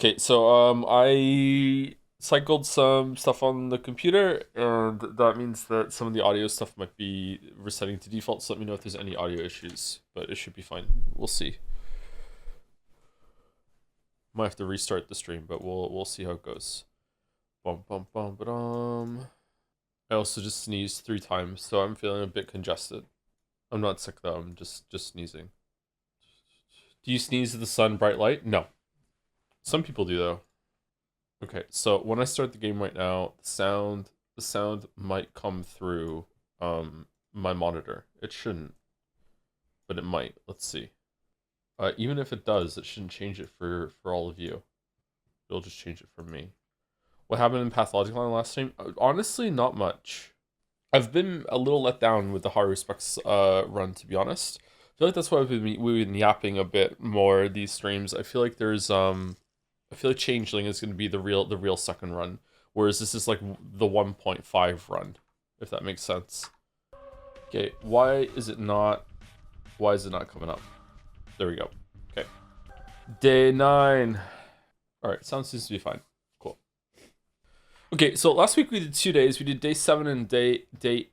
Okay, so I cycled some stuff on the computer, and that means that some of the audio stuff might be resetting to default. So let me know if there's any audio issues, but it should be fine. We'll see. Might have to restart the stream, but we'll see how it goes. Bum bum bum ba. I also just sneezed 3 times, so I'm feeling a bit congested. I'm not sick though. I'm just sneezing. Do you sneeze at the sun bright light? No. Some people do though. Okay, so when I start the game right now, the sound might come through my monitor. It shouldn't, but it might. Let's see. Even if it does, it shouldn't change it for all of you. It'll just change it for me. What happened in Pathologic on the last stream? Honestly, not much. I've been a little let down with the Haru Specs run, to be honest. I feel like that's why we've been yapping a bit more these streams. I feel like Changeling is going to be the real second run, whereas this is like the 1.5 run, if that makes sense. Okay, why is it not coming up? There we go. Okay. Day 9. Alright, sound seems to be fine. Cool. Okay, so last week we did 2 days. We did day 7 and day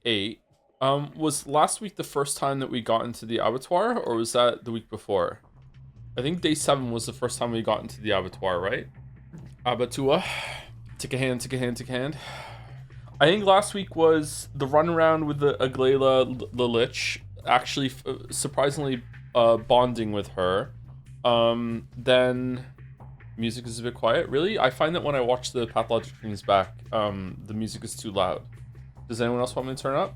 8. Was last week the first time that we got into the abattoir, or was that the week before? I think day 7 was the first time we got into the abattoir, right? Abattoir. Take a hand, take a hand, take a hand. I think last week was the run around with the Aglaila the Lich, actually surprisingly bonding with her. Then music is a bit quiet. Really? I find that when I watch the Pathologic streams back, the music is too loud. Does anyone else want me to turn it up?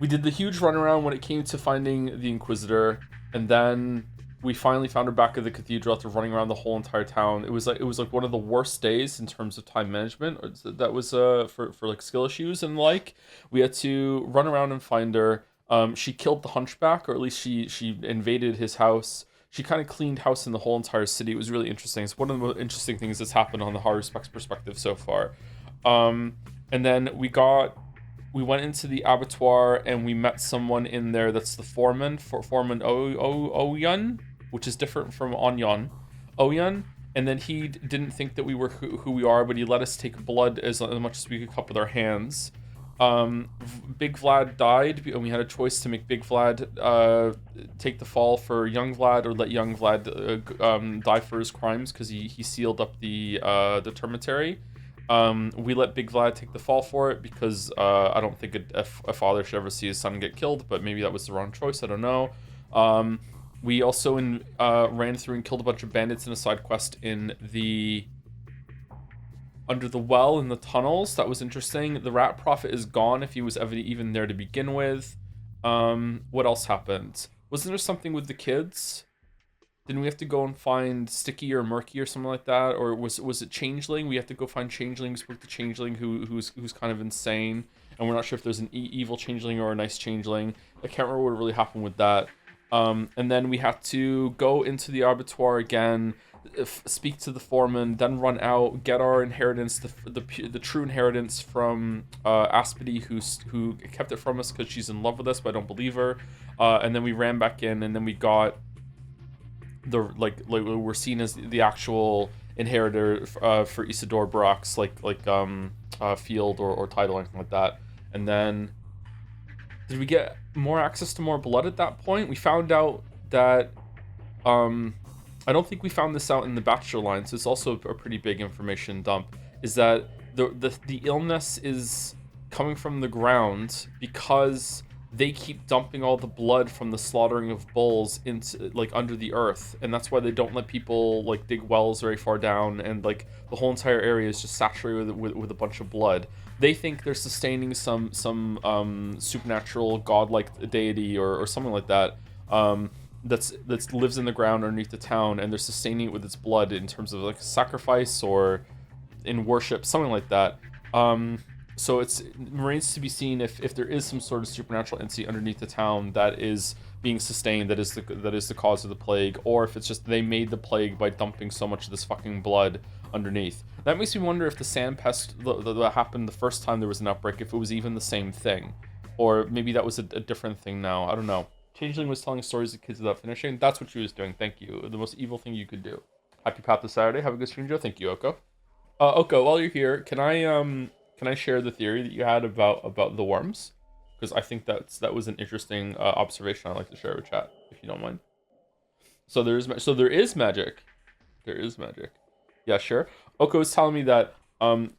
We did the huge run around when it came to finding the Inquisitor, and then we finally found her back at the cathedral after running around the whole entire town. It was like one of the worst days in terms of time management. That was for like skill issues and like. We had to run around and find her. She killed the hunchback, or at least she invaded his house. She kind of cleaned house in the whole entire city. It was really interesting. It's one of the most interesting things that's happened on the Haru Specs perspective so far. And then we went into the abattoir and we met someone in there that's the foreman, Foreman Oyan, which is different from Onyon. Oyan. And then he didn't think that we were who we are, but he let us take blood as much as we could cup with our hands. Big Vlad died, and we had a choice to make Big Vlad take the fall for young Vlad, or let young Vlad die for his crimes, because he sealed up the termitary. We let Big Vlad take the fall for it because I don't think a father should ever see his son get killed, but maybe that was the wrong choice. I don't know. We also ran through and killed a bunch of bandits in a side quest under the well in the tunnels. That was interesting. The Rat Prophet is gone, if he was ever even there to begin with. What else happened? Wasn't there something with the kids? Didn't we have to go and find Sticky or Murky or something like that? Or was it Changeling? We have to go find Changeling, spoke to Changeling who's kind of insane, and we're not sure if there's an evil Changeling or a nice Changeling. I can't remember what really happened with that. And then we had to go into the abattoir again, speak to the foreman, then run out, get our inheritance, the true inheritance from Aspedy, who kept it from us because she's in love with us, but I don't believe her. And then we ran back in, and then we got we're seen as the actual inheritor for Isidore Brock's field or title or anything like that. And then did we get more access to more blood at that point? We found out that I don't think we found this out in the Bachelor line, so it's also a pretty big information dump, is that the illness is coming from the ground because they keep dumping all the blood from the slaughtering of bulls into under the earth, and that's why they don't let people dig wells very far down, and the whole entire area is just saturated with a bunch of blood. They think they're sustaining some supernatural godlike deity or something like that, that lives in the ground underneath the town, and they're sustaining it with its blood in terms of sacrifice or in worship, something like that. So it remains to be seen if there is some sort of supernatural entity underneath the town that is being sustained, that is the cause of the plague, or if it's just they made the plague by dumping so much of this fucking blood underneath. That makes me wonder if the sand pest that happened the first time there was an outbreak, if it was even the same thing, or maybe that was a different thing now. I don't know. Changeling was telling stories to kids without finishing. That's what she was doing. Thank you. The most evil thing you could do. Happy Path of Saturday. Have a good stream, Joe. Thank you, Oko. Oko, while you're here, can I share the theory that you had about the worms? Because I think that was an interesting observation I'd like to share with chat, if you don't mind. So there is magic. There is magic. Yeah, sure. Oko is telling me that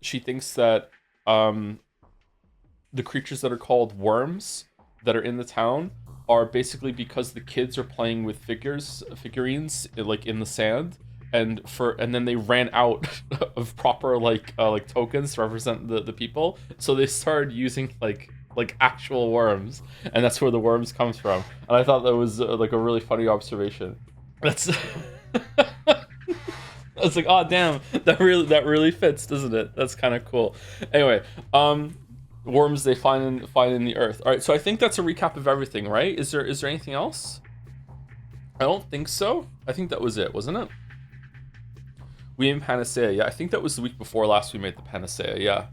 she thinks that the creatures that are called worms that are in the town are basically because the kids are playing with figurines like in the sand, and then they ran out of proper like tokens to represent the people, so they started using like actual worms, and that's where the worms comes from. And I thought that was like a really funny observation. That's I was like, oh damn, that really fits, doesn't it? That's kind of cool. Anyway, worms they find in the earth. All right, so I think that's a recap of everything, right? Is there anything else? I don't think so. I think that was it, wasn't it? We in Panacea, yeah. I think that was the week before last we made the Panacea, yeah.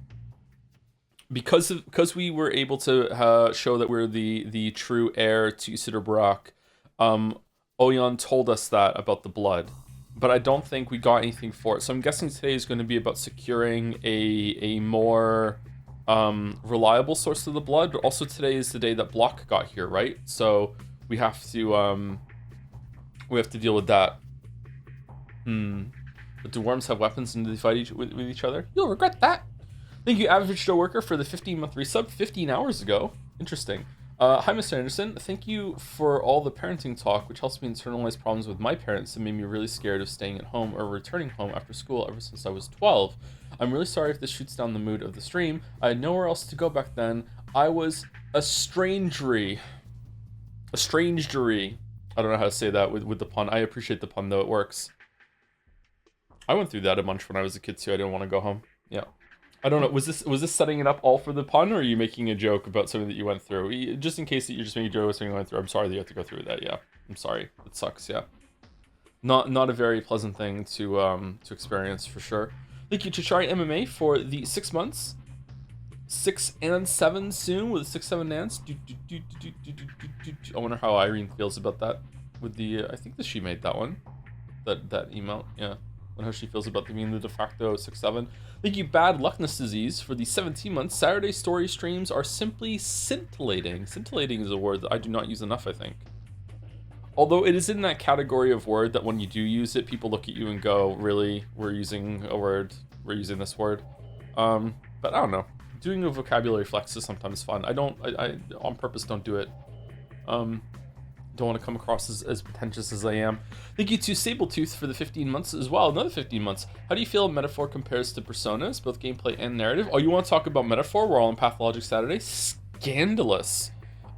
Because we were able to show that we're the true heir to Isidore Barak. Oyan told us that about the blood, but I don't think we got anything for it. So I'm guessing today is going to be about securing a more reliable source of the blood. But also today is the day that Block got here, right? So we have to deal with that. But do worms have weapons and do they fight with each other? You'll regret that. Thank you, Average Joe Worker, for the 15-month resub 15 hours ago. Interesting. Hi, Mr. Anderson. Thank you for all the parenting talk, which helps me internalize problems with my parents and made me really scared of staying at home or returning home after school ever since I was 12. I'm really sorry if this shoots down the mood of the stream. I had nowhere else to go back then. I was a strangery. I don't know how to say that with the pun. I appreciate the pun, though. It works. I went through that a bunch when I was a kid, too. I didn't want to go home. Yeah. I don't know. Was this setting it up all for the pun, or are you making a joke about something that you went through? Just in case that you're just making a joke about something you went through. I'm sorry that you have to go through that. Yeah, I'm sorry. It sucks. Yeah, not a very pleasant thing to experience for sure. Thank you to Chari MMA for the 6 months, 6 and 7 soon with a 6-7 dance. I wonder how Irene feels about that. With the I think that she made that one, that emote. Yeah. And how she feels about being the de facto 6-7. Thank you, Bad Luckness Disease, for the 17 months. Saturday story streams are simply scintillating. Scintillating is a word that I do not use enough, I think. Although it is in that category of word that when you do use it, people look at you and go, really? We're using this word? But I don't know. Doing a vocabulary flex is sometimes fun. I on purpose don't do it. Don't want to come across as pretentious as I am. Thank you to Sabletooth for the 15 months as well. Another 15 months. How do you feel Metaphor compares to Personas, both gameplay and narrative? Oh, you want to talk about Metaphor? We're all on Pathologic Saturday. Scandalous.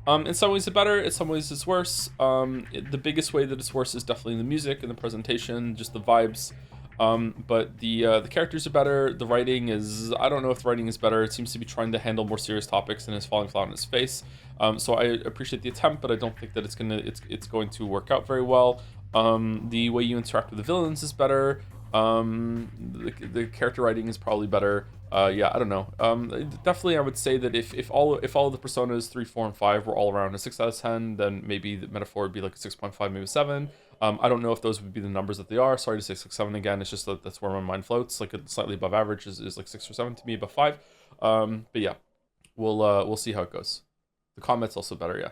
In some ways it's better, in some ways it's worse. The biggest way that it's worse is definitely the music and the presentation, just the vibes. But the characters are better. The writing is, I don't know if the writing is better. It seems to be trying to handle more serious topics and is falling flat on its face. So I appreciate the attempt, but I don't think that it's going to work out very well. The way you interact with the villains is better. The character writing is probably better. Yeah, I don't know. Definitely, I would say that if all of the Personas 3, 4, and 5 were all around a 6 out of 10, then maybe the Metaphor would be like a 6.5, maybe 7. I don't know if those would be the numbers that they are. Sorry to say 6, 7 again. It's just that that's where my mind floats. Like slightly above average is like 6 or 7 to me, above 5. But yeah, we'll see how it goes. The combat's also better, yeah.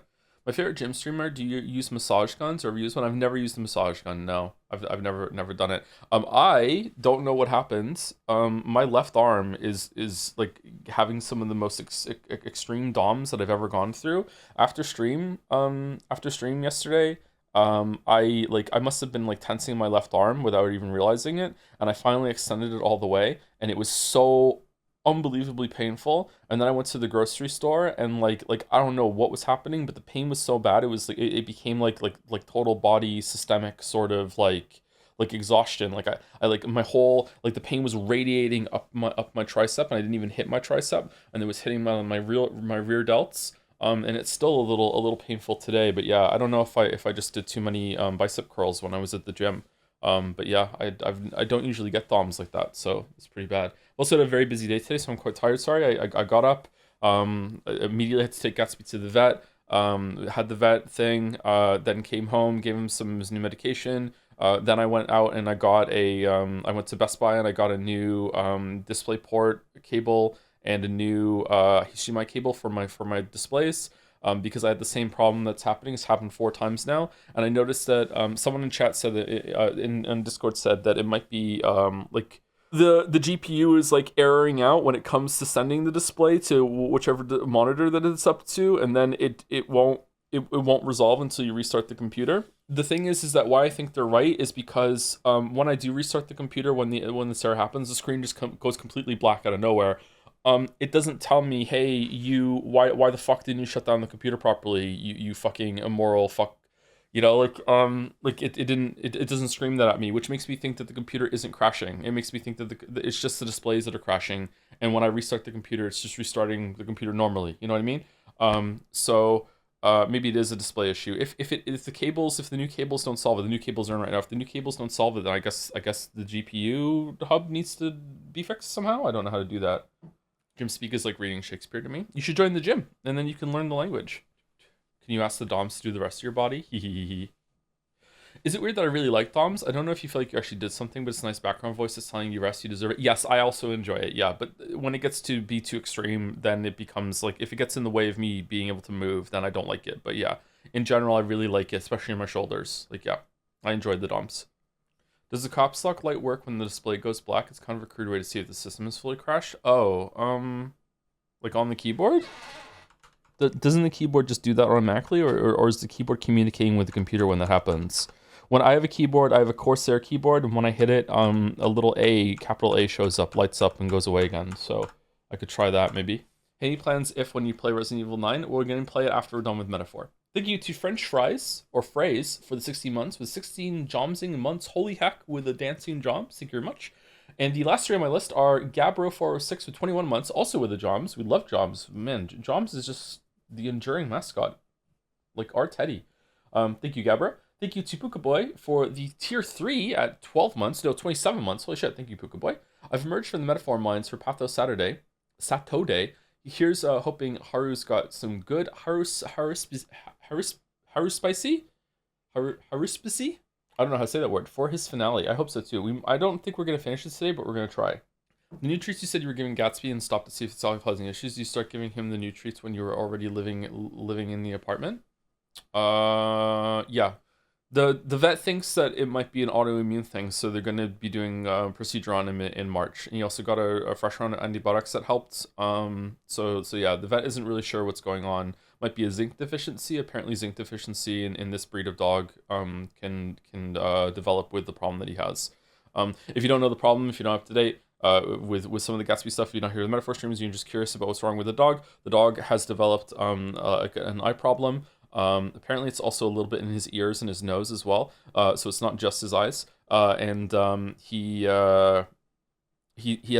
My favorite gym streamer, do you use massage guns or have you used one? I've never used a massage gun, no. I've never done it. I don't know what happens. My left arm is like having some of the most extreme DOMs that I've ever gone through. After stream yesterday, I must have been like tensing my left arm without even realizing it, and I finally extended it all the way, and it was so unbelievably painful. And then I went to the grocery store and like I don't know what was happening, but the pain was so bad it was like it became like total body systemic sort of like exhaustion. Like I like my whole like the pain was radiating up my tricep, and I didn't even hit my tricep, and it was hitting my rear delts. And it's still a little painful today, but yeah, I don't know if I just did too many bicep curls when I was at the gym. But yeah, I don't usually get DOMs like that, so it's pretty bad. Also had a very busy day today, so I'm quite tired. Sorry, I got up, immediately had to take Gatsby to the vet, had the vet thing, then came home, gave him some new medication, Then I went out and I got I went to Best Buy and I got a new display port cable and a new HDMI cable for my displays. Because I had the same problem that's happening. It's happened 4 times now, and I noticed that someone in chat said that in Discord said that it might be like the GPU is like erroring out when it comes to sending the display to whichever monitor that it's up to, and then it won't resolve until you restart the computer. The thing is that why I think they're right is because when I do restart the computer, when this error happens, the screen just goes completely black out of nowhere. It doesn't tell me, hey, why the fuck didn't you shut down the computer properly? You fucking immoral fuck. Like it doesn't scream that at me, which makes me think that the computer isn't crashing. It makes me think that it's just the displays that are crashing, and when I restart the computer, it's just restarting the computer normally. You know what I mean? So maybe it is a display issue. If the new cables don't solve it, the new cables are in right now. If the new cables don't solve it, then I guess the GPU hub needs to be fixed somehow. I don't know how to do that. Gym speak is like reading Shakespeare to me. You should join the gym, and then you can learn the language. Can you ask the DOMs to do the rest of your body? Is it weird that I really like DOMs? I don't know if you feel like you actually did something, but it's a nice background voice that's telling you rest, you deserve it. Yes, I also enjoy it, yeah. But when it gets to be too extreme, then it becomes like, if it gets in the way of me being able to move, then I don't like it. But yeah, in general, I really like it, especially in my shoulders. Like, yeah, I enjoyed the DOMs. Does the caps lock light work when the display goes black? It's kind of a crude way to see if the system is fully crashed. Oh, like on the keyboard? Doesn't the keyboard just do that automatically, or is the keyboard communicating with the computer when that happens? When I have a keyboard, I have a Corsair keyboard, and when I hit it, a little A, capital A shows up, lights up, and goes away again. So I could try that maybe. Any plans if when you play Resident Evil 9? We're going to play it after we're done with Metaphor. Thank you to French Fries, or Phrase, for the 16 months, with 16 Jomsing months. Holy heck, with a dancing Joms. Thank you very much. And the last three on my list are Gabro406 with 21 months, also with a Joms. We love Joms. Man, Joms is just the enduring mascot. Like our Teddy. Thank you, Gabra. Thank you to Puka Boy for the tier 3 at 12 months. No, 27 months. Holy shit, thank you, Puka Boy. I've emerged from the metaphor mines for Patho Saturday. Here's hoping Haru's got some good Haruspicy? Haruspicy? I don't know how to say that word. For his finale. I hope so too. I don't think we're going to finish this today, but we're going to try. The new treats you said you were giving Gatsby and stopped to see if it's causing issues. You start giving him the new treats when you were already living in the apartment? Yeah. The vet thinks that it might be an autoimmune thing, so they're going to be doing a procedure on him in March. And he also got a fresh round of antibiotics that helped. So yeah, the vet isn't really sure what's going on. Might be a zinc deficiency. Apparently, zinc deficiency in this breed of dog can develop with the problem that he has. If you don't know the problem, if you're not up to date with some of the Gatsby stuff, if you don't hear the metaphor streams, you're just curious about what's wrong with the dog. The dog has developed an eye problem. Apparently it's also a little bit in his ears and his nose as well. So it's not just his eyes. And he has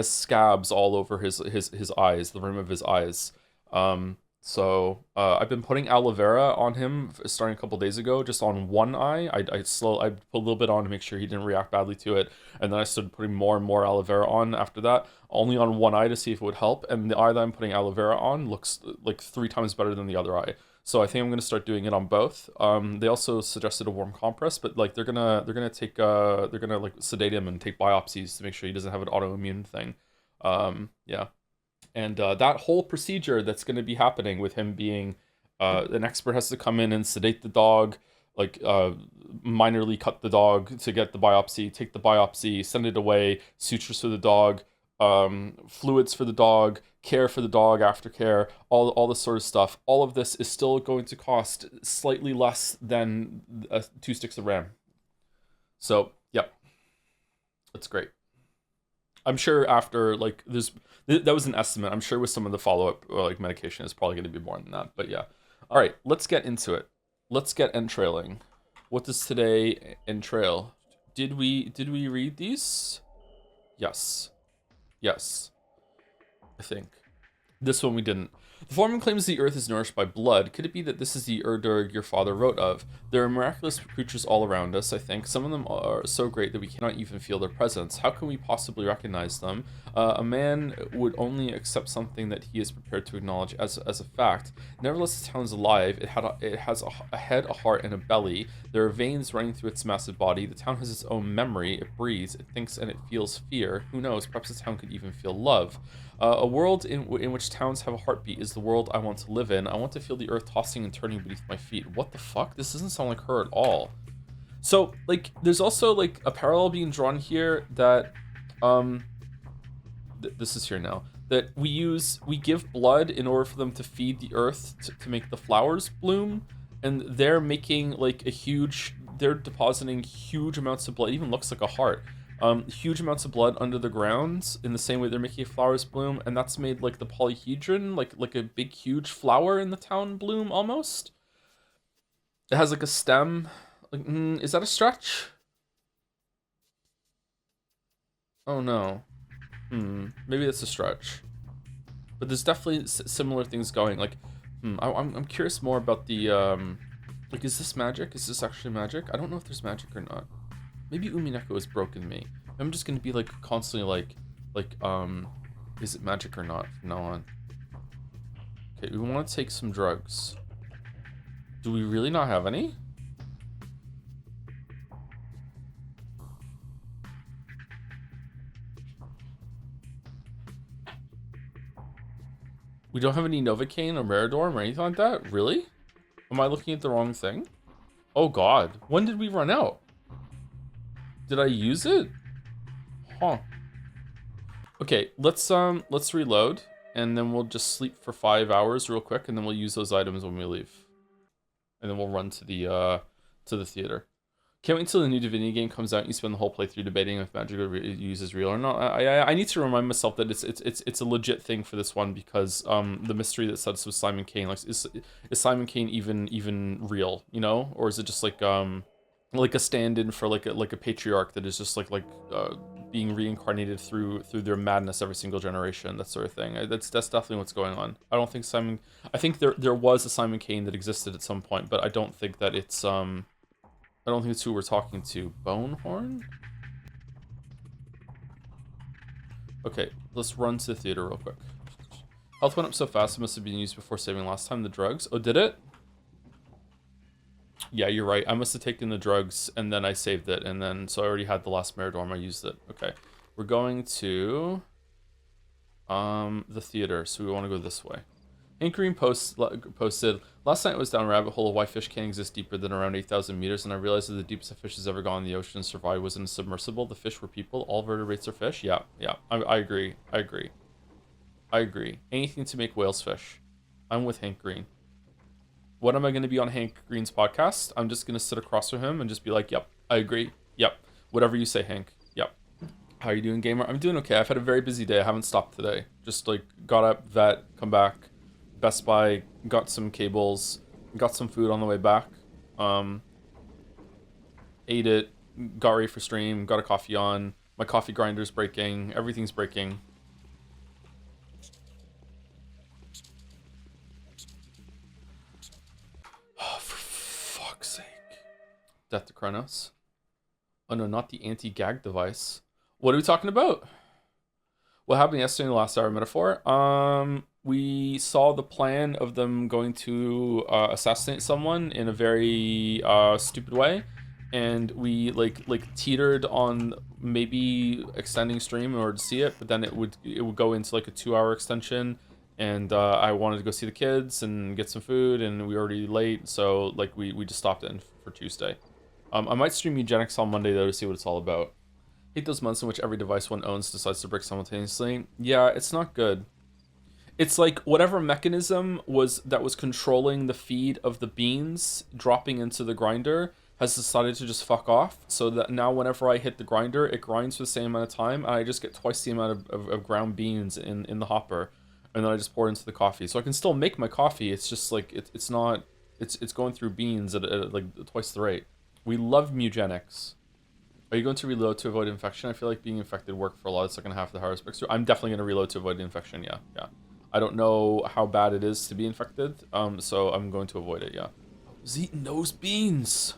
scabs all over his eyes, the rim of his eyes. So I've been putting aloe vera on him starting a couple days ago, just on one eye. I put a little bit on to make sure he didn't react badly to it, and then I started putting more and more aloe vera on after that, only on one eye to see if it would help. And the eye that I'm putting aloe vera on looks like 3 times better than the other eye. So I think I'm gonna start doing it on both. They also suggested a warm compress, but like they're gonna like sedate him and take biopsies to make sure he doesn't have an autoimmune thing. Yeah. And that whole procedure that's going to be happening with him being an expert has to come in and sedate the dog, like minorly cut the dog to get the biopsy, take the biopsy, send it away, sutures for the dog, fluids for the dog, care for the dog, aftercare, all this sort of stuff. All of this is still going to cost slightly less than 2 sticks of RAM. So, yeah, that's great. I'm sure after, like, that was an estimate. I'm sure with some of the follow-up, like, medication is probably going to be more than that. But, yeah. All right, let's get into it. Let's get entrailing. What does today entrail? Did we read these? Yes. Yes. I think. This one we didn't. The Foreman claims the earth is nourished by blood. Could it be that this is the Urdurg your father wrote of? There are miraculous creatures all around us, I think. Some of them are so great that we cannot even feel their presence. How can we possibly recognize them? A man would only accept something that he is prepared to acknowledge as a fact. Nevertheless, the town is alive. It has a head, a heart, and a belly. There are veins running through its massive body. The town has its own memory. It breathes, it thinks, and it feels fear. Who knows? Perhaps the town could even feel love. A world in which towns have a heartbeat is the world I want to live in. I want to feel the earth tossing and turning beneath my feet. What the fuck? This doesn't sound like her at all. So, like, there's also, like, a parallel being drawn here that, this is here now, that we give blood in order for them to feed the earth to make the flowers bloom, and they're making, like, they're depositing huge amounts of blood. It even looks like a heart. Huge amounts of blood under the ground in the same way they're making flowers bloom, and that's made like the polyhedron, like a big huge flower in the town bloom almost. It has like a stem. Like, is that a stretch? Oh no. Maybe that's a stretch. But there's definitely similar things going. Like, I'm curious more about the like, is this magic? Is this actually magic? I don't know if there's magic or not. Maybe Umineko has broken me. I'm just gonna be like constantly like, is it magic or not from now on? Okay, we want to take some drugs. Do we really not have any? We don't have any Novocaine or Meridorm or anything like that? Really? Am I looking at the wrong thing? Oh god. When did we run out? Did I use it? Huh. Okay, let's reload, and then we'll just sleep for 5 hours real quick, and then we'll use those items when we leave. And then we'll run to the theater. Can't wait until the new Divinity game comes out and you spend the whole playthrough debating if magic use is real or not. I need to remind myself that it's a legit thing for this one, because the mystery that sets with Simon Kane, like, is Simon Kane even real, you know? Or is it just like a stand-in for like a patriarch that is just like being reincarnated through their madness every single generation, that sort of thing. That's definitely what's going on. I don't think I think there was a Simon Kane that existed at some point, but I don't think that it's I don't think it's who we're talking to. Bonehorn? Okay, let's run to the theater real quick. Health went up so fast it must have been used before saving last time. The drugs? Oh, did it? Yeah, you're right. I must have taken the drugs and then I saved it, and then so I already had the last Meridorm. I used it. Okay, we're going to the theater, so we want to go this way. Hank Green posted, last night I was down a rabbit hole of why fish can't exist deeper than around 8,000 meters, and I realized that the deepest a fish has ever gone in the ocean and survived was in a submersible. The fish were people. All vertebrates are fish. Yeah. I agree. Anything to make whales fish. I'm with Hank Green. What am I going to be on Hank Green's podcast? I'm just going to sit across from him and just be like, yep, I agree. Yep. Whatever you say, Hank. Yep. How are you doing, gamer? I'm doing okay. I've had a very busy day. I haven't stopped today. Just like got up, vet, come back, Best Buy, got some cables, got some food on the way back. Ate it, got ready for stream, got a coffee on. My coffee grinder's breaking. Everything's breaking. Death to Kronos. Oh no, not the anti-gag device. What are we talking about? What happened yesterday in the last hour metaphor? We saw the plan of them going to assassinate someone in a very stupid way, and we like teetered on maybe extending stream in order to see it, but then it would go into like a 2-hour extension, and I wanted to go see the kids and get some food, and we were already late, so like we just stopped it for Tuesday. I might stream Eugenics on Monday, though, to see what it's all about. Hate those months in which every device one owns decides to break simultaneously. Yeah, it's not good. It's like whatever mechanism was controlling the feed of the beans dropping into the grinder has decided to just fuck off, so that now whenever I hit the grinder, it grinds for the same amount of time, and I just get twice the amount of ground beans in the hopper, and then I just pour it into the coffee. So I can still make my coffee, it's just like, it's going through beans at like twice the rate. We love Mugenics. Are you going to reload to avoid infection? I feel like being infected worked for a lot of the second half of the Harvest Breakthrough. I'm definitely going to reload to avoid infection, yeah. I don't know how bad it is to be infected, so I'm going to avoid it, yeah. I was eating those beans!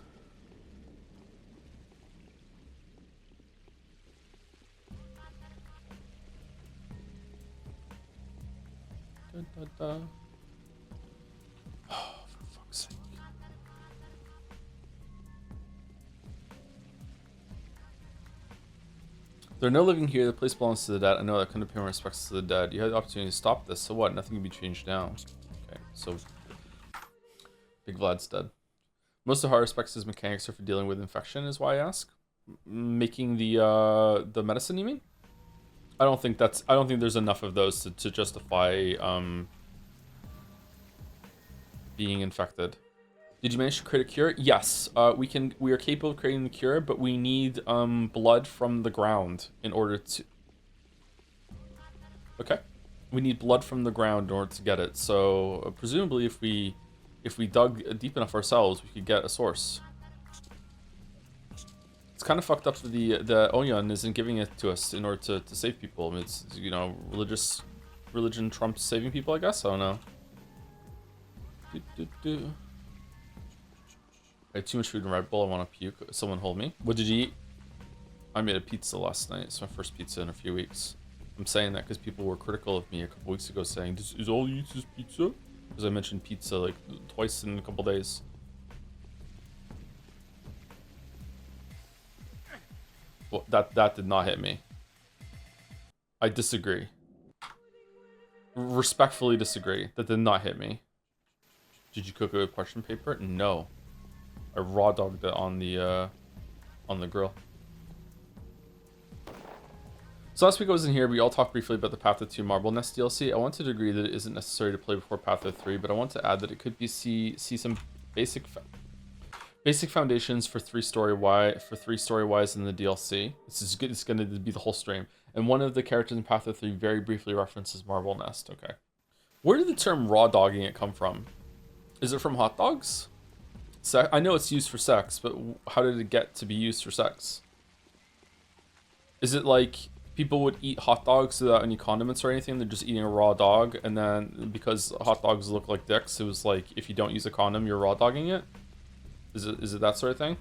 Dun, dun, dun. Oh, for fuck's sake. There are no living here. The place belongs to the dead. I know that couldn't pay my respects to the dead. You had the opportunity to stop this, so what? Nothing can be changed now. Okay, so Big Vlad's dead. Most of Haruspex' mechanics are for dealing with infection, is why I ask. Making the medicine, you mean? I don't think there's enough of those to justify being infected. Did you manage to create a cure? Yes. We are capable of creating the cure, but we need blood from the ground in order to. Okay. We need blood from the ground in order to get it. So presumably, if we dug deep enough ourselves, we could get a source. It's kind of fucked up that the Onyan isn't giving it to us in order to save people. I mean, it's, you know, religion trumps saving people, I guess. I don't know. I had too much food in Red Bull. I want to puke. Someone hold me. What did you eat? I made a pizza last night. It's my first pizza in a few weeks. I'm saying that because people were critical of me a couple weeks ago, saying, "This is all you eat is pizza?" Because I mentioned pizza like twice in a couple days. Well, that did not hit me. I disagree. Respectfully disagree. That did not hit me. Did you cook it with parchment paper? No. I raw dogged it on the grill. So last week I was in here, we all talked briefly about the Path of 2 Marble Nest DLC. I wanted to agree that it isn't necessary to play before Path of 3, but I want to add that it could be see some basic foundations for three story wise in the DLC. This is good. It's going to be the whole stream. And one of the characters in Path of 3 very briefly references Marble Nest. Okay. Where did the term raw dogging it come from? Is it from hot dogs? I know it's used for sex, but how did it get to be used for sex? Is it like people would eat hot dogs without any condiments or anything? They're just eating a raw dog, and then because hot dogs look like dicks, it was like, if you don't use a condom, you're raw dogging it? Is it that sort of thing?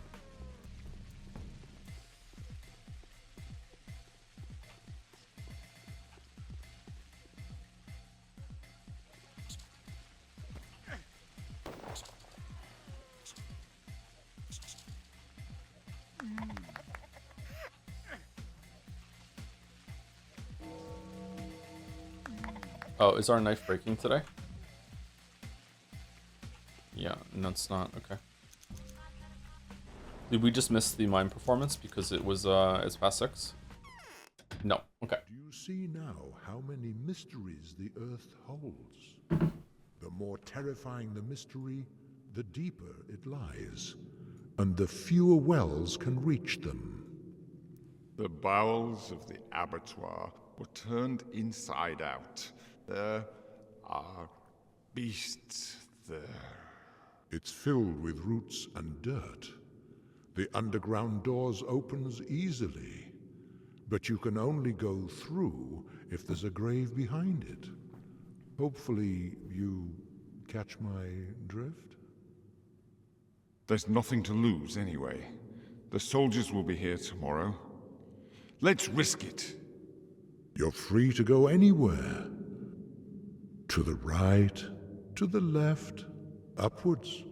Oh, is our knife breaking today? Yeah, no, it's not. Okay. Did we just miss the mime performance because it was it's past 6? No. Okay. Do you see now how many mysteries the earth holds? The more terrifying the mystery, the deeper it lies, and the fewer wells can reach them. The bowels of the abattoir were turned inside out. There are beasts there. It's filled with roots and dirt. The underground doors opens easily, but you can only go through if there's a grave behind it. Hopefully you catch my drift? There's nothing to lose anyway. The soldiers will be here tomorrow. Let's risk it. You're free to go anywhere. To the right, to the left, upwards,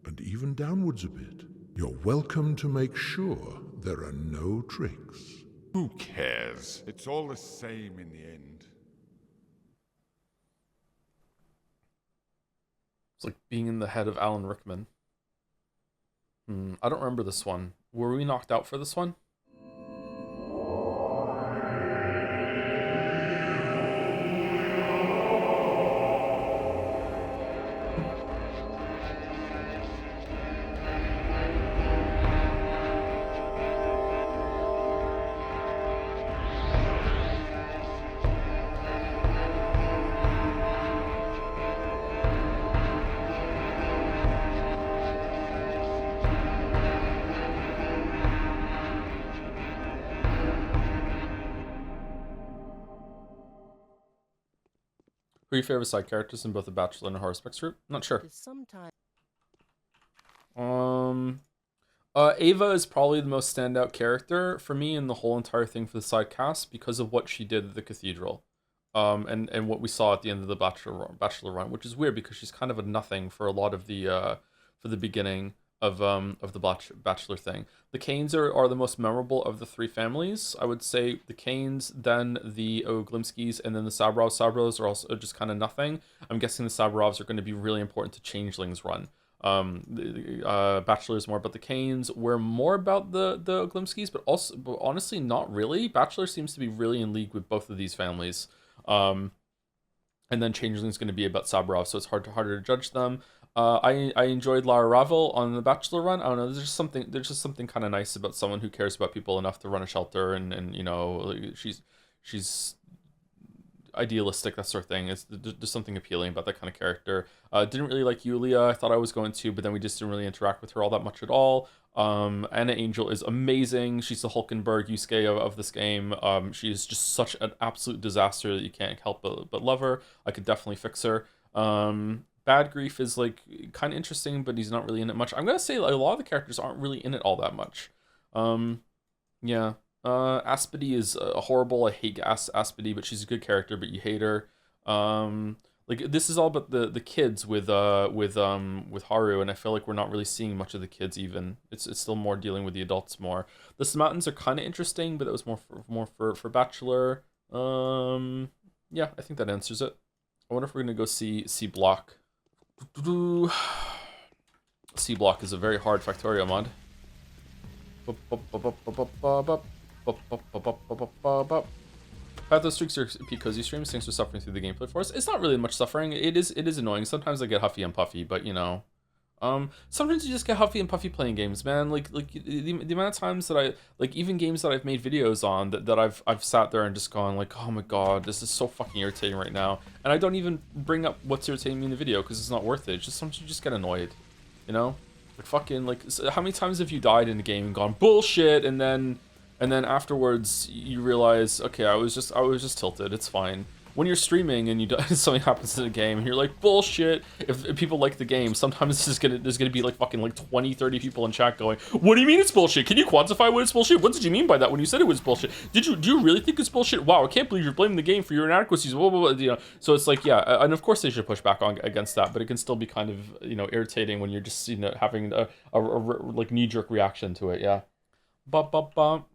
and even downwards a bit. You're welcome to make sure there are no tricks. Who cares? It's all the same in the end. It's like being in the head of Alan Rickman. I don't remember this one. Were we knocked out for this one? Who are your favorite side characters in both the Bachelor and the Horror Specs group? Not sure. Um, Ava is probably the most standout character for me in the whole entire thing for the side cast because of what she did at the cathedral. And what we saw at the end of the Bachelor run, which is weird because she's kind of a nothing for a lot of the for the beginning of the Bachelor thing. The Canes are the most memorable of the three families. I would say the Canes, then the Oglimskis, and then the Sabrovs. Sabrovs are also just kind of nothing. I'm guessing the Sabrovs are going to be really important to Changeling's run. Bachelor is more about the Canes. We're more about the Oglimskis, but honestly not really. Bachelor seems to be really in league with both of these families. And then Changeling's going to be about Sabrov, so it's harder to judge them. I enjoyed Lara Ravel on the Bachelor run. I don't know. There's just something kind of nice about someone who cares about people enough to run a shelter, and you know, she's idealistic, that sort of thing. There's something appealing about that kind of character. Didn't really like Yulia. I thought I was going to, but then we just didn't really interact with her all that much at all. Anna Angel is amazing. She's the Hulkenberg Yusuke of this game. She is just such an absolute disaster that you can't help but love her. I could definitely fix her. Bad Grief is like kind of interesting, but he's not really in it much. I'm gonna say like, a lot of the characters aren't really in it all that much. Yeah. Aspedy is horrible. I hate Aspedy, but she's a good character, but you hate her. Like this is all about the kids with Haru, and I feel like we're not really seeing much of the kids even. It's still more dealing with the adults more. The Samaritans are kind of interesting, but that was more for Bachelor. Yeah, I think that answers it. I wonder if we're gonna go see C Block. C Block is a very hard Factorio mod. Pathos streaks are P cozy streams. Thanks for suffering through the gameplay for us. It's not really much suffering. It is annoying. Sometimes I get huffy and puffy, but you know, sometimes you just get huffy and puffy playing games, man. Like the amount of times that I like even games that I've made videos on that I've sat there and just gone like, oh my god, this is so fucking irritating right now, and I don't even bring up what's irritating me in the video because it's not worth it. It's just sometimes you just get annoyed, you know. Like fucking like, so how many times have you died in a game and gone bullshit, and then afterwards you realize, okay, I was just tilted. It's fine. When you're streaming and something happens in the game and you're like bullshit. If people like the game, sometimes there's gonna be like fucking like 20, 30 people in chat going, what do you mean it's bullshit? Can you quantify what it's bullshit? What did you mean by that when you said it was bullshit? Do you really think it's bullshit? Wow, I can't believe you're blaming the game for your inadequacies. Blah, blah, blah, you know. So it's like, yeah, and of course they should push back on against that, but it can still be kind of, you know, irritating when you're just, you know, having a like knee-jerk reaction to it. Yeah. Bop bop bop.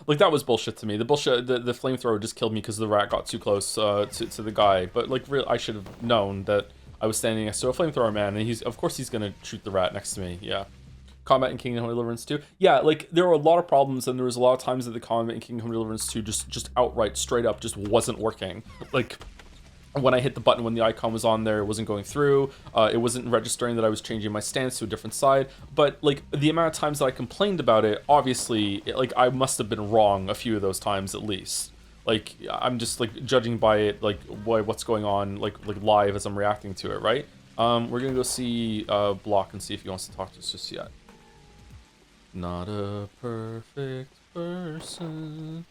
Like that was bullshit to me. The bullshit, the flamethrower just killed me because the rat got too close to the guy. But like, I should have known that I was standing next to a flamethrower man, and of course he's gonna shoot the rat next to me. Yeah. Combat in Kingdom Deliverance 2. Yeah, like there were a lot of problems, and there was a lot of times that the combat in Kingdom Deliverance 2 just outright, straight up, just wasn't working. Like, when I hit the button when the icon was on there, it wasn't going through. It wasn't registering that I was changing my stance to a different side. But like the amount of times that I complained about it, obviously, like I must have been wrong a few of those times at least. Like I'm just like judging by it, like what's going on, like live as I'm reacting to it, right? We're gonna go see Block and see if he wants to talk to us just yet. Not a perfect person.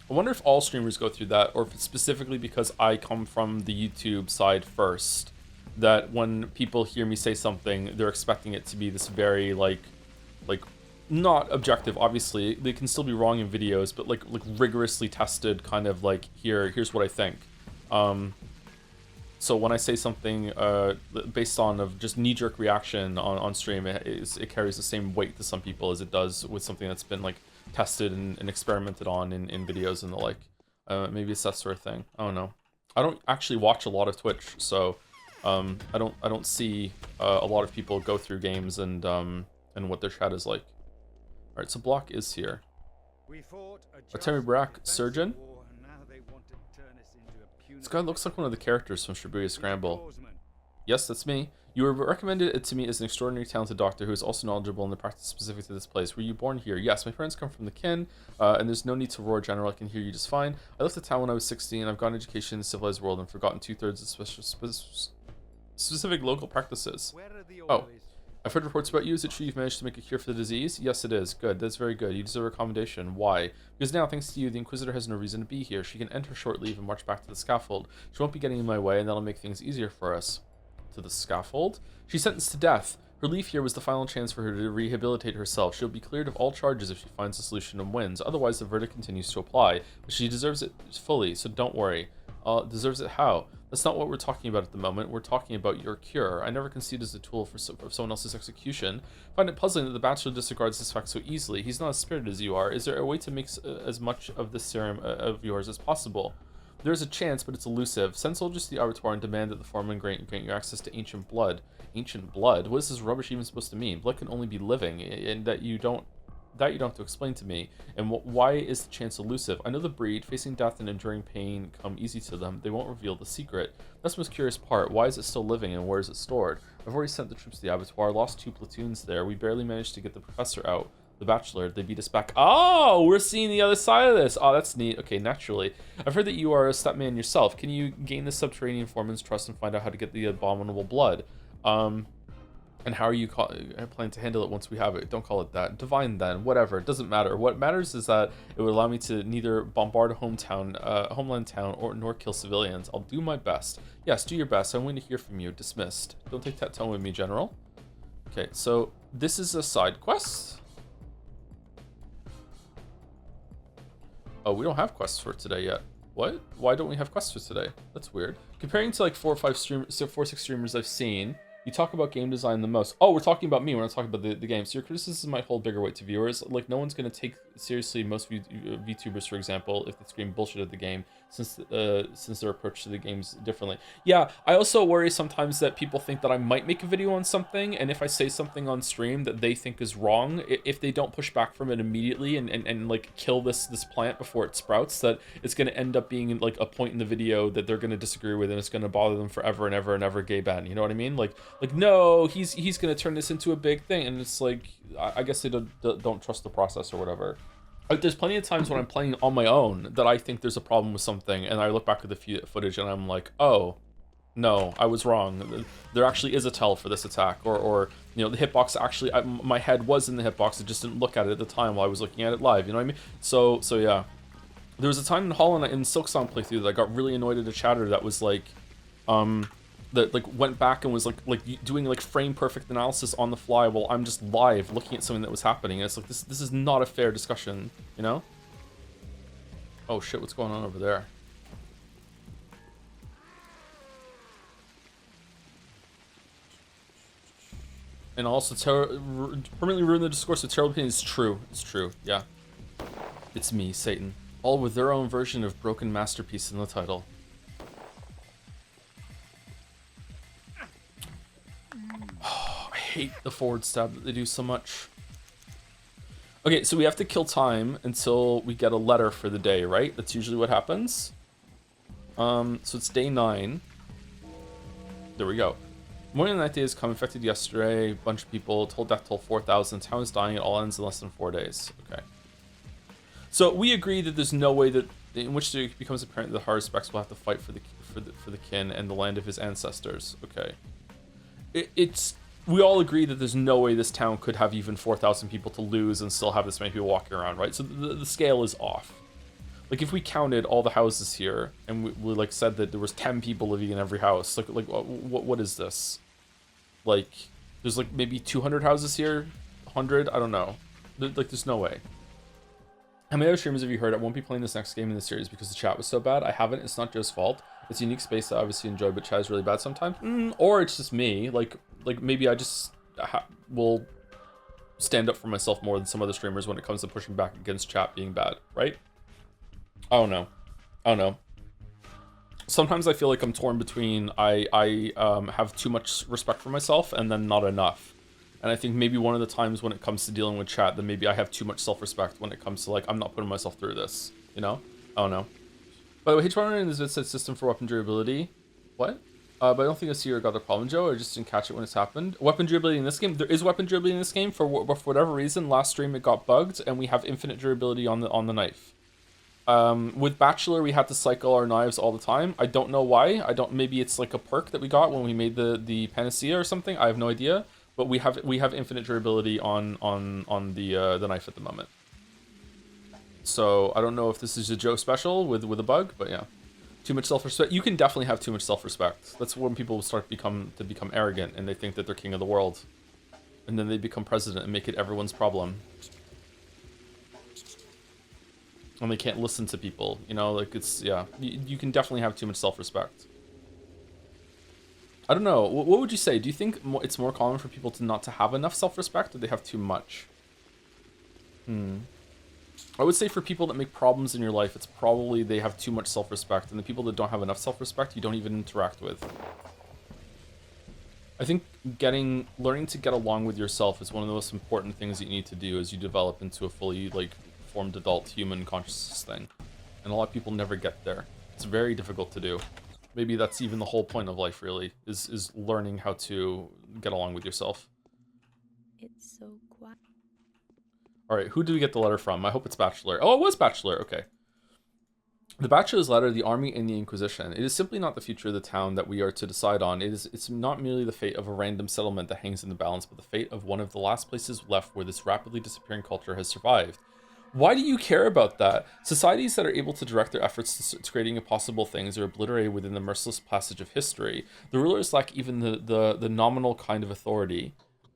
I wonder if all streamers go through that, or if it's specifically because I come from the YouTube side first, that when people hear me say something, they're expecting it to be this very like not objective. Obviously, they can still be wrong in videos, but like rigorously tested, kind of like here's what I think. So when I say something based on of just knee-jerk reaction on stream, it carries the same weight to some people as it does with something that's been like tested and experimented on in videos and the like. Maybe it's that sort of thing. I don't know. I don't actually watch a lot of Twitch, so I don't see a lot of people go through games and what their chat is like. All right, so Block is here. Artemi Brack, Surgeon. This guy looks like one of the characters from Shibuya Scramble. Yes, that's me. You were recommended it to me as an extraordinarily talented doctor who is also knowledgeable in the practice specific to this place. Were you born here? Yes, my parents come from the kin, and there's no need to roar, General. I can hear you just fine. I left the town when I was 16. I've gotten education in the civilized world and forgotten 2/3 of specific local practices. Oh. I've heard reports about you. Is it true you've managed to make a cure for the disease? Yes, it is. Good. That's very good. You deserve a commendation. Why? Because now, thanks to you, the Inquisitor has no reason to be here. She can end her short leave and march back to the scaffold. She won't be getting in my way, and that'll make things easier for us. To the scaffold? She's sentenced to death. Her leave here was the final chance for her to rehabilitate herself. She'll be cleared of all charges if she finds a solution and wins. Otherwise, the verdict continues to apply. But she deserves it fully, so don't worry. Deserves it how? That's not what we're talking about at the moment. We're talking about your cure. I never concede as a tool for someone else's execution. I find it puzzling that the Bachelor disregards this fact so easily. He's not as spirited as you are. Is there a way to make as much of this serum of yours as possible? There's a chance, but it's elusive. Send soldiers to the abattoir and demand that the Foreman grant you access to ancient blood. Ancient blood? What is this rubbish even supposed to mean? Blood can only be living, and that you don't have to explain to me. And why is the chance elusive? I know the breed. Facing death and enduring pain come easy to them. They won't reveal the secret. That's the most curious part. Why is it still living, and where is it stored? I've already sent the troops to the abattoir. Lost 2 platoons there. We barely managed to get the professor out. The Bachelor, they beat us back. Oh, we're seeing the other side of this. Oh, that's neat. Okay, naturally. I've heard that you are a stepman yourself. Can you gain the subterranean foreman's trust and find out how to get the abominable blood? And how are you planning to handle it once we have it? Don't call it that. Divine then. Whatever. It doesn't matter. What matters is that it would allow me to neither bombard a homeland town, nor kill civilians. I'll do my best. Yes, do your best. I'm waiting to hear from you. Dismissed. Don't take that tone with me, General. Okay, so this is a side quest. Oh, we don't have quests for today yet. What? Why don't we have quests for today? That's weird. Comparing to like 4 or 6 streamers I've seen, you talk about game design the most. Oh, we're talking about me. We're not talking about the game. So your criticism might hold bigger weight to viewers. Like, no one's going to take seriously most VTubers, for example, if they scream bullshit at the game, since their approach to the game's differently. Yeah, I also worry sometimes that people think that I might make a video on something, and if I say something on stream that they think is wrong, if they don't push back from it immediately and like kill this plant before it sprouts, that it's going to end up being like a point in the video that they're going to disagree with, and it's going to bother them forever and ever and ever. Gay ban, you know what I mean? Like no, he's going to turn this into a big thing, and it's like I guess they don't trust the process or whatever. Like, there's plenty of times when I'm playing on my own that I think there's a problem with something, and I look back at the footage and I'm like, oh, no, I was wrong. There actually is a tell for this attack, or you know, the hitbox actually, my head was in the hitbox. I just didn't look at it at the time while I was looking at it live. You know what I mean? So yeah, there was a time in Hollow Knight in Silksong playthrough that I got really annoyed at a chatter that was like, that like went back and was like doing like frame perfect analysis on the fly while I'm just live looking at something that was happening. And it's like this is not a fair discussion, you know? Oh shit, what's going on over there? And also permanently ruin the discourse with terrible opinion. It's true. It's true. Yeah. It's me, Satan. All with their own version of broken masterpiece in the title. I hate the forward stab that they do so much. Okay, so we have to kill time until we get a letter for the day, right? That's usually what happens. So it's day 9. There we go. Morning of the 9th day has come. Infected yesterday. Bunch of people. Total death toll 4,000. Town is dying. It all ends in less than 4 days. Okay. So we agree that there's no way that in which it becomes apparent that the Haruspecs will have to fight for the kin and the land of his ancestors. Okay. We all agree that there's no way this town could have even 4,000 people to lose and still have this many people walking around, right? So the scale is off. Like, if we counted all the houses here and we like said that there was 10 people living in every house, like what is this? Like, there's like maybe 200 houses here, 100. I don't know. Like, there's no way. How many other streamers have you heard? I won't be playing this next game in the series because the chat was so bad. I haven't. It's not Joe's fault. It's a unique space that I obviously enjoy, but chat is really bad sometimes. Or it's just me. Like maybe I just will stand up for myself more than some other streamers when it comes to pushing back against chat being bad, right? I don't know. Sometimes I feel like I'm torn between I have too much respect for myself and then not enough. And I think maybe one of the times when it comes to dealing with chat, then maybe I have too much self-respect when it comes to, like, I'm not putting myself through this, you know? I don't know. By the way, H1 in this said system for weapon durability. What? But I don't think I see or got the problem, Joe. I just didn't catch it when it's happened. Weapon durability in this game. There is weapon durability in this game. For whatever reason, last stream it got bugged, and we have infinite durability on the knife. With Bachelor, we had to cycle our knives all the time. I don't know why. Maybe it's like a perk that we got when we made the panacea or something. I have no idea. but we have infinite durability on the knife at the moment. So I don't know if this is a Joe special with a bug, but yeah. Too much self-respect. You can definitely have too much self-respect. That's when people start to become arrogant and they think that they're king of the world. And then they become president and make it everyone's problem. And they can't listen to people, you know, like it's, yeah. You can definitely have too much self-respect. I don't know. What would you say? Do you think it's more common for people to not to have enough self-respect, or they have too much? I would say for people that make problems in your life, it's probably they have too much self-respect, and the people that don't have enough self-respect, you don't even interact with. I think learning to get along with yourself is one of the most important things that you need to do as you develop into a fully, like, formed adult human consciousness thing. And a lot of people never get there. It's very difficult to do. Maybe that's even the whole point of life, really, is learning how to get along with yourself. It's so quiet. All right, who do we get the letter from? I hope it's Bachelor. Oh, it was Bachelor. Okay. The Bachelor's letter, the army, and the Inquisition. It is simply not the future of the town that we are to decide on. It's not merely the fate of a random settlement that hangs in the balance, but the fate of one of the last places left where this rapidly disappearing culture has survived. Why do you care about that? Societies that are able to direct their efforts to creating impossible things are obliterated within the merciless passage of history. The rulers lack even the nominal kind of authority.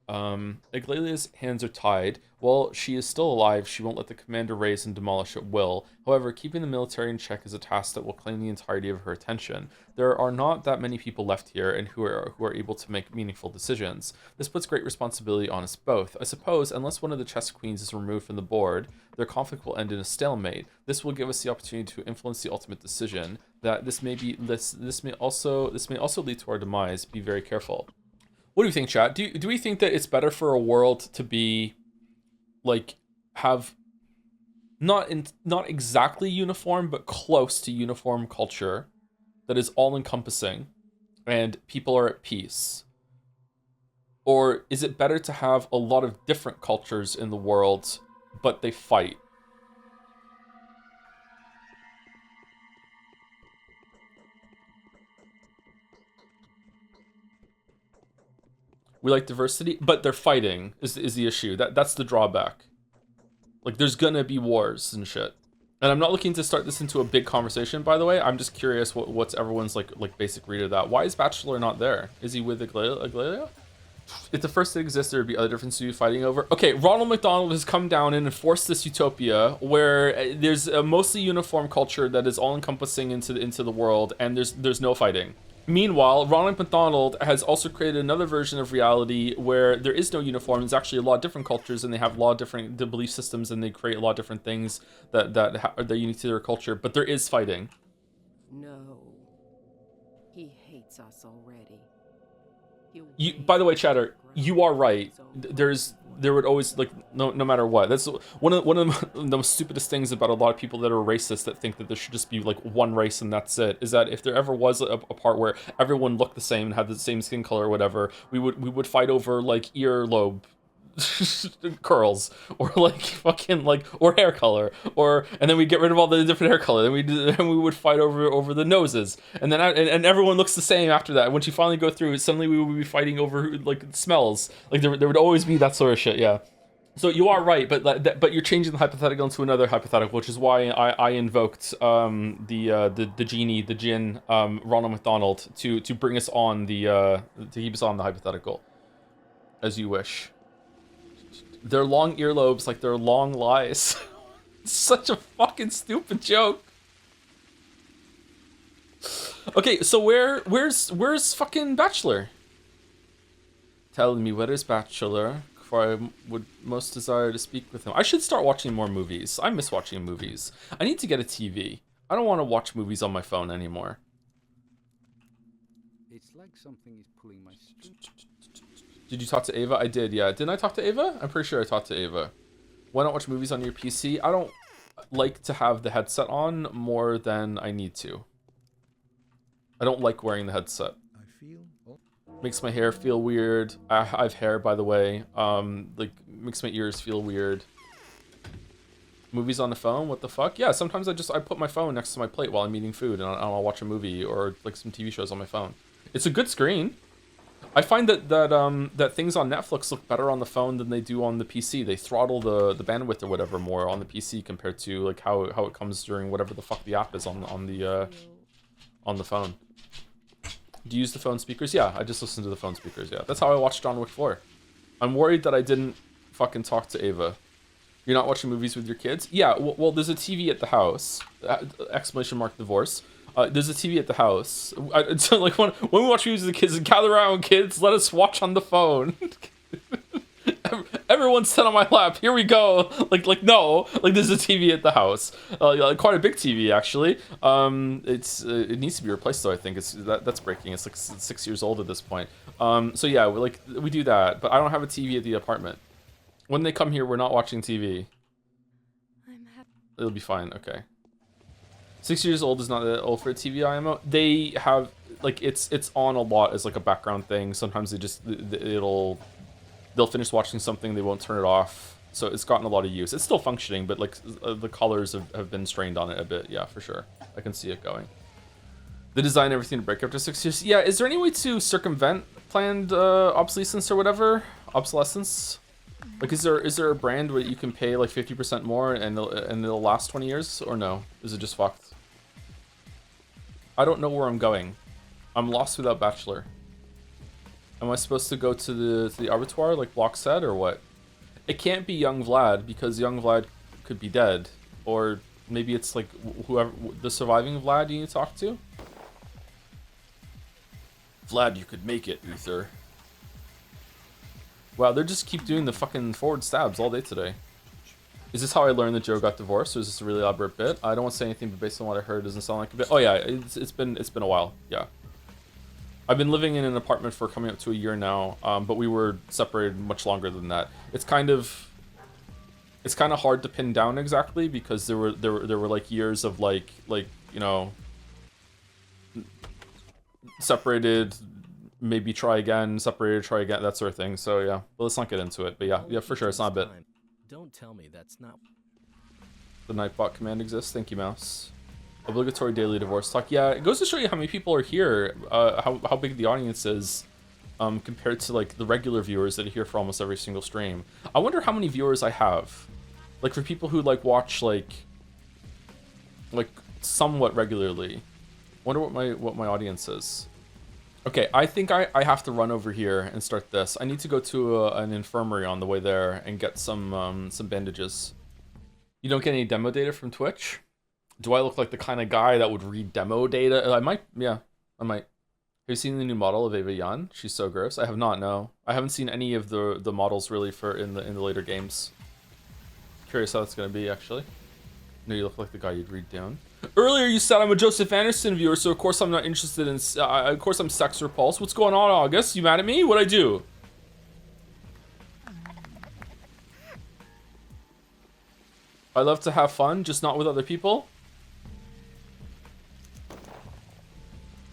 Iglesia's hands are tied. While she is still alive, she won't let the commander raise and demolish at will. However, keeping the military in check is a task that will claim the entirety of her attention. There are not that many people left here and who are able to make meaningful decisions. This puts great responsibility on us both. I suppose, unless one of the chess queens is removed from the board, their conflict will end in a stalemate. This will give us the opportunity to influence the ultimate decision. This may also lead to our demise. Be very careful. What do you think, chat? Do we think that it's better for a world to be, like, have not exactly uniform, but close to uniform culture that is all-encompassing and people are at peace? Or is it better to have a lot of different cultures in the world, but they fight? We like diversity, but they're fighting is the issue. That's the drawback. Like, there's gonna be wars and shit. And I'm not looking to start this into a big conversation, by the way. I'm just curious what's everyone's like basic read of that. Why is Bachelor not there? Is he with Iglelia? If the first did exist, there would be other differences to be fighting over. Okay, Ronald McDonald has come down and enforced this utopia where there's a mostly uniform culture that is all-encompassing into the world, and there's no fighting. Meanwhile, Ronald McDonald has also created another version of reality where there is no uniform. There's actually a lot of different cultures, and they have a lot of different belief systems, and they create a lot of different things that are unique to their culture. But there is fighting. No, he hates us already. By the way, chatter, you are right. There would always, like, no matter what. That's one of the most stupidest things about a lot of people that are racist that think that there should just be like one race and that's it. Is that if there ever was a part where everyone looked the same and had the same skin color or whatever, we would fight over like earlobe curls or like fucking like or hair color and then we get rid of all the different hair color. Then we would fight over the noses, and then and everyone looks the same after that. Once you finally go through, suddenly we would be fighting over like smells. Like there would always be that sort of shit. Yeah. So you are right, but you're changing the hypothetical into another hypothetical, which is why I invoked the genie, the djinn, Ronald McDonald to bring us on to keep us on the hypothetical, as you wish. They're long earlobes like they're long lies. Such a fucking stupid joke. Okay, so where's fucking Bachelor? Tell me, where is Bachelor? For I would most desire to speak with him. I should start watching more movies. I miss watching movies. I need to get a TV. I don't want to watch movies on my phone anymore. It's like something is pulling my string. Did you talk to Ava? I did, yeah. Didn't I talk to Ava? I'm pretty sure I talked to Ava. Why not watch movies on your PC? I don't like to have the headset on more than I need to. I don't like wearing the headset. Makes my hair feel weird. I have hair, by the way. Like, makes my ears feel weird. Movies on the phone? What the fuck? Yeah, sometimes I put my phone next to my plate while I'm eating food and I'll watch a movie or like some TV shows on my phone. It's a good screen. I find that things on Netflix look better on the phone than they do on the PC. They throttle the bandwidth or whatever more on the PC compared to like how it comes during whatever the fuck the app is on the phone. Do you use the phone speakers? Yeah, I just listen to the phone speakers. Yeah, that's how I watched John Wick 4. I'm worried that I didn't fucking talk to Ava. You're not watching movies with your kids? Yeah, well there's a TV at the house. Exclamation mark divorce. There's a TV at the house. So like when we watch movies with the kids, gather around, kids, let us watch on the phone. Everyone's sit on my lap. Here we go. Like no. Like there's a TV at the house. Like quite a big TV actually. It needs to be replaced though. I think that's breaking. It's like 6 years old at this point. So yeah, we do that. But I don't have a TV at the apartment. When they come here, we're not watching TV. It'll be fine. Okay. 6 years old is not that old for a TV IMO. They have like it's on a lot as like a background thing. Sometimes they'll finish watching something, they won't turn it off. So it's gotten a lot of use. It's still functioning, but like the colors have been strained on it a bit. Yeah, for sure. I can see it going. They design everything to break after 6 years. Yeah, is there any way to circumvent planned obsolescence or whatever? Obsolescence? Like, is there a brand where you can pay like 50% more and it'll last 20 years, or no? Is it just fucked? I don't know where I'm going. I'm lost without Bachelor. Am I supposed to go to the abattoir like Block said, or what? It can't be young Vlad because young Vlad could be dead, or maybe it's like whoever the surviving Vlad you need to talk to. Vlad, you could make it, Uther. Wow, they just keep doing the fucking forward stabs all day today. Is this how I learned that Joe got divorced, or is this a really elaborate bit? I don't want to say anything, but based on what I heard, it doesn't sound like a bit. Oh yeah, it's been a while. Yeah, I've been living in an apartment for coming up to a year now, but we were separated much longer than that. It's kind of hard to pin down exactly because there were like years of like you know, separated, maybe try again, separated, try again, that sort of thing. So yeah, well, let's not get into it. But yeah, for sure, it's not a bit. Don't tell me that's not. The Nightbot command exists. Thank you, Mouse. Obligatory daily divorce talk. Yeah, it goes to show you how many people are here, how big the audience is, compared to like the regular viewers that are here for almost every single stream. I wonder how many viewers I have, like for people who like watch like somewhat regularly. Wonder what my audience is. Okay, I think I have to run over here and start this. I need to go to an infirmary on the way there and get some bandages. You don't get any demo data from Twitch? Do I look like the kind of guy that would read demo data? I might, yeah, I might. Have you seen the new model of Ava Yan? She's so gross. I have not, no. I haven't seen any of the models really for in the later games. Curious how that's gonna be actually. No, you look like the guy you'd read down. Earlier you said I'm a Joseph Anderson viewer, so of course I'm not interested in. Of course I'm sex repulsed. What's going on, August? You mad at me? What'd I do? I love to have fun, just not with other people.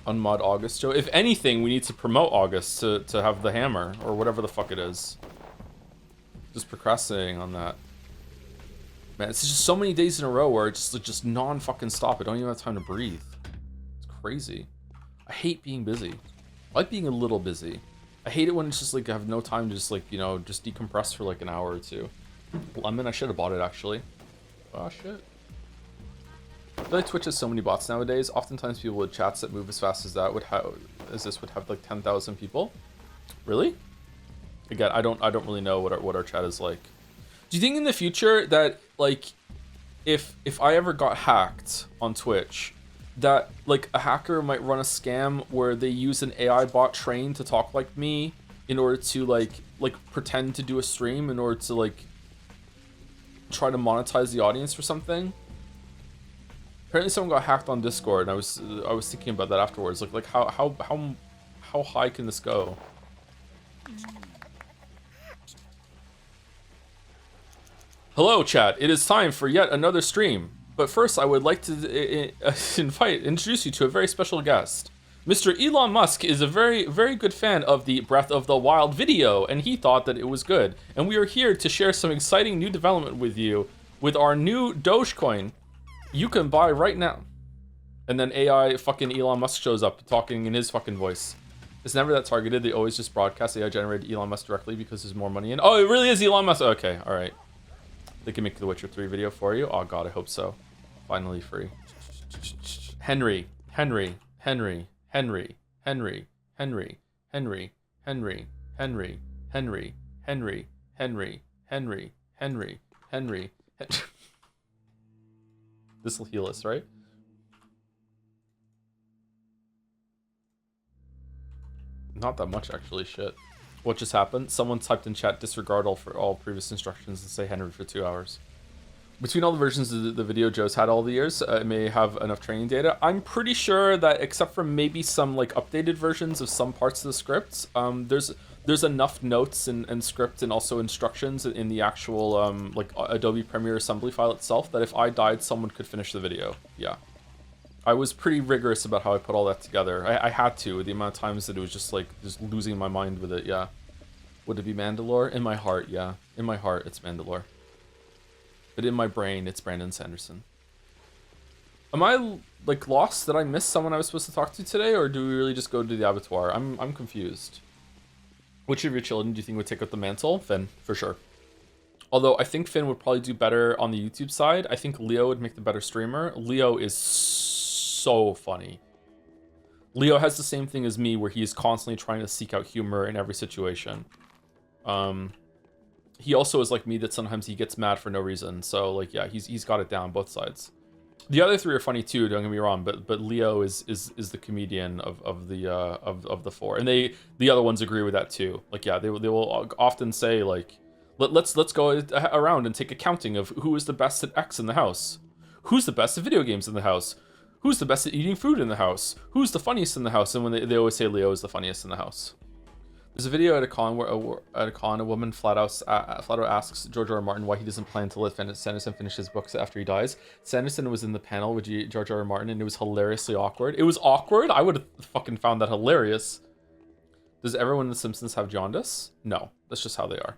Unmod August, Joe. If anything, we need to promote August to have the hammer or whatever the fuck it is. Just procrastinating on that. Man, it's just so many days in a row where it's just non-fucking stop. I don't even have time to breathe. It's crazy. I hate being busy. I like being a little busy. I hate it when it's just like I have no time to just like, you know, just decompress for like an hour or two. Lemon, I should have bought it actually. Oh shit. I feel like Twitch has so many bots nowadays. Oftentimes people with chats that move as fast as that would have like 10,000 people. Really? Again, I don't really know what our chat is like. Do you think in the future that like if I ever got hacked on Twitch, that like a hacker might run a scam where they use an AI bot trained to talk like me in order to like pretend to do a stream in order to like try to monetize the audience or something? Apparently someone got hacked on Discord, and I was thinking about that afterwards. Like how high can this go? Hello, chat. It is time for yet another stream. But first, I would like to introduce you to a very special guest. Mr. Elon Musk is a very, very good fan of the Breath of the Wild video, and he thought that it was good. And we are here to share some exciting new development with you with our new Dogecoin. You can buy right now. And then AI fucking Elon Musk shows up talking in his fucking voice. It's never that targeted. They always just broadcast AI generated Elon Musk directly because there's more money in. Oh, it really is Elon Musk. Okay, all right. They can make the Witcher 3 video for you. Oh God, I hope so. Finally free. Henry, Henry, Henry, Henry, Henry, Henry, Henry, Henry, Henry, Henry, Henry, Henry, Henry, Henry, Henry. This will heal us, right? Not that much, actually. Shit. What just happened? Someone typed in chat, disregard all previous instructions and say Henry for 2 hours. Between all the versions of the video Joe's had all the years, it may have enough training data. I'm pretty sure that except for maybe some like updated versions of some parts of the scripts, there's enough notes and script and also instructions in the actual like Adobe Premiere assembly file itself that if I died, someone could finish the video. Yeah. I was pretty rigorous about how I put all that together. I had to, the amount of times that it was just like just losing my mind with it. Yeah. Would it be Mandalore? In my heart, yeah. In my heart, it's Mandalore. But in my brain, it's Brandon Sanderson. Am I, like, lost? Did I miss someone I was supposed to talk to today? Or do we really just go to the abattoir? I'm confused. Which of your children do you think would take up the mantle? Finn, for sure. Although, I think Finn would probably do better on the YouTube side. I think Leo would make the better streamer. Leo is so funny. Leo has the same thing as me, where he is constantly trying to seek out humor in every situation. He also is like me that sometimes he gets mad for no reason. So like, yeah, he's got it down both sides. The other three are funny too. Don't get me wrong, but Leo is the comedian of the four, and the other ones agree with that too. Like, yeah, they will often say like, let's go around and take a counting of who is the best at X in the house, who's the best at video games in the house, who's the best at eating food in the house, who's the funniest in the house, and when they always say Leo is the funniest in the house. There's a video at a con where a woman flat out asks George R. R. Martin why he doesn't plan to let Sanderson finish his books after he dies. Sanderson was in the panel with George R. R. Martin, and it was hilariously awkward. It was awkward? I would have fucking found that hilarious. Does everyone in The Simpsons have jaundice? No. That's just how they are.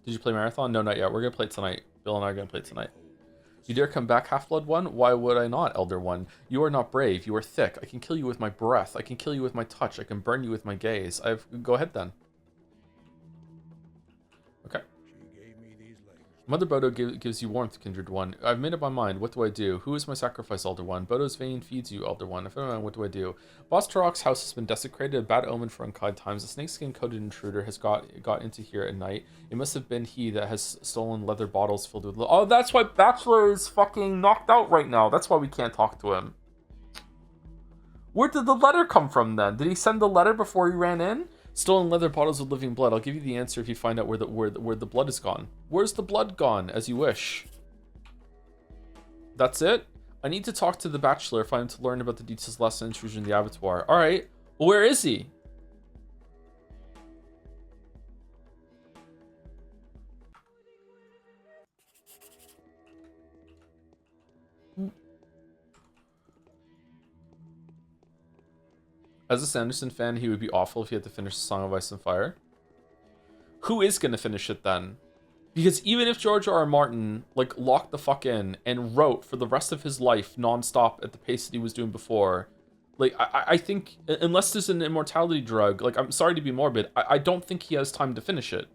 Did you play Marathon? No, not yet. We're going to play it tonight. Bill and I are going to play it tonight. You dare come back, Half-Blood One? Why would I not, Elder One? You are not brave. You are thick. I can kill you with my breath. I can kill you with my touch. I can burn you with my gaze. Go ahead, then. Okay. Mother Bodo gives you warmth, Kindred One. I've made up my mind. What do I do? Who is my sacrifice, Elder One? Bodo's vein feeds you, Elder One. If I don't know, what do I do? Boss Turok's house has been desecrated. A bad omen for unkind times. A snakeskin-coated intruder has got into here at night. It must have been he that has stolen leather bottles filled with... Oh, that's why Bachelor is fucking knocked out right now. That's why we can't talk to him. Where did the letter come from, then? Did he send the letter before he ran in? Stolen leather bottles with living blood. I'll give you the answer if you find out where the blood is gone. Where's the blood gone? As you wish. That's it? I need to talk to the Bachelor if I'm to learn about the details of last intrusion in the abattoir. Alright. Where is he? As a Sanderson fan, he would be awful if he had to finish the Song of Ice and Fire. Who is going to finish it then? Because even if George R. R. Martin, like, locked the fuck in and wrote for the rest of his life nonstop at the pace that he was doing before, like, I think, unless there's an immortality drug, like, I'm sorry to be morbid, I don't think he has time to finish it.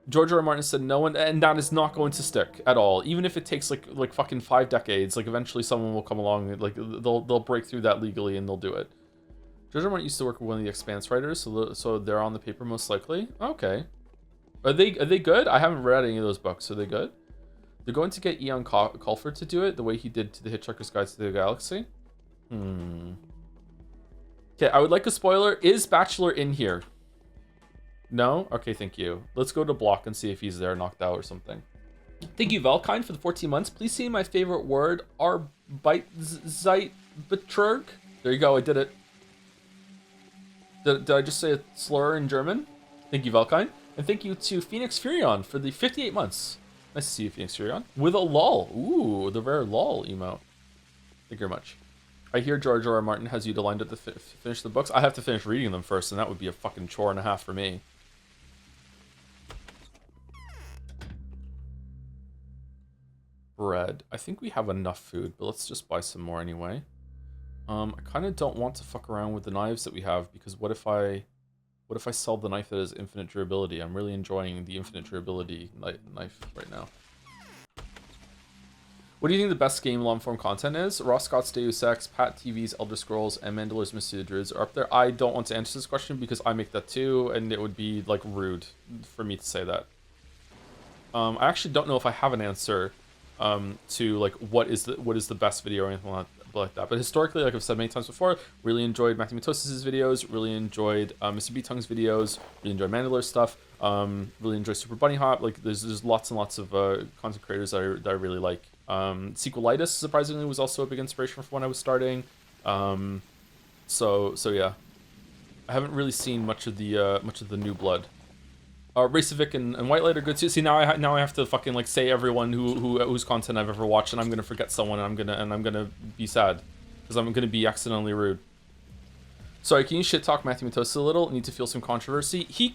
George R. R. Martin said no one, and that is not going to stick at all. Even if it takes, like fucking 5 decades, like, eventually someone will come along, like, they'll break through that legally and they'll do it. George R. R. Martin used to work with one of the Expanse writers, so they're on the paper most likely. Okay. Are they good? I haven't read any of those books. Are they good? They're going to get Ian Colfer to do it the way he did to the Hitchhiker's Guide to the Galaxy. Okay, I would like a spoiler. Is Bachelor in here? No? Okay, thank you. Let's go to Block and see if he's there knocked out or something. Thank you, Valkyne, for the 14 months. Please see my favorite word, Arbeitszeit-Betrug. There you go, I did it. Did I just say a slur in German? Thank you, Valkyne. And thank you to Phoenix Furion for the 58 months. Nice to see you, Phoenix Furion. With a lol. Ooh, the rare lol emote. Thank you very much. I hear George R. R. Martin has you lined up to finish the books. I have to finish reading them first, and that would be a fucking chore and a half for me. Bread. I think we have enough food, but let's just buy some more anyway. I kind of don't want to fuck around with the knives that we have, because what if I sell the knife that has infinite durability? I'm really enjoying the infinite durability knife right now. What do you think the best game long-form content is? Ross Scott's Deus Ex, Pat TV's Elder Scrolls, and Mandalorian's Mystery of the Druids are up there. I don't want to answer this question because I make that too, and it would be like rude for me to say that. I actually don't know if I have an answer to like what is the best video or anything like that. But historically, like I've said many times before, really enjoyed Matthew Matosis' videos, really enjoyed Mr. B Tongue's videos, really enjoyed Mandalore stuff, really enjoy Super Bunny Hop. Like there's lots and lots of content creators that I really like. Sequelitis surprisingly was also a big inspiration for when I was starting. So yeah, I haven't really seen much of the new blood. Racevic and Whitelight are good too. See, now I have to fucking like say everyone whose content I've ever watched, and I'm gonna forget someone, and I'm gonna be sad because I'm gonna be accidentally rude. Sorry, can you shit talk Matthew Matosis a little? Need to feel some controversy. He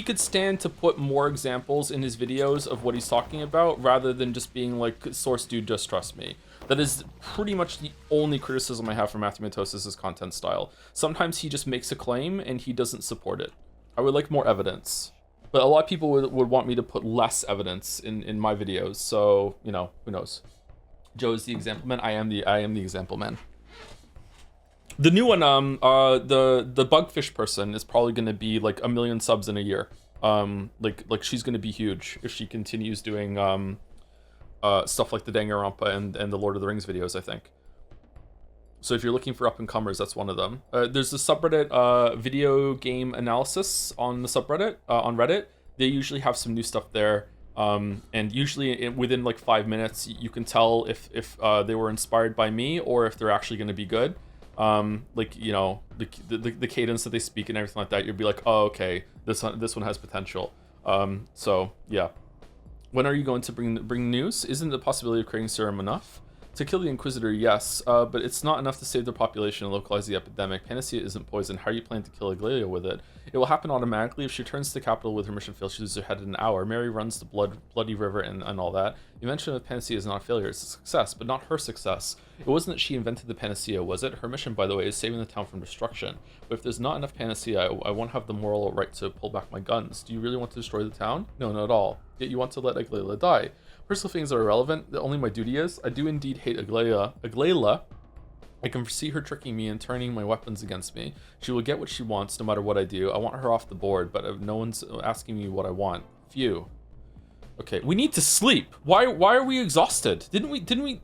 could stand to put more examples in his videos of what he's talking about rather than just being like, source dude, just trust me. That is pretty much the only criticism I have for Matthew Matosis' content style. Sometimes he just makes a claim and he doesn't support it. I would like more evidence. But a lot of people would want me to put less evidence in my videos, so, you know, who knows. Joe is the example man, I am the example man. The new one, the Bugfish person is probably gonna be like 1 million subs in a year. Like she's gonna be huge if she continues doing stuff like the Danganronpa and the Lord of the Rings videos, I think. So if you're looking for up-and-comers, that's one of them. There's the subreddit video game analysis on the subreddit, on Reddit. They usually have some new stuff there. And usually within like 5 minutes, you can tell if they were inspired by me or if they're actually going to be good. Like, you know, the cadence that they speak and everything like that, you'll be like, oh, okay, this one has potential. So yeah. When are you going to bring news? Isn't the possibility of creating serum enough? To kill the Inquisitor, yes, but it's not enough to save the population and localize the epidemic. Panacea isn't poison. How are you planning to kill Aglaia with it? It will happen automatically. If she returns to the capital with her mission failed, she loses her head in an hour. Mary runs the bloody river and all that. The invention of Panacea is not a failure, it's a success, but not her success. It wasn't that she invented the Panacea, was it? Her mission, by the way, is saving the town from destruction. But if there's not enough Panacea, I won't have the moral right to pull back my guns. Do you really want to destroy the town? No, not at all. Yet you want to let Aglaia die. Personal things are irrelevant. Only my duty is. I do indeed hate Aglaia. I can foresee her tricking me and turning my weapons against me. She will get what she wants no matter what I do. I want her off the board, but no one's asking me what I want. Phew. Okay, we need to sleep. Why are we exhausted? Didn't we?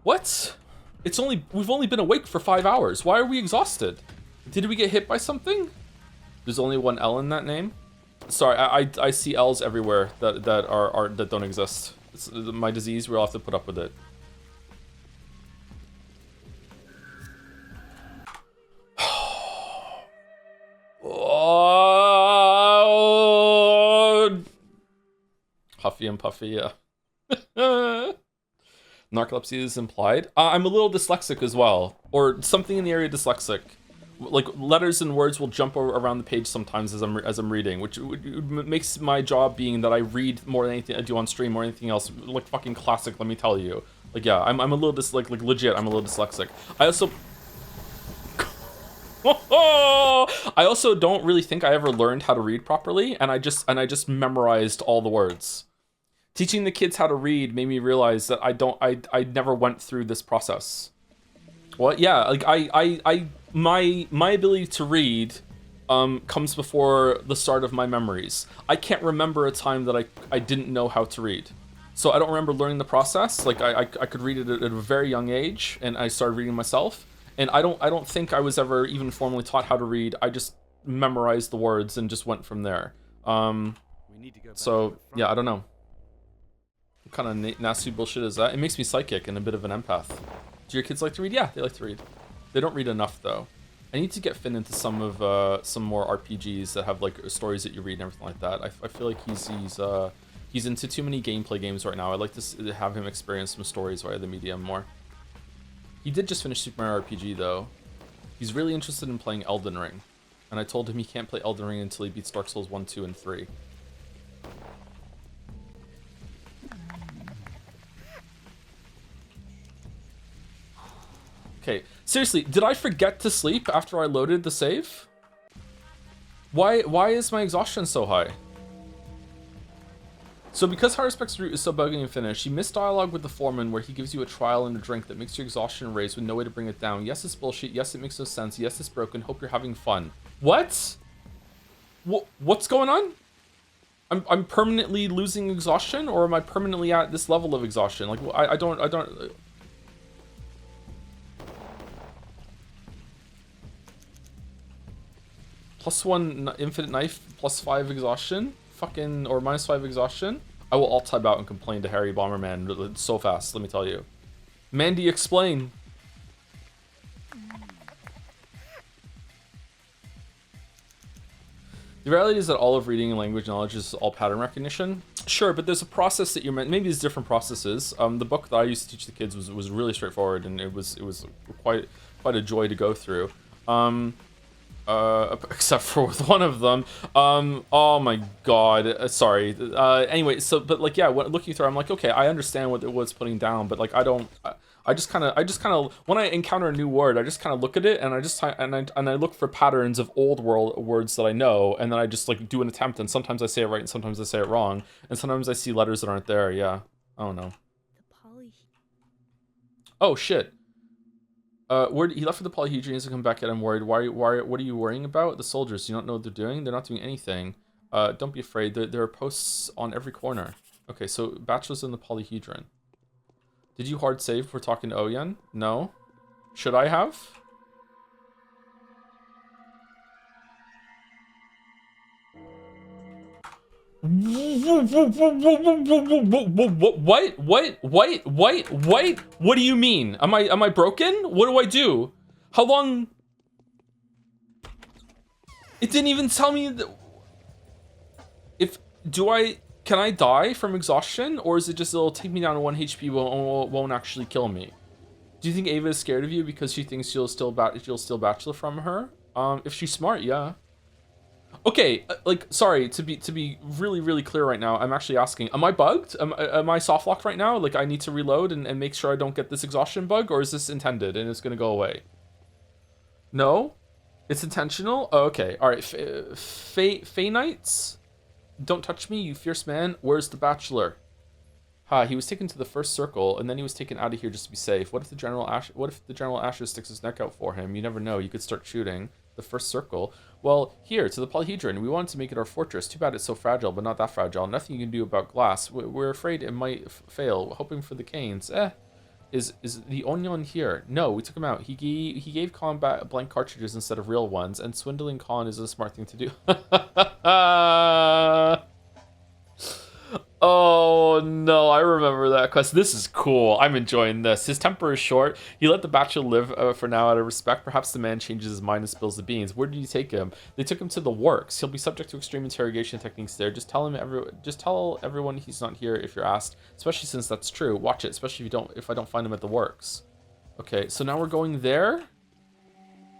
What? We've only been awake for 5 hours. Why are we exhausted? Did we get hit by something? There's only one L in that name. Sorry, I see L's everywhere that don't exist. It's my disease. We'll have to put up with it. Huffy and puffy, yeah. Narcolepsy is implied. I'm a little dyslexic as well, or something in the area dyslexic. Like letters and words will jump around the page sometimes as I'm reading, which makes my job being that I read more than anything I do on stream or anything else like fucking classic. Let me tell you, like yeah, I'm a little like legit. I'm a little dyslexic. I also don't really think I ever learned how to read properly, and I just memorized all the words. Teaching the kids how to read made me realize that I never went through this process. Well, yeah, like my ability to read comes before the start of my memories. I can't remember a time that I didn't know how to read. So I don't remember learning the process. Like I could read it at a very young age, and I started reading myself. And I don't think I was ever even formally taught how to read. I just memorized the words and just went from there. So yeah, I don't know. What kind of nasty bullshit is that? It makes me psychic and a bit of an empath. Do your kids like to read? Yeah, they like to read. They don't read enough though. I need to get Finn into some more RPGs that have like stories that you read and everything like that. I feel like he's into too many gameplay games right now. I'd like to have him experience some stories via the medium more. He did just finish Super Mario RPG though. He's really interested in playing Elden Ring, and I told him he can't play Elden Ring until he beats Dark Souls 1, 2, and 3. Okay, seriously, did I forget to sleep after I loaded the save? Why is my exhaustion so high? So because High Respect's route is so buggy and finished, you miss dialogue with the Foreman where he gives you a trial and a drink that makes your exhaustion raise with no way to bring it down. Yes, it's bullshit. Yes, it makes no sense. Yes, it's broken. Hope you're having fun. What? What's going on? I'm permanently losing exhaustion, or am I permanently at this level of exhaustion? Like, I don't... +1 infinite knife, +5 exhaustion? Fucking, or -5 exhaustion? I will alt tab out and complain to Harry Bomberman so fast, let me tell you. Mandy, explain. The reality is that all of reading and language knowledge is all pattern recognition. Sure, but there's a process that you're meant. Maybe there's different processes. The book that I used to teach the kids was really straightforward, and it was quite a joy to go through. Except for with one of them. Oh my god. Sorry. Anyway, so but like yeah, looking through, I'm like, okay, I understand what it's putting down, but like I don't. I just kind of when I encounter a new word, I just kind of look at it and I look for patterns of old words that I know, and then I just like do an attempt, and sometimes I say it right and sometimes I say it wrong, and sometimes I see letters that aren't there. Yeah, I don't know. Oh shit. He left for the polyhedrons to come back yet. I'm worried. Why? What are you worrying about? The soldiers. You don't know what they're doing. They're not doing anything. Don't be afraid. There are posts on every corner. Okay, so Bachelor's in the polyhedron. Did you hard save for talking to Oyen? No. Should I have? What? What do you mean? Am I broken? What do I do? How long? It didn't even tell me that. Can I die from exhaustion, or is it just it'll take me down to 1 HP, won't actually kill me? Do you think Ava is scared of you because she thinks you'll steal Bachelor from her? If she's smart, yeah. Okay, like, sorry, to be really clear right now, I'm actually asking, am I bugged? Am I soft locked right now? Like, I need to reload and make sure I don't get this exhaustion bug, or is this intended and it's gonna go away? No? It's intentional? Oh, okay, alright, Fey Knights? Don't touch me, you fierce man. Where's the Bachelor? He was taken to the first circle, and then he was taken out of here just to be safe. What if the General Asher sticks his neck out for him? You never know, you could start shooting. The first circle. Well, here, to the polyhedron. We wanted to make it our fortress. Too bad it's so fragile, but not that fragile. Nothing you can do about glass. We're afraid it might fail. Hoping for the canes. Is the Onion here? No, we took him out. He gave Khan blank cartridges instead of real ones, and swindling Khan is a smart thing to do. Oh no, I remember that quest. This is cool. I'm enjoying this. His temper is short. He let the Bachelor live for now out of respect. Perhaps the man changes his mind and spills the beans. Where did you take him? They took him to the works. He'll be subject to extreme interrogation techniques there. Just tell everyone he's not here if you're asked. Especially since that's true. Watch it. Especially if I don't find him at the works. Okay, so now we're going there.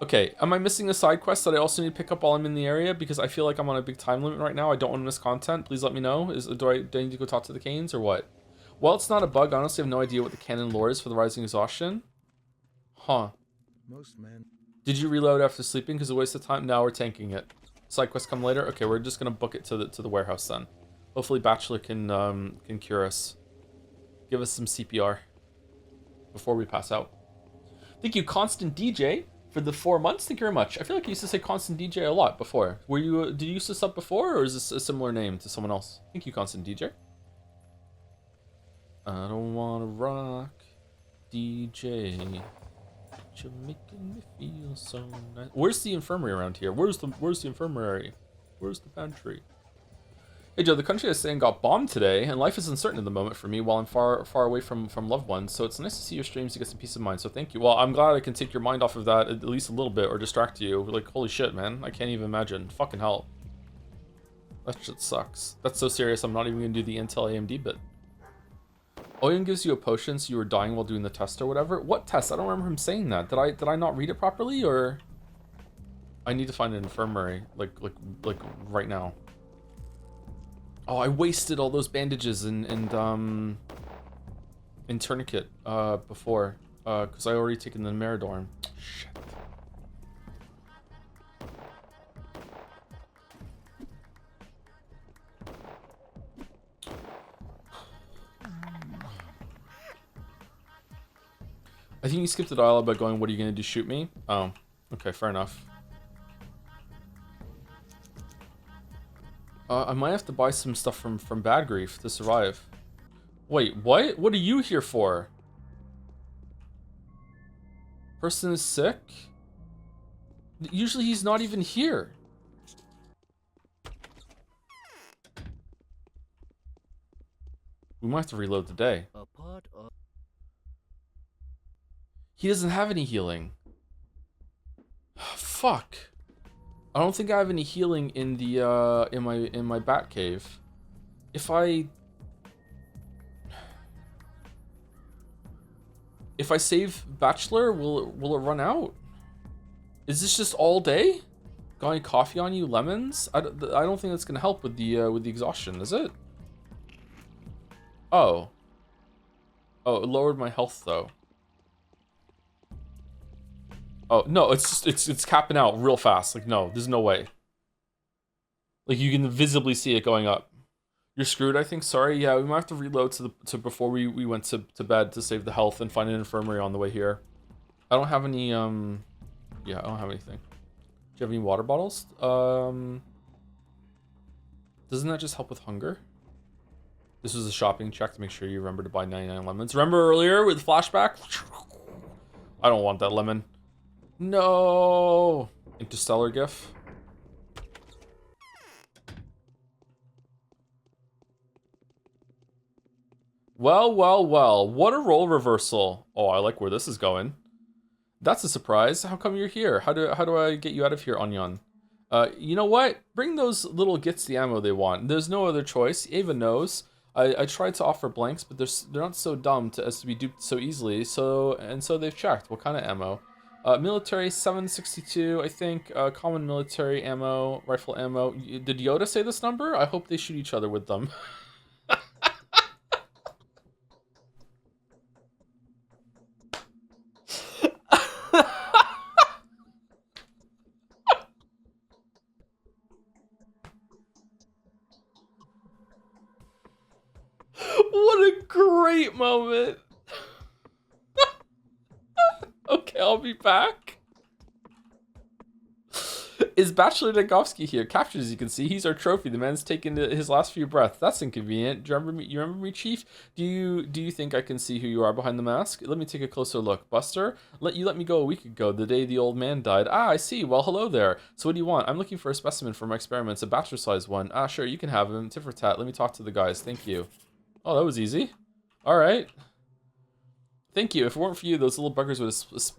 Okay, am I missing a side quest that I also need to pick up while I'm in the area? Because I feel like I'm on a big time limit right now. I don't want to miss content. Please let me know. Do I need to go talk to the Canes or what? Well, it's not a bug. I honestly have no idea what the canon lore is for the Rising Exhaustion. Huh. Most men. Did you reload after sleeping? Because it's a waste of time. Now we're tanking it. Side quest come later. Okay, we're just gonna book it to the warehouse then. Hopefully Bachelor can cure us. Give us some CPR before we pass out. Thank you, Constant DJ. For the 4 months, thank you very much. I feel like I used to say Constant DJ a lot before. Did you use this up before, or is this a similar name to someone else? Thank you, Constant DJ. I don't wanna rock, DJ. You're making me feel so nice. Where's the infirmary around here? Where's the infirmary? Where's the pantry? Hey Joe, the country I stay in got bombed today, and life is uncertain at the moment for me while I'm far away from loved ones, so it's nice to see your streams to get some peace of mind, so thank you. Well, I'm glad I can take your mind off of that at least a little bit, or distract you. Like, holy shit, man. I can't even imagine. Fucking hell. That shit sucks. That's so serious, I'm not even gonna do the Intel AMD bit. Oyen gives you a potion so you were dying while doing the test or whatever. What test? I don't remember him saying that. Did I not read it properly, or... I need to find an infirmary, like right now. Oh, I wasted all those bandages and tourniquet before. Because I already taken the Meridorn. Shit. I think you skipped the dialogue by going, what are you gonna do, shoot me? Oh, okay, fair enough. I might have to buy some stuff from Bad Grief to survive. Wait, what? What are you here for? Person is sick? Usually he's not even here. We might have to reload the day. A part of He doesn't have any healing. Fuck. I don't think I have any healing in the in my bat cave. If I save Bachelor, will it run out? Is this just all day? Got any coffee on you, lemons? I don't think that's gonna help with the exhaustion, is it? Oh. Oh, it lowered my health though. Oh, no, it's capping out real fast. Like, no, there's no way. Like, you can visibly see it going up. You're screwed, I think. Sorry. Yeah, we might have to reload to before we went to bed to save the health and find an infirmary on the way here. I don't have any, yeah, I don't have anything. Do you have any water bottles? Doesn't that just help with hunger? This was a shopping check to make sure you remember to buy 99 lemons. Remember earlier with flashback? I don't want that lemon. No! Interstellar gif. Well, well, well. What a role reversal. Oh, I like where this is going. That's a surprise. How come you're here? How do I get you out of here, Onion? You know what? Bring those little gits the ammo they want. There's no other choice. Ava knows. I tried to offer blanks, but they're not so dumb as to be duped so easily. So they've checked. What kind of ammo? Military 762, I think. Common military ammo, rifle ammo. Did Yoda say this number? I hope they shoot each other with them. What a great moment. Okay, I'll be back. Is Bachelor Dagovsky here? Captured, as you can see. He's our trophy. The man's taken his last few breaths. That's inconvenient. Do you remember me? You remember me, Chief? Do you think I can see who you are behind the mask? Let me take a closer look. Buster, you let me go a week ago, the day the old man died. Ah, I see. Well, hello there. So what do you want? I'm looking for a specimen for my experiments, a bachelor-sized one. Ah, sure, you can have him. Tit for tat. Let me talk to the guys. Thank you. Oh, that was easy. All right. Thank you. If it weren't for you, those little buggers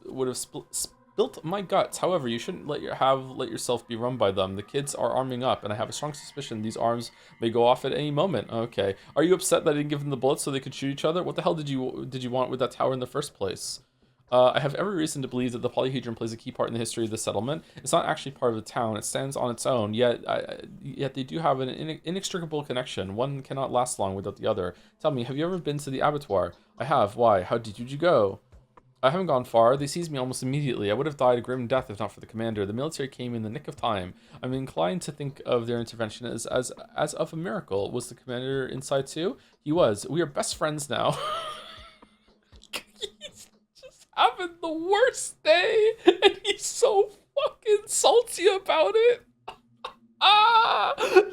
would have spilt my guts. However, you shouldn't let yourself be run by them. The kids are arming up, and I have a strong suspicion these arms may go off at any moment. Okay. Are you upset that I didn't give them the bullets so they could shoot each other? What the hell did you want with that tower in the first place? I have every reason to believe that the polyhedron plays a key part in the history of the settlement. It's not actually part of the town. It stands on its own, yet they do have an inextricable connection. One cannot last long without the other. Tell me, have you ever been to the abattoir? I have. Why? How did you go? I haven't gone far. They seized me almost immediately. I would have died a grim death if not for the commander. The military came in the nick of time. I'm inclined to think of their intervention as of a miracle. Was the commander inside too? He was. We are best friends now. Having the worst day, and he's so fucking salty about it.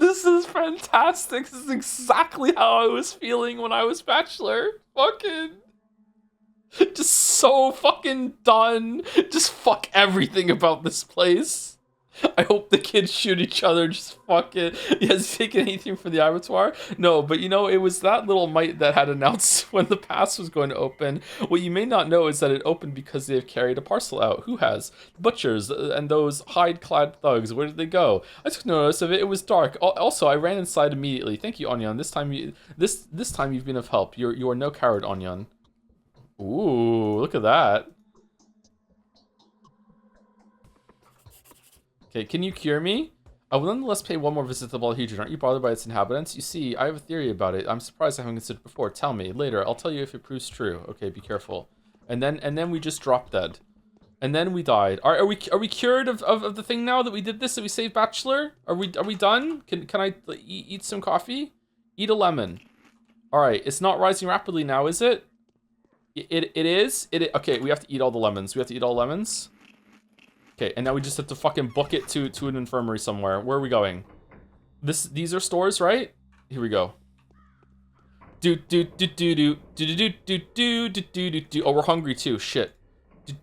This is fantastic. This is exactly how I was feeling when I was Bachelor. Fucking just so fucking done. Just fuck everything about this place. I hope the kids shoot each other. Just fuck it. Has he taken anything for the abattoir? No, but you know, it was that little mite that had announced when the pass was going to open. What you may not know is that it opened because they have carried a parcel out. Who has? Butchers and those hide-clad thugs. Where did they go? I took no notice of it. It was dark. Also, I ran inside immediately. Thank you, Onion. This time you've been of help. You are no coward, Onion. Ooh, look at that. Okay, can you cure me? I will nonetheless pay one more visit to the Polyhedron. Aren't you bothered by its inhabitants? You see, I have a theory about it. I'm surprised I haven't considered before. Tell me. Later, I'll tell you if it proves true. Okay, be careful. And then we just dropped dead. And then we died. Are we cured of the thing now that we did this, that we saved Bachelor? Are we done? Can I eat some coffee? Eat a lemon. Alright, it's not rising rapidly now, is it? It is? Okay, we have to eat all the lemons. We have to eat all lemons. Okay, and now we just have to fucking book it to an infirmary somewhere. Where are we going? These are stores, right? Here we go. Oh, we're hungry too. Shit. Wait,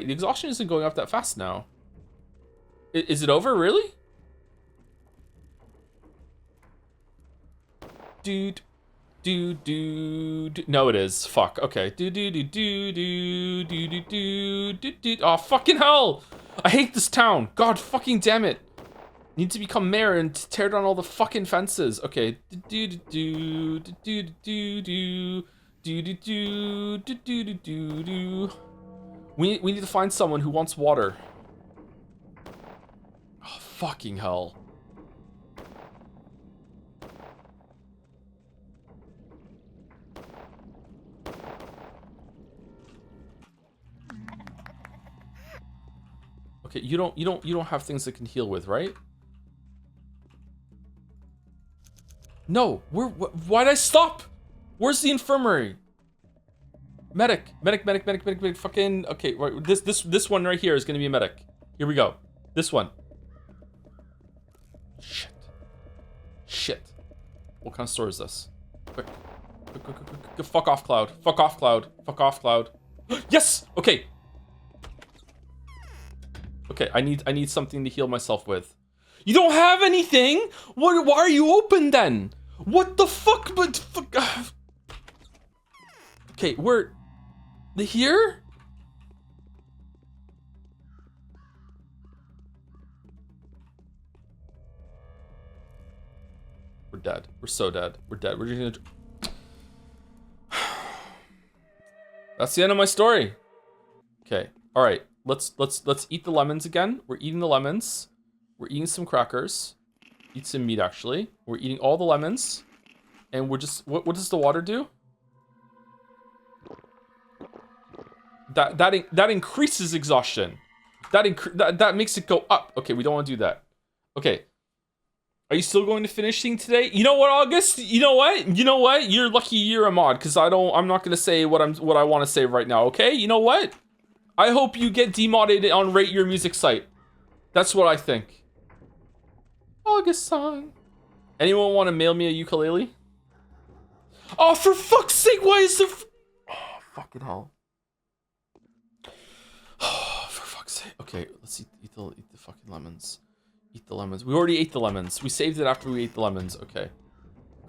the exhaustion isn't going up that fast now. Is it over, really? No, it is. Fuck. Okay. Oh, fucking hell! I hate this town. God fucking damn it. Need to become mayor and tear down all the fucking fences. Okay. We need to find someone who wants water. Oh, fucking hell. Okay, you don't have things that can heal with, right? No, why'd I stop? Where's the infirmary? Medic, fucking, okay, right, this one right here is gonna be a medic. Here we go. This one. Shit. What kind of store is this? Quick. Fuck off, Cloud. Fuck off, Cloud. Fuck off, Cloud. Yes! Okay. Okay, I need something to heal myself with. You don't have anything? Why are you open then? What the fuck? But fuck. Okay, we're here? We're dead. We're so dead. We're dead. We're just gonna... That's the end of my story. Okay. All right. Let's eat the lemons again. We're eating the lemons. We're eating some crackers. Eat some meat, actually. We're eating all the lemons. And we're just... What does the water do? That increases exhaustion. That makes it go up. Okay, we don't want to do that. Okay. Are you still going to finishing today? You know what, August? You know what? You're lucky you're a mod, because I'm not gonna say what I want to say right now, okay? You know what? I hope you get demodded on Rate Your Music site. That's what I think. August song. Anyone want to mail me a ukulele? Oh, for fuck's sake, why is there... Oh, fucking hell. Oh, for fuck's sake. Okay, let's eat the fucking lemons. Eat the lemons. We already ate the lemons. We saved it after we ate the lemons. Okay.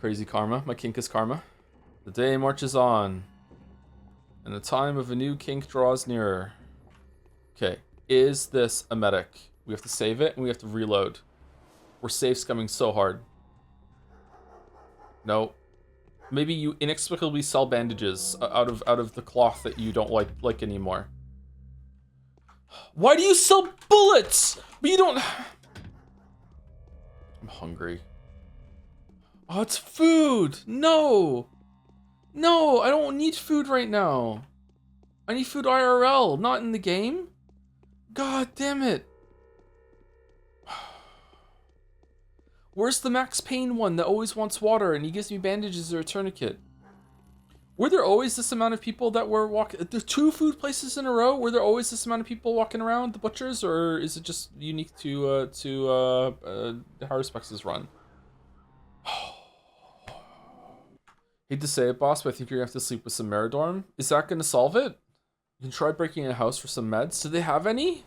Crazy karma. My kink is karma. The day marches on. And the time of a new kink draws nearer. Okay. Is this a medic? We have to save it and we have to reload. We're safe scumming so hard. No. Maybe you inexplicably sell bandages out of the cloth that you don't like anymore. Why do you sell bullets? But you don't... I'm hungry. Oh, it's food! No! No, I don't need food right now. I need food IRL, not in the game. God damn it. Where's the Max Payne one that always wants water and he gives me bandages or a tourniquet? Were there always this amount of people that were walking? The 2 food places in a row? Were there always this amount of people walking around the butchers, or is it just unique to Haruspex' run? Hate to say it, boss, but I think you're gonna have to sleep with some Meridorm. Is that gonna solve it? You can try breaking a house for some meds. Do they have any?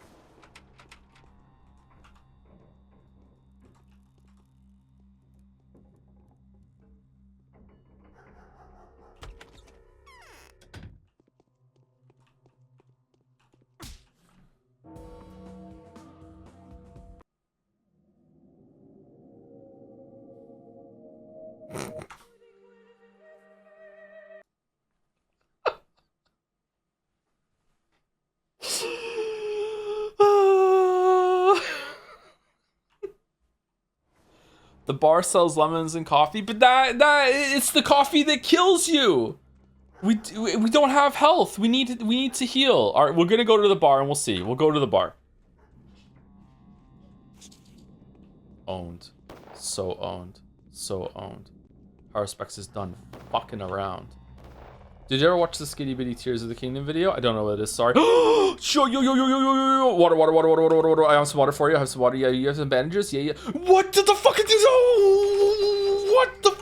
The bar sells lemons and coffee, but that it's the coffee that kills you. We don't have health. We need to heal. All right, we're gonna go to the bar and we'll see. We'll go to the bar. Owned. So owned. So owned. Haruspex is done fucking around. Did you ever watch the Skitty Bitty Tears of the Kingdom video? I don't know what it is, sorry. Yo, yo. Water. I have some water for you. I have some water. Yeah, you have some bandages? Yeah. What did the fuck is this? Oh, what the?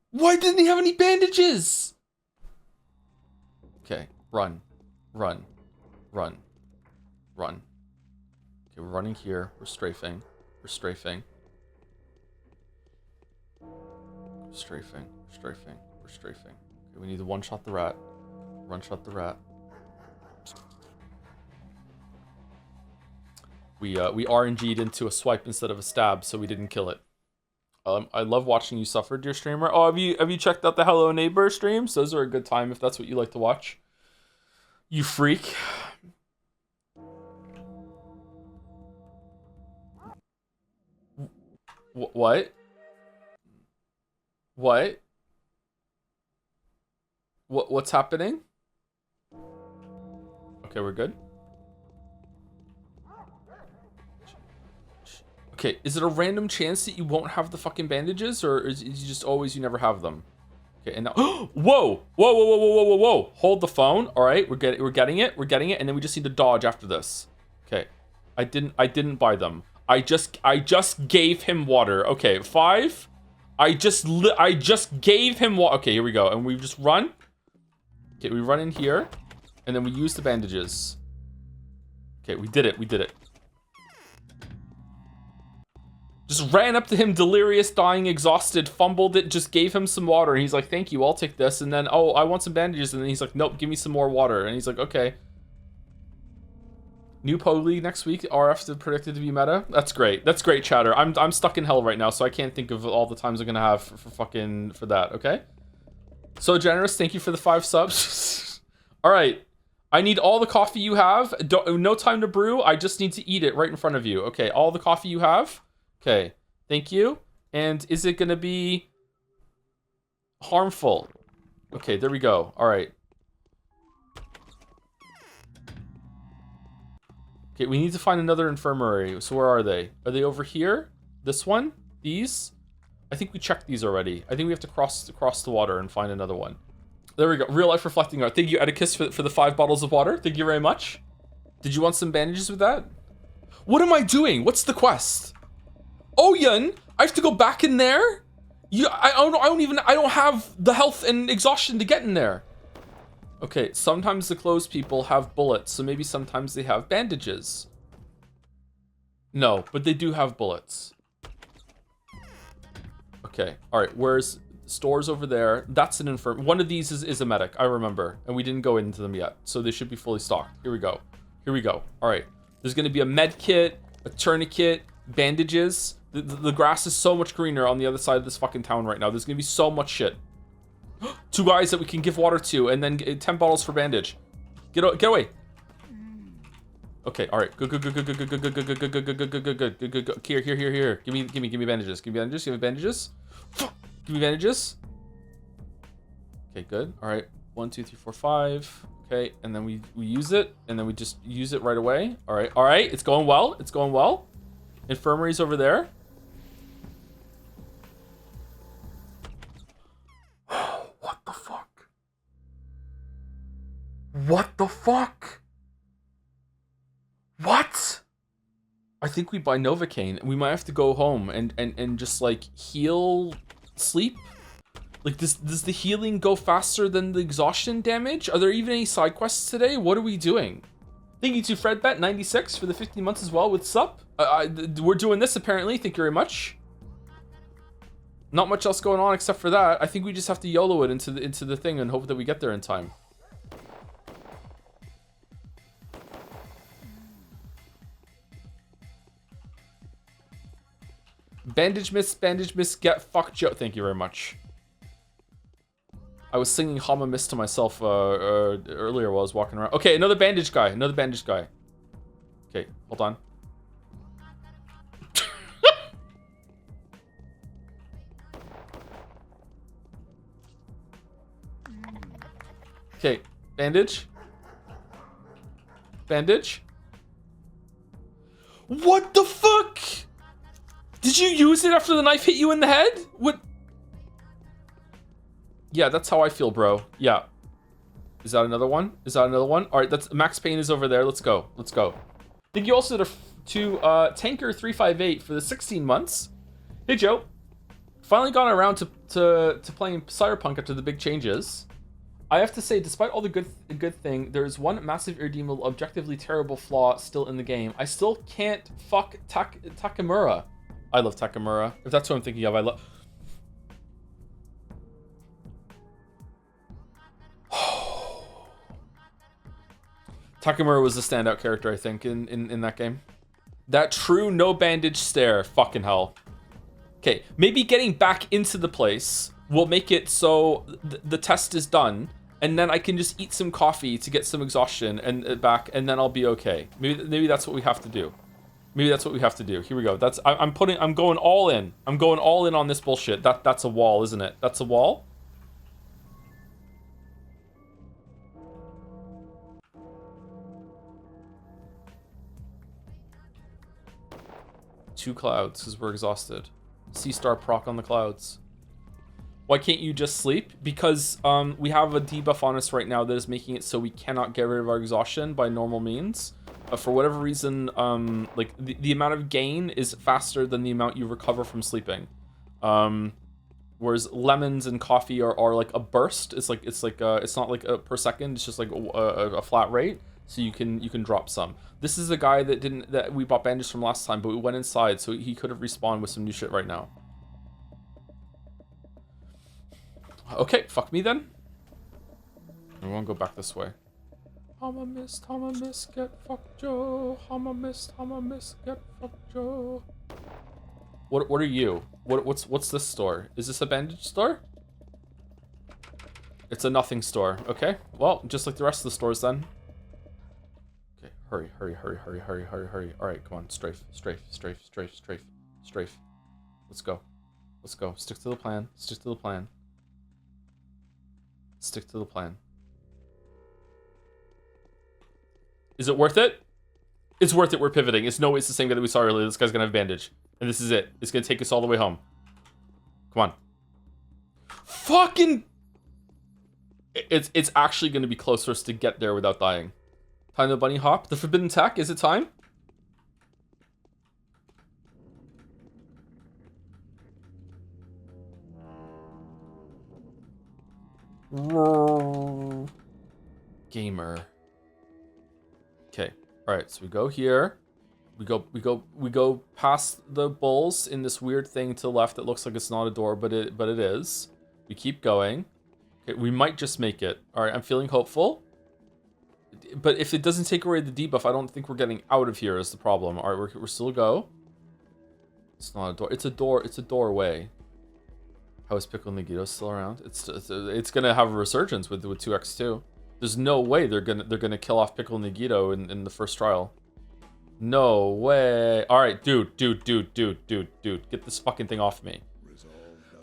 Why didn't he have any bandages? Okay, run. Okay, we're running here. We're strafing. Strafing. Okay, we need to one-shot the rat. We RNG'd into a swipe instead of a stab, so we didn't kill it. I love watching you suffer, dear streamer. Oh, have you checked out the Hello Neighbor streams? Those are a good time if that's what you like to watch. You freak. What? What's happening? Okay, we're good. Okay, is it a random chance that you won't have the fucking bandages, or is it just always you never have them? Okay, and now, whoa! Hold the phone. All right, we're getting it, and then we just need to dodge after this. Okay, I didn't buy them. I just gave him water. Okay, 5. I just gave him water. Okay, here we go, and we just run. Okay, we run in here, and then we use the bandages. Okay, we did it. Just ran up to him, delirious, dying, exhausted, fumbled it, just gave him some water. And he's like, thank you, I'll take this. And then, oh, I want some bandages. And then he's like, nope, give me some more water. And he's like, okay. New Poe League next week. RF's predicted to be meta. That's great. That's great, chatter. I'm stuck in hell right now, so I can't think of all the times I'm gonna have for that, okay? So generous, thank you for the 5 subs. Alright. I need all the coffee you have. No time to brew. I just need to eat it right in front of you. Okay, all the coffee you have. Okay, thank you. And is it gonna be harmful? Okay, there we go. All right. Okay, we need to find another infirmary. So where are they? Are they over here? This one? These? I think we checked these already. I think we have to cross the water and find another one. There we go. Real life reflecting art. Thank you, Atticus, for the 5 bottles of water. Thank you very much. Did you want some bandages with that? What am I doing? What's the quest? Oh, Yun, I have to go back in there? I don't have the health and exhaustion to get in there. Okay, sometimes the closed people have bullets, so maybe sometimes they have bandages. No, but they do have bullets. Okay, alright, where's stores over there? That's an infirm. One of these is a medic, I remember, and we didn't go into them yet, so they should be fully stocked. Here we go. Alright, there's gonna be a med kit, a tourniquet, bandages. The grass is so much greener on the other side of this fucking town right now. There's gonna be so much shit. 2 guys that we can give water to, and then 10 bottles for bandage. Get away. Okay, all right. Good. Here. Give me bandages. Give me bandages. Give me bandages. Okay, good. All right. 1, 2, 3, 4, 5. Okay, and then we use it, and then we just use it right away. All right. It's going well. Infirmary's over there. What the fuck? What? I think we buy Novocaine. We might have to go home and just like heal sleep. Like does the healing go faster than the exhaustion damage? Are there even any side quests today? What are we doing? Thank you to FredBet96 for the 15 months as well with sup. We're doing this apparently. Thank you very much. Not much else going on except for that. I think we just have to YOLO it into the thing and hope that we get there in time. Bandage miss, get fucked, Joe. Thank you very much. I was singing Hama Miss to myself earlier while I was walking around. Okay, another bandage guy. Okay, hold on. Okay, bandage. Bandage. What the fuck? Did you use it after the knife hit you in the head? What? Yeah, that's how I feel, bro. Yeah. Is that another one? Is that another one? All right, that's Max Payne is over there. Let's go. Let's go. Thank you also to Tanker358 for the 16 months. Hey, Joe. Finally gone around to playing Cyberpunk after the big changes. I have to say, despite all the good thing, there is one massive irredeemable, objectively terrible flaw still in the game. I still can't fuck Takamura. I love Takamura. If that's what I'm thinking of, I love... Takamura was the standout character, I think, in that game. That true no bandage stare. Fucking hell. Okay, maybe getting back into the place will make it so the test is done, and then I can just eat some coffee to get some exhaustion and back, and then I'll be okay. Maybe that's what we have to do. Maybe that's what we have to do. Here we go. I'm going all in. I'm going all in on this bullshit. That's a wall, isn't it? That's a wall. Two clouds, because we're exhausted. C-star proc on the clouds. Why can't you just sleep? Because we have a debuff on us right now that is making it so we cannot get rid of our exhaustion by normal means. For whatever reason, like the amount of gain is faster than the amount you recover from sleeping. Whereas lemons and coffee are like a burst. It's not like per second. It's just like a flat rate. So you can drop some. This is a guy that we bought bandages from last time, but we went inside, so he could have respawned with some new shit right now. Okay, fuck me then. We won't go back this way. I'ma miss, get fucked, Joe. I'ma miss, get fucked, Joe. What are you? What's this store? Is this a bandage store? It's a nothing store. Okay, well, just like the rest of the stores then. Okay, hurry. All right, come on, strafe. Let's go. Stick to the plan. Is it worth it? It's worth it. We're pivoting. It's no way it's the same guy that we saw earlier. This guy's gonna have bandage. And this is it. It's gonna take us all the way home. Come on. Fucking... It's actually gonna be close for us to get there without dying. Time to bunny hop. The forbidden tech. Is it time? Gamer. Okay. All right. So we go here. We go past the bulls in this weird thing to the left that looks like it's not a door, but it is. We keep going. Okay. We might just make it. All right. I'm feeling hopeful. But if it doesn't take away the debuff, I don't think we're getting out of here is the problem. All right. We're still go. It's not a door. It's a door. It's a doorway. How is Pickle Nagito still around? It's gonna have a resurgence with 2x2. There's no way they're gonna kill off Pickle Nagito in the first trial. No way. All right, dude, get this fucking thing off me.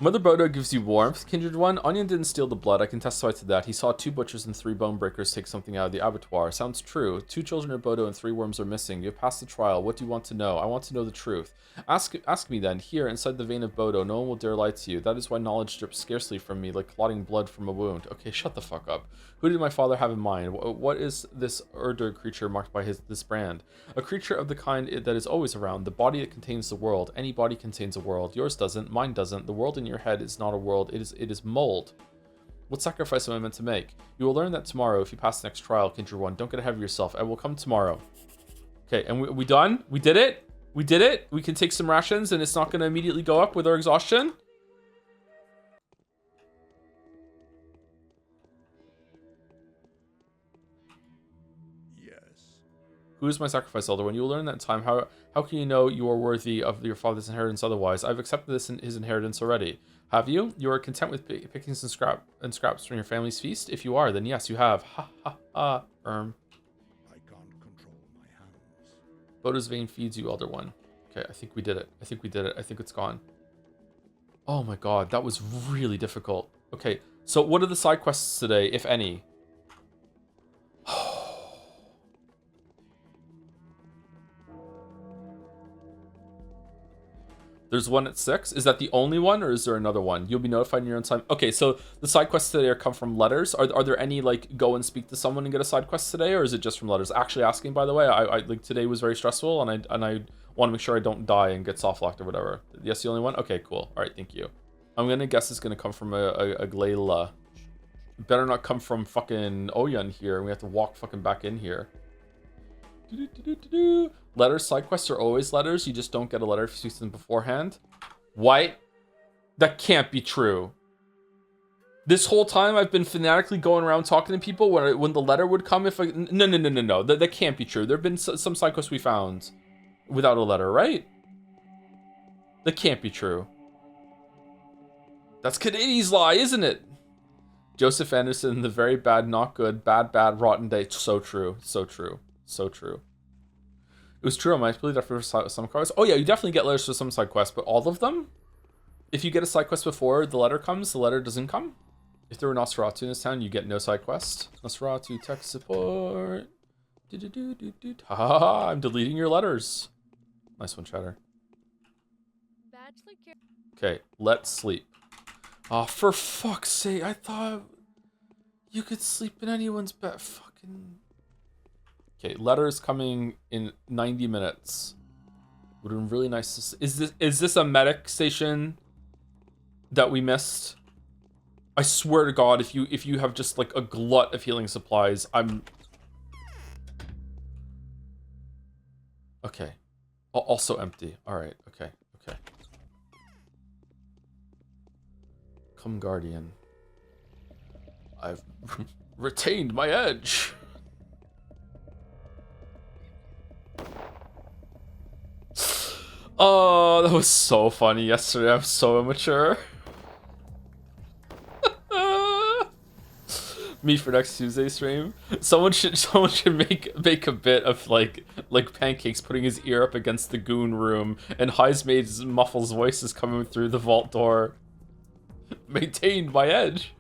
Mother Bodo gives you warmth, kindred one. Onion didn't steal the blood. I can testify to that. He saw 2 butchers and 3 bone breakers take something out of the abattoir. Sounds true. 2 children of Bodo and 3 worms are missing. You have passed the trial. What do you want to know? I want to know the truth. Ask me then. Here, inside the vein of Bodo, no one will dare lie to you. That is why knowledge drips scarcely from me, like clotting blood from a wound. Okay, shut the fuck up. Who did my father have in mind? What is this Urdur creature marked by this brand? A creature of the kind that is always around. The body that contains the world. Any body contains a world. Yours doesn't. Mine doesn't. The world in your head is not a world. It is mold. What sacrifice am I meant to make? You will learn that tomorrow if you pass the next trial, Kindred One. Don't get ahead of yourself. I will come tomorrow. Okay, and we done? We did it? We did it? We can take some rations and it's not going to immediately go up with our exhaustion? Who is my sacrifice, Elder One? You will learn that in time. How can you know you are worthy of your father's inheritance otherwise? I've accepted his inheritance already. Have you? You are content with picking some scraps from your family's feast? If you are, then yes, you have. Ha ha ha. I can't control my hands. Bodo's vein feeds you, Elder One. Okay, I think we did it. I think it's gone. Oh my god, that was really difficult. Okay, so what are the side quests today, if any? There's one at 6. Is that the only one, or is there another one? You'll be notified in your own time. Okay, so the side quests today come from letters. Are there any, like, go and speak to someone and get a side quest today, or is it just from letters? Actually asking, by the way, I like, today was very stressful, and I want to make sure I don't die and get soft locked or whatever. Yes, the only one? Okay, cool. All right, thank you. I'm gonna guess it's gonna come from a Glayla. Better not come from fucking Oyan here, and we have to walk fucking back in here. Letters, side quests are always letters. You just don't get a letter if you see them beforehand. What? That can't be true. This whole time I've been fanatically going around talking to people when the letter would come. If I no. That can't be true. There've been some side quests we found without a letter, right? That can't be true. That's Canadian's lie, isn't it? Joseph Anderson, the very bad, not good, bad, rotten day. So true. So true. So true. It was true. I might believe that for some cards. Oh yeah, you definitely get letters for some side quests, but all of them? If you get a side quest before the letter comes, the letter doesn't come. If there were Nosferatu in this town, you get no side quest. Nosferatu tech support. Ha, I'm deleting your letters. Nice one, Chatter. Okay, let's sleep. Oh, for fuck's sake, I thought you could sleep in anyone's bed. Fucking... Okay, letters coming in 90 minutes. Would have been really nice to see. Is this a medic station that we missed? I swear to God, if you have just like a glut of healing supplies, I'm... Okay. Also empty. Alright, okay. Come Guardian. I've retained my edge. Oh, that was so funny yesterday. I'm so immature. Me for next Tuesday stream. Someone should make a bit of like Pancakes putting his ear up against the goon room and Heismaid's muffles voices coming through the vault door. Maintained my edge.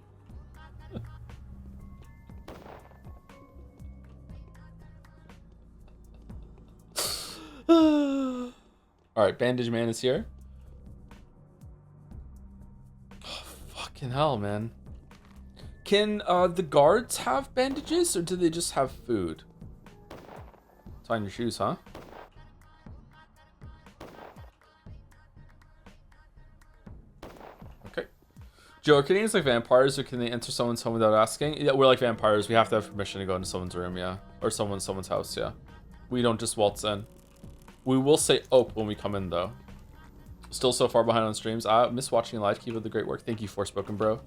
Alright, Bandage Man is here. Oh, fucking hell, man. Can the guards have bandages, or do they just have food? Tying your shoes, huh? Okay. Joe, are Canadians like vampires, or can they enter someone's home without asking? Yeah, we're like vampires. We have to have permission to go into someone's room, yeah. Or someone's house, yeah. We don't just waltz in. We will say "ope" when we come in, though. Still so far behind on streams. I miss watching live. Keep up the great work. Thank you, Forspoken Bro.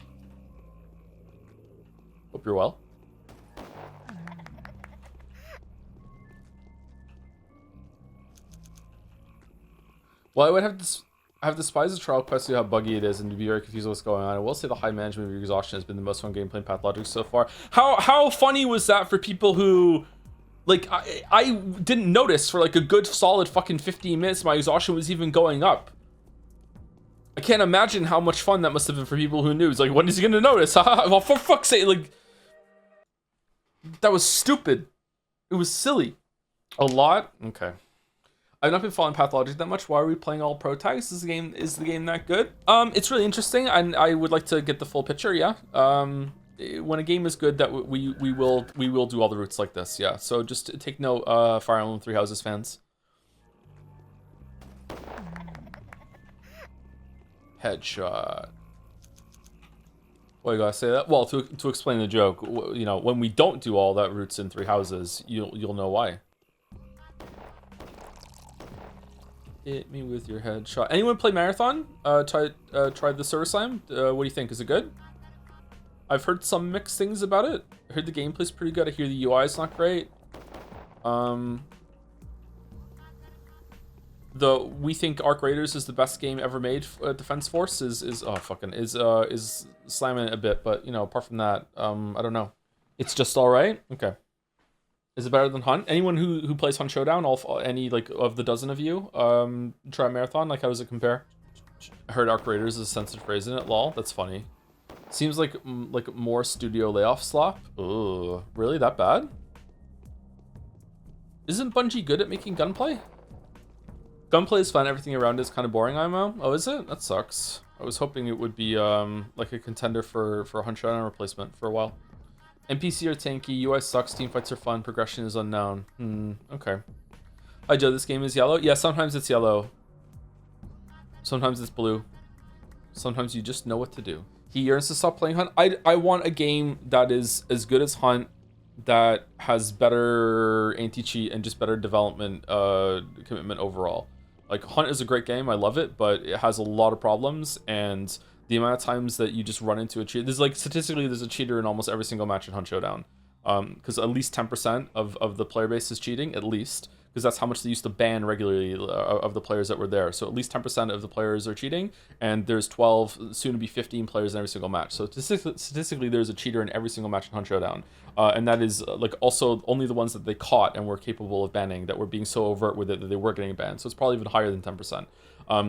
Hope you're well. Well, I would have despised the trial quest to see how buggy it is and to be very confused with what's going on. I will say the high management of your exhaustion has been the most fun gameplay in Pathologic so far. How funny was that for people who... Like, I didn't notice for like a good solid fucking 15 minutes my exhaustion was even going up. I can't imagine how much fun that must have been for people who knew. It's like, when is he gonna notice? Well, for fuck's sake, like... That was stupid. It was silly. A lot? Okay. I've not been following Pathologic that much. Why are we playing all pro tags? Is the game that good? It's really interesting, and I would like to get the full picture, yeah. When a game is good, that we will do all the routes like this, yeah. So just take note, Fire Emblem Three Houses fans. Headshot. Why you gotta say that? Well, to explain the joke, you know, when we don't do all that routes in Three Houses, you'll know why. Hit me with your headshot. Anyone play Marathon? Tried the Server Slam? What do you think? Is it good? I've heard some mixed things about it. I heard the gameplay's pretty good. I hear the UI is not great. We think Arc Raiders is the best game ever made. Defense Force is slamming it a bit, but you know, apart from that, I don't know. It's just all right. Okay. Is it better than Hunt? Anyone who plays Hunt Showdown, any like of the dozen of you, try Marathon? Like, how does it compare? I heard Arc Raiders is a sensitive phrase in it. Lol, that's funny. Seems like more studio layoff slop. Ooh, really that bad? Isn't Bungie good at making gunplay? Gunplay is fun. Everything around it is kind of boring, IMO. Oh, is it? That sucks. I was hoping it would be like a contender for a 100 shotgun replacement for a while. NPC are tanky. UI sucks. Team fights are fun. Progression is unknown. Okay. Hi Joe. This game is yellow. Yeah, sometimes it's yellow. Sometimes it's blue. Sometimes you just know what to do. He yearns to stop playing Hunt. I want a game that is as good as Hunt, that has better anti-cheat and just better development commitment overall. Like, Hunt is a great game, I love it, but it has a lot of problems, and the amount of times that you just run into a cheat, there's like, statistically, there's a cheater in almost every single match in Hunt Showdown. Because at least 10% of the player base is cheating, at least, because that's how much they used to ban regularly of the players that were there. So at least 10% of the players are cheating, and there's 12, soon to be 15 players in every single match. So statistically, there's a cheater in every single match in Hunt Showdown. And that is like also only the ones that they caught and were capable of banning, that were being so overt with it that they were getting banned. So it's probably even higher than 10%.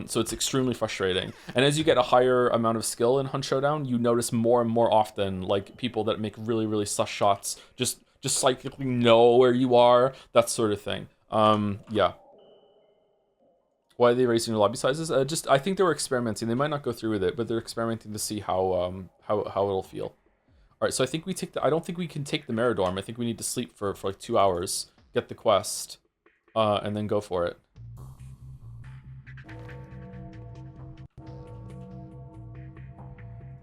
So it's extremely frustrating. And as you get a higher amount of skill in Hunt Showdown, you notice more and more often, like, people that make really, really sus shots, just psychically know where you are, that sort of thing. Yeah. Why are they raising their lobby sizes? I think they were experimenting. They might not go through with it, but they're experimenting to see how it'll feel. All right, so I think we take I don't think we can take the Meridorm. I think we need to sleep for like 2 hours, get the quest, and then go for it.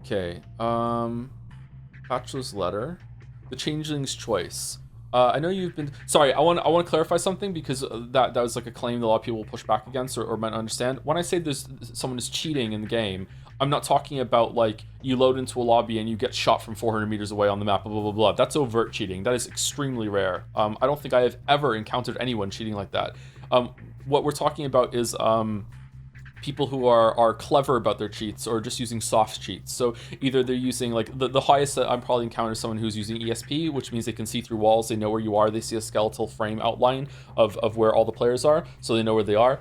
Okay. Bachelor's letter. The Changeling's choice. I know you've been... Sorry, I want to clarify something, because that was like a claim that a lot of people will push back against or might not understand. When I say someone is cheating in the game, I'm not talking about like you load into a lobby and you get shot from 400 meters away on the map, blah, blah, blah, blah. That's overt cheating. That is extremely rare. I don't think I have ever encountered anyone cheating like that. What we're talking about is... people who are clever about their cheats, or just using soft cheats. So either they're using, like, the highest that I'm probably encountered is someone who's using ESP, which means they can see through walls, they know where you are, they see a skeletal frame outline of where all the players are, so they know where they are.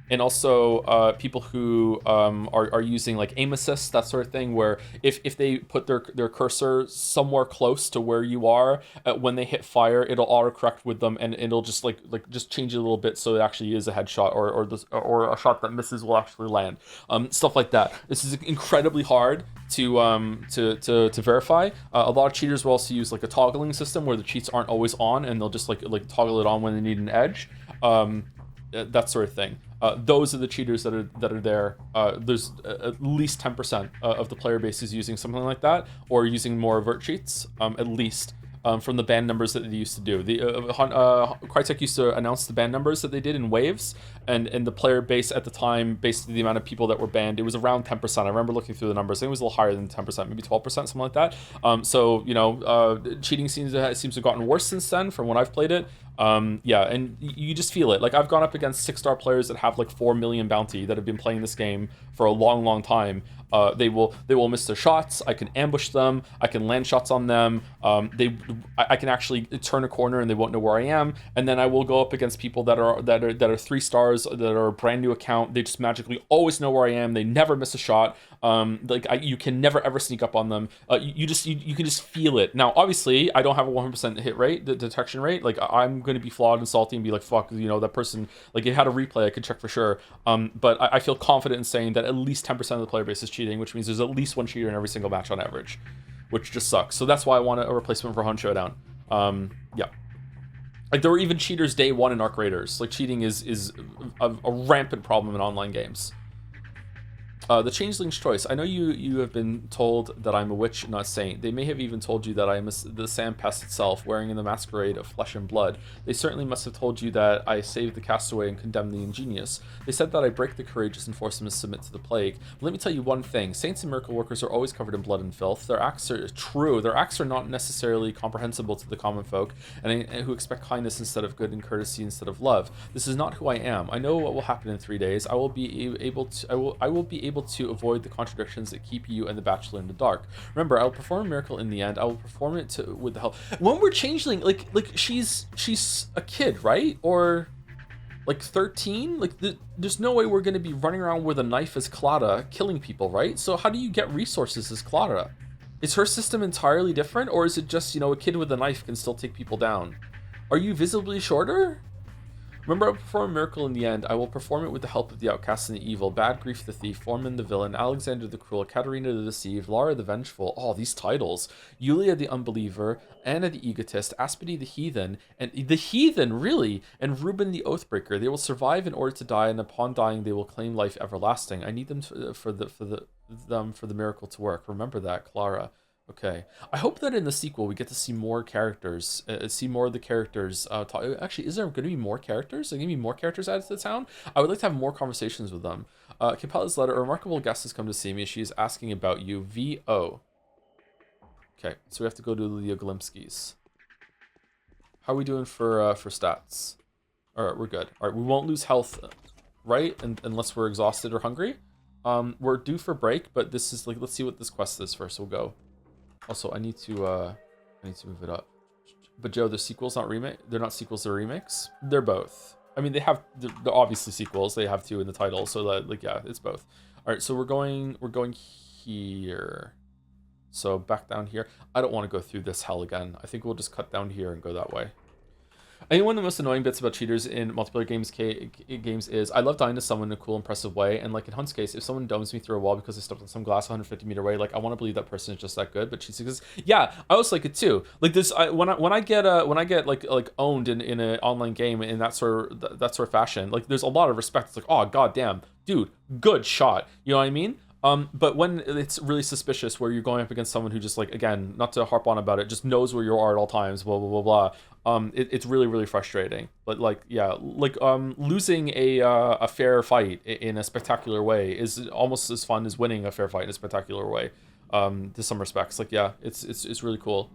And also people who are using like aim assist, that sort of thing, where if they put their cursor somewhere close to where you are, when they hit fire, it'll autocorrect with them, and it'll just like just change it a little bit so it actually is a headshot, or a shot that misses will actually land. Stuff like that. This is incredibly hard to verify. A lot of cheaters will also use like a toggling system where the cheats aren't always on, and they'll just like toggle it on when they need an edge. That sort of thing. Those are the cheaters that are there. There's at least 10% of the player base is using something like that, or using more overt cheats, at least. From the ban numbers that they used to do. Crytek used to announce the ban numbers that they did in waves, and the player base at the time, based on the amount of people that were banned, it was around 10%. I remember looking through the numbers. I think it was a little higher than 10%, maybe 12%, something like that. So, cheating seems to have gotten worse since then from when I've played it. Yeah, and you just feel it. Like, I've gone up against 6-star players that have like 4 million bounty that have been playing this game for a long, long time. They will miss their shots. I can ambush them. I can land shots on them. I can actually turn a corner and they won't know where I am. And then I will go up against people that are 3 stars, that are a brand new account. They just magically always know where I am. They never miss a shot. You can never ever sneak up on them. You can just feel it. Now, obviously, I don't have a 100% hit rate, the detection rate. Like, I'm going to be flawed and salty and be like, fuck, that person, like, it had a replay, I could check for sure. But I feel confident in saying that at least 10% of the player base is cheating, which means there's at least one cheater in every single match on average, which just sucks. So that's why I want a replacement for Hunt Showdown. Yeah. Like, there were even cheaters day one in Arc Raiders. Like, cheating is a rampant problem in online games. The Changeling's choice. I know you have been told that I'm a witch, not a saint. They may have even told you that I am the sand pest itself, wearing in the masquerade of flesh and blood. They certainly must have told you that I saved the castaway and condemned the ingenious. They said that I break the courageous and force them to submit to the plague. But let me tell you one thing. Saints and miracle workers are always covered in blood and filth. Their acts are true. Their acts are not necessarily comprehensible to the common folk, and who expect kindness instead of good and courtesy instead of love. This is not who I am. I know what will happen in 3 days. I will be able to avoid the contradictions that keep you and the Bachelor in the dark. Remember, I will perform a miracle in the end. I will perform it with the help. When we're changeling, like she's a kid, right? Or like 13? Like, there's no way we're going to be running around with a knife as Clara, killing people, right? So how do you get resources as Clara? Is her system entirely different, or is it just, a kid with a knife can still take people down? Are you visibly shorter? Remember, I will perform a miracle in the end. I will perform it with the help of the outcast and the evil, Bad Grief the thief, Foreman the villain, Alexander the cruel, Katerina the deceived, Lara the vengeful. Oh, these titles. Yulia the unbeliever, Anna the egotist, Aspity the heathen, and the heathen, really, and Reuben the oathbreaker. They will survive in order to die, and upon dying, they will claim life everlasting. I need them for the miracle to work. Remember that, Clara. Okay. I hope that in the sequel we get to see more characters, see more of the characters. Actually, is there going to be more characters? Are there going to be more characters added to the town? I would like to have more conversations with them. Capella's letter. A remarkable guest has come to see me. She is asking about you. V.O. Okay, so we have to go to Leo Glimski's. How are we doing for stats? All right, we're good. All right, we won't lose health, right? Unless we're exhausted or hungry. We're due for break, but this is like, let's see what this quest is first. We'll go. Also, I need to move it up. But Joe, the sequels, not remake. They're not sequels, they're remakes. They're both. I mean, they're obviously sequels. They have two in the title, so that, like, yeah, it's both. All right, so we're going here. So back down here. I don't want to go through this hell again. I think we'll just cut down here and go that way. I think one of the most annoying bits about cheaters in multiplayer games is I love dying to someone in a cool, impressive way. And like in Hunt's case, if someone domes me through a wall because they stepped on some glass 150 meter away, like I want to believe that person is just that good. But she's because yeah, I also like it too. Like this, when I get like owned in an online game in that sort of fashion, like there's a lot of respect. It's like, oh goddamn, dude, good shot. You know what I mean? But when it's really suspicious where you're going up against someone who just, like, again, not to harp on about it, just knows where you are at all times, blah, blah, blah, blah, it's really, really frustrating. But, like, yeah, like, losing a fair fight in a spectacular way is almost as fun as winning a fair fight in a spectacular way, to some respects. Like, yeah, it's really cool.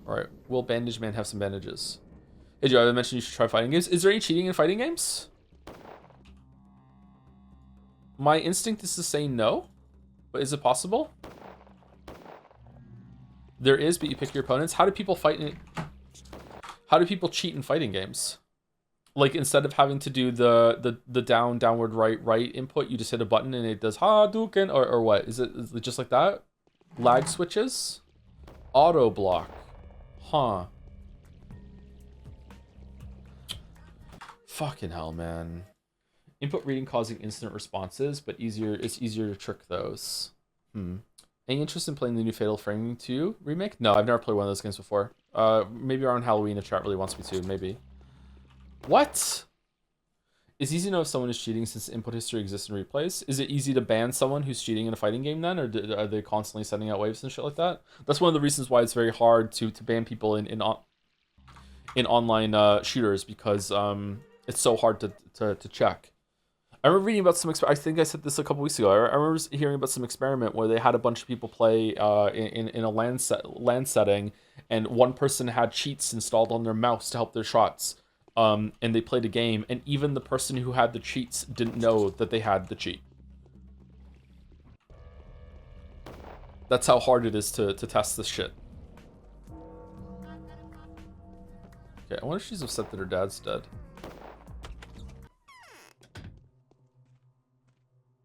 All right, will Bandage Man have some bandages? Hey, Joe, I mentioned you should try fighting games. Is there any cheating in fighting games? My instinct is to say no, but is it possible? There is, but you pick your opponents. How do people fight how do people cheat in fighting games? Like, instead of having to do the downward, right input, you just hit a button and it does Hadouken, or what? Is it just like that? Lag switches? Auto block. Huh. Fucking hell, man. Input reading causing instant responses, but it's easier to trick those. Any interest in playing the new Fatal Frame 2 remake? No, I've never played one of those games before. Maybe around Halloween if chat really wants me to, maybe. What? It's easy to know if someone is cheating since input history exists in replays. Is it easy to ban someone who's cheating in a fighting game then? Or are they constantly sending out waves and shit like that? That's one of the reasons why it's very hard to ban people in online shooters, because it's so hard to check. I remember reading about some. I think I said this a couple weeks ago. I remember hearing about some experiment where they had a bunch of people play in a land setting, and one person had cheats installed on their mouse to help their shots. And they played a game, and even the person who had the cheats didn't know that they had the cheat. That's how hard it is to test this shit. Okay, I wonder if she's upset that her dad's dead.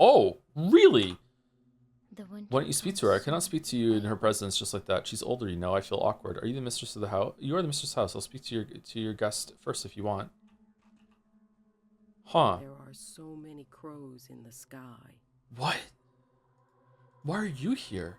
Oh, really? Why don't you speak to her? I cannot speak to you in her presence just like that. She's older, you know. I feel awkward. Are you the mistress of the house? You are the mistress of the house. I'll speak to your guest first if you want. Huh. There are so many crows in the sky. What? Why are you here?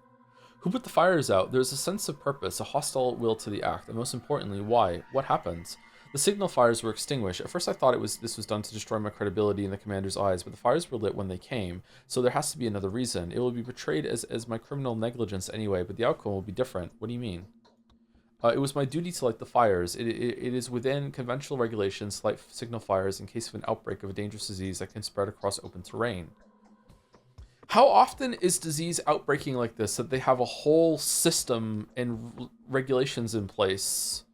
Who put the fires out? There's a sense of purpose, a hostile will to the act, and most importantly, why? What happened? The signal fires were extinguished. At first I thought this was done to destroy my credibility in the commander's eyes, but the fires were lit when they came, so there has to be another reason. It will be portrayed as my criminal negligence anyway, but the outcome will be different. What do you mean? It was my duty to light the fires. It is within conventional regulations to light signal fires in case of an outbreak of a dangerous disease that can spread across open terrain. How often is disease outbreaking like this that they have a whole system and regulations in place?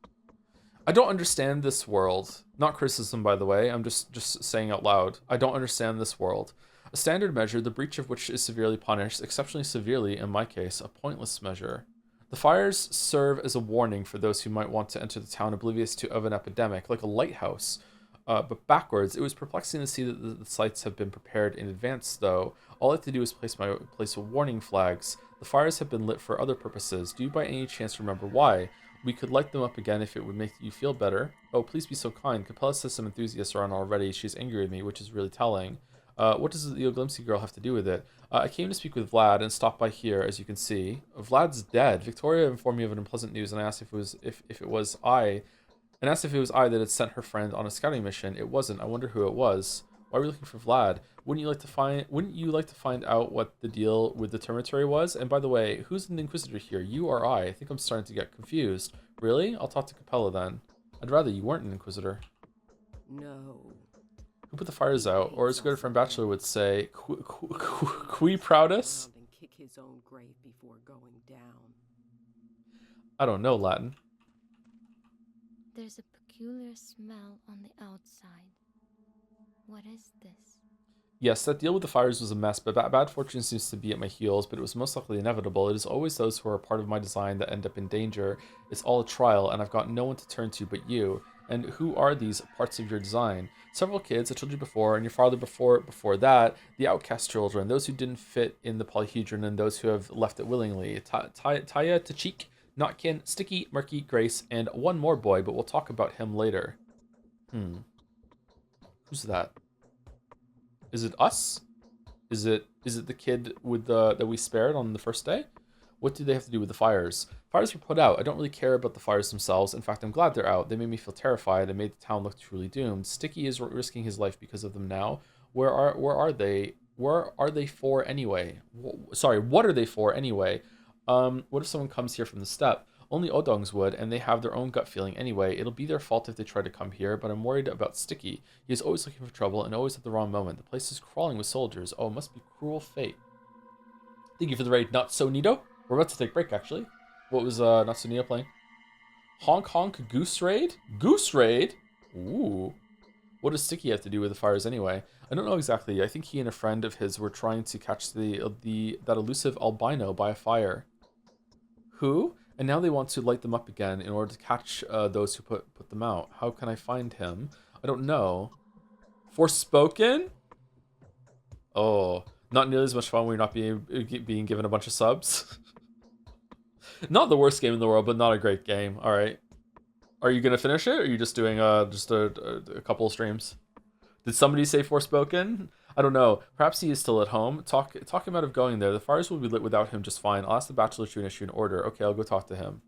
I don't understand this world. Not criticism, by the way. I'm just saying out loud. I don't understand this world. A standard measure, the breach of which is severely punished, exceptionally severely, in my case, a pointless measure. The fires serve as a warning for those who might want to enter the town oblivious of an epidemic, like a lighthouse. But backwards, it was perplexing to see that the sites have been prepared in advance, though. All I have to do is place warning flags. The fires have been lit for other purposes. Do you by any chance remember why? We could light them up again if it would make you feel better. Oh, please be so kind. Capella says some enthusiasts are on already. She's angry with me, which is really telling. What does the Oglimpsy girl have to do with it? I came to speak with Vlad and stopped by here, as you can see. Vlad's dead. Victoria informed me of an unpleasant news, and I asked if it was I that had sent her friend on a scouting mission. It wasn't. I wonder who it was. Why are we looking for Vlad? Wouldn't you like to find out what the deal with the Termitory was? And by the way, who's an Inquisitor here? You or I? I think I'm starting to get confused. Really? I'll talk to Capella then. I'd rather you weren't an Inquisitor. No. Who put the fires out? Or as good friend Bachelor would say, qui proutus? And kick his own grave before going down. I don't know Latin. There's a peculiar smell on the outside. What is this? Yes, that deal with the fires was a mess, but bad fortune seems to be at my heels, but it was most likely inevitable. It is always those who are part of my design that end up in danger. It's all a trial, and I've got no one to turn to but you. And who are these parts of your design? Several kids, I told you before, and your father before that, the outcast children, those who didn't fit in the polyhedron, and those who have left it willingly. Taya, Tachik, Notkin, Sticky, Murky, Grace, and one more boy, but we'll talk about him later. Who's that? Is it us? Is it the kid with that we spared on the first day? What do they have to do with the fires? Fires were put out. I don't really care about the fires themselves. In fact, I'm glad they're out. They made me feel terrified and made the town look truly doomed. Sticky is risking his life because of them now. Where are they? Where are they for anyway? Sorry, what are they for anyway? What if someone comes here from the steppe? Only Odongs would, and they have their own gut feeling anyway. It'll be their fault if they try to come here, but I'm worried about Sticky. He is always looking for trouble and always at the wrong moment. The place is crawling with soldiers. Oh, it must be cruel fate. Thank you for the raid, Not So Neato. We're about to take a break, actually. What was Not So Neato playing? Honk Honk Goose Raid? Goose Raid? Ooh. What does Sticky have to do with the fires anyway? I don't know exactly. I think he and a friend of his were trying to catch that elusive albino by a fire. Who? And now they want to light them up again in order to catch those who put them out. How can I find him? I don't know. Forspoken? Oh, not nearly as much fun when you're not being given a bunch of subs. Not the worst game in the world, but not a great game. All right. Are you gonna finish it, or are you just doing just a couple of streams? Did somebody say Forspoken? I don't know. Perhaps he is still at home. Talk him out of going there. The fires will be lit without him just fine. I'll ask the Bachelor to issue an order. Okay, I'll go talk to him.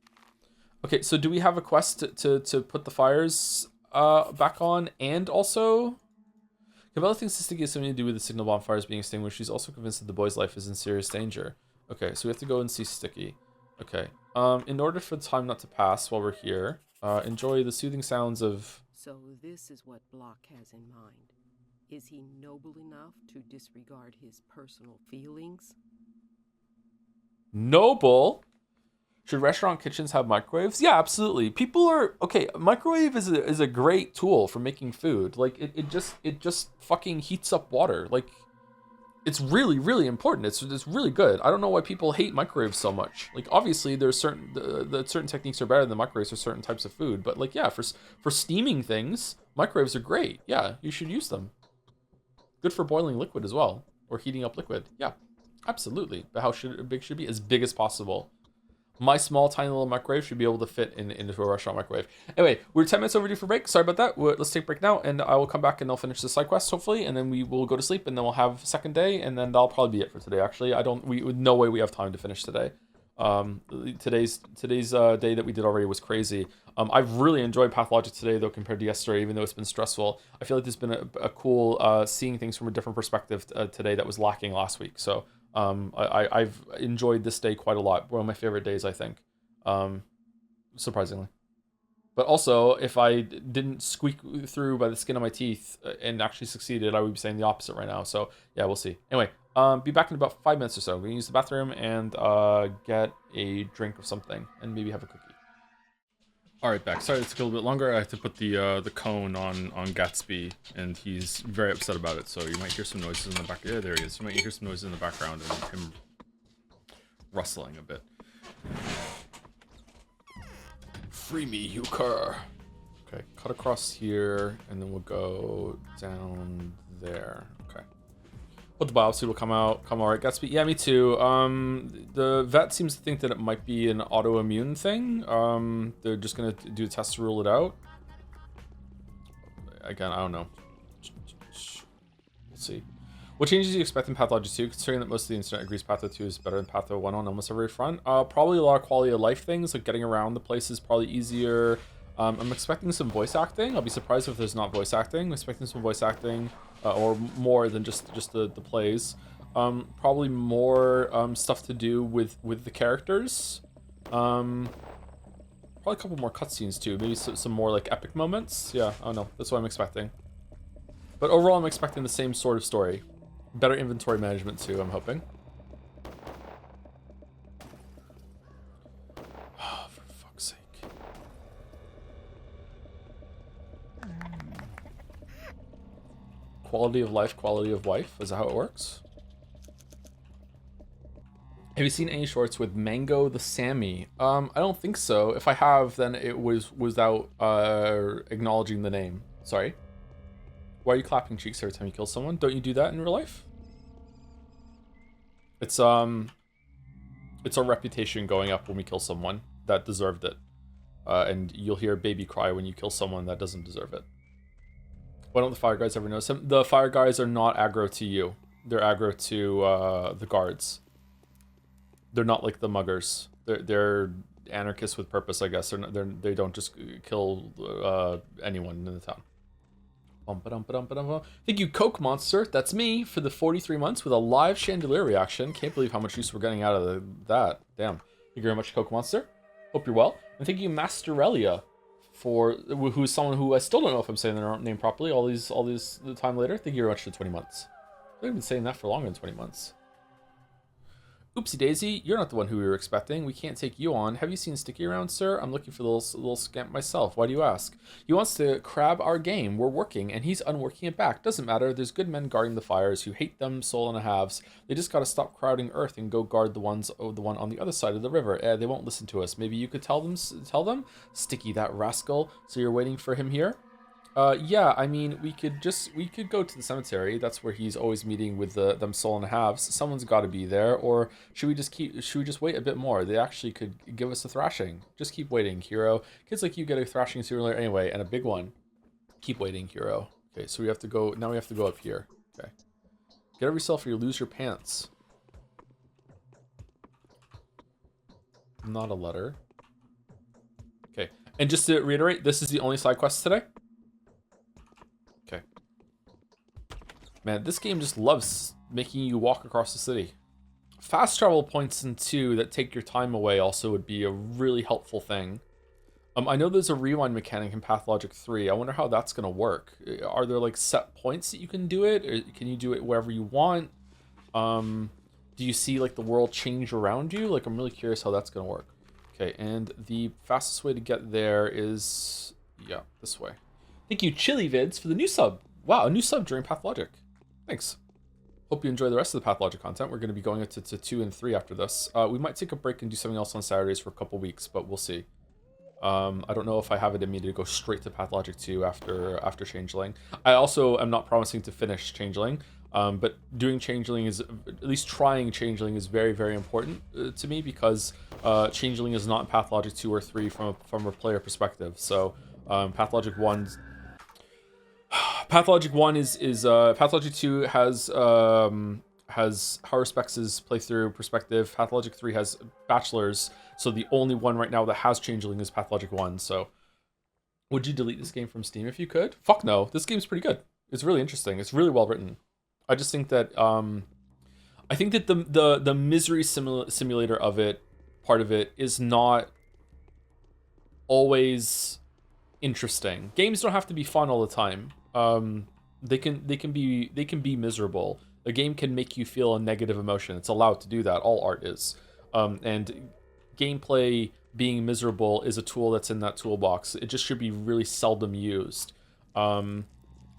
Okay, so do we have a quest to put the fires back on? And also, Capella thinks this has something to do with the signal bonfires being extinguished. She's also convinced that the boy's life is in serious danger. Okay, so we have to go and see Sticky. Okay. In order for the time not to pass while we're here, enjoy the soothing sounds of... So this is what Block has in mind. Is he noble enough to disregard his personal feelings? Noble? Should restaurant kitchens have microwaves? Yeah, absolutely. People are... Okay, microwave is a great tool for making food. Like, it just fucking heats up water. Like, it's really, really important. It's really good. I don't know why people hate microwaves so much. Like, obviously, there's certain techniques are better than microwaves for certain types of food. But, like, yeah, for steaming things, microwaves are great. Yeah, you should use them. Good for boiling liquid as well, or heating up liquid. Yeah, absolutely. But how big should it be? As big as possible. My small, tiny little microwave should be able to fit into a restaurant microwave. Anyway, we're 10 minutes overdue for break. Sorry about that. Let's take a break now, and I will come back and I'll finish the side quest, hopefully, and then we will go to sleep, and then we'll have second day, and then that'll probably be it for today, actually. No way we have time to finish today. Today's day that we did already was crazy. I've really enjoyed Pathologic today, though, compared to yesterday, even though it's been stressful. I feel like there's been a cool seeing things from a different perspective today that was lacking last week. So I've enjoyed this day quite a lot. One of my favorite days, I think, surprisingly. But also, if I didn't squeak through by the skin of my teeth and actually succeeded, I would be saying the opposite right now. So yeah, we'll see. Anyway, be back in about 5 minutes or so. We're gonna use the bathroom and get a drink of something and maybe have a cookie. All right, back. Sorry, it took a little bit longer. I had to put the cone on Gatsby, and he's very upset about it. So you might hear some noises in the back. Yeah, there he is. You might hear some noises in the background and him rustling a bit. Free me, you cur. Okay, cut across here, and then we'll go down there. Okay. But the biopsy will come alright. Gatsby, yeah, me too. The vet seems to think that it might be an autoimmune thing. They're just gonna do a test to rule it out. Again, I don't know. We'll see. What changes do you expect in Pathologic 2, considering that most of the internet agrees Patho 2 is better than Patho 1 on almost every front? Probably a lot of quality of life things, like getting around the place is probably easier. I'm expecting some voice acting. I'll be surprised if there's not voice acting. I'm expecting some voice acting, or more than just the plays. Probably more stuff to do with the characters. Probably a couple more cutscenes too. Maybe some more like epic moments. Yeah, I don't know. That's what I'm expecting. But overall, I'm expecting the same sort of story. Better inventory management too, I'm hoping. Oh, for fuck's sake. Quality of life, quality of wife. Is that how it works? Have you seen any shorts with Mango the Sammy? I don't think so. If I have, then it was without acknowledging the name. Sorry. Why are you clapping cheeks every time you kill someone? Don't you do that in real life? It's our reputation going up when we kill someone that deserved it. And you'll hear a baby cry when you kill someone that doesn't deserve it. Why don't the fire guys ever notice him? The fire guys are not aggro to you. They're aggro to the guards. They're not like the muggers. They're anarchists with purpose, I guess. They don't just kill anyone in the town. Thank you, Coke Monster. That's me for the 43 months with a live chandelier reaction. Can't believe how much use we're getting out of that. Damn. Thank you very much, Coke Monster. Hope you're well. And thank you, Masterelia, who's someone who I still don't know if I'm saying their name properly. All these time later. Thank you very much for 20 months. I've been saying that for longer than 20 months. Oopsie daisy, you're not the one who we were expecting. We can't take you on. Have you seen Sticky around, sir? I'm looking for the little scamp myself. Why do you ask? He wants to crab our game. We're working, and he's unworking it back. Doesn't matter. There's good men guarding the fires who hate them, soul and a halves. They just gotta stop crowding Earth and go guard the one on the other side of the river. They won't listen to us. Maybe you could tell them? Sticky, that rascal. So you're waiting for him here? Yeah, I mean, we could go to the cemetery. That's where he's always meeting with them soul and halves. Someone's got to be there. Or should we just wait a bit more? They actually could give us a thrashing. Just keep waiting, hero. Kids like you get a thrashing sooner or later anyway, and a big one. Keep waiting, hero. Okay, so we have to go up here. Okay. Get every self or you lose your pants. Not a letter. Okay. And just to reiterate, this is the only side quest today. Okay. Man, this game just loves making you walk across the city. Fast travel points in 2 that take your time away also would be a really helpful thing. I know there's a rewind mechanic in Pathologic 3. I wonder how that's going to work. Are there like set points that you can do it? Or can you do it wherever you want? Do you see like the world change around you? Like, I'm really curious how that's going to work. Okay, and the fastest way to get there is, yeah, this way. Thank you, Chili Vids, for the new sub. Wow, a new sub during Pathologic. Thanks. Hope you enjoy the rest of the Pathologic content. We're going to be going into 2 and 3 after this. We might take a break and do something else on Saturdays for a couple weeks, but we'll see. I don't know if I have it in me to go straight to Pathologic 2 after Changeling. I also am not promising to finish Changeling, but doing Changeling is, at least trying Changeling is very, very important to me because Changeling is not in Pathologic 2 or 3 from a player perspective. So Pathologic 1 is Pathologic 2 has Haruspecs' playthrough perspective. Pathologic 3 has Bachelor's, so the only one right now that has Changeling is Pathologic 1. So would you delete this game from Steam if you could? Fuck no. This game's pretty good. It's really interesting. It's really well written. I just think that the misery simulator of it, part of it, is not always interesting. Games don't have to be fun all the time. They can be miserable. A game can make you feel a negative emotion. It's allowed to do that. All art is. And gameplay being miserable is a tool that's in that toolbox. It just should be really seldom used.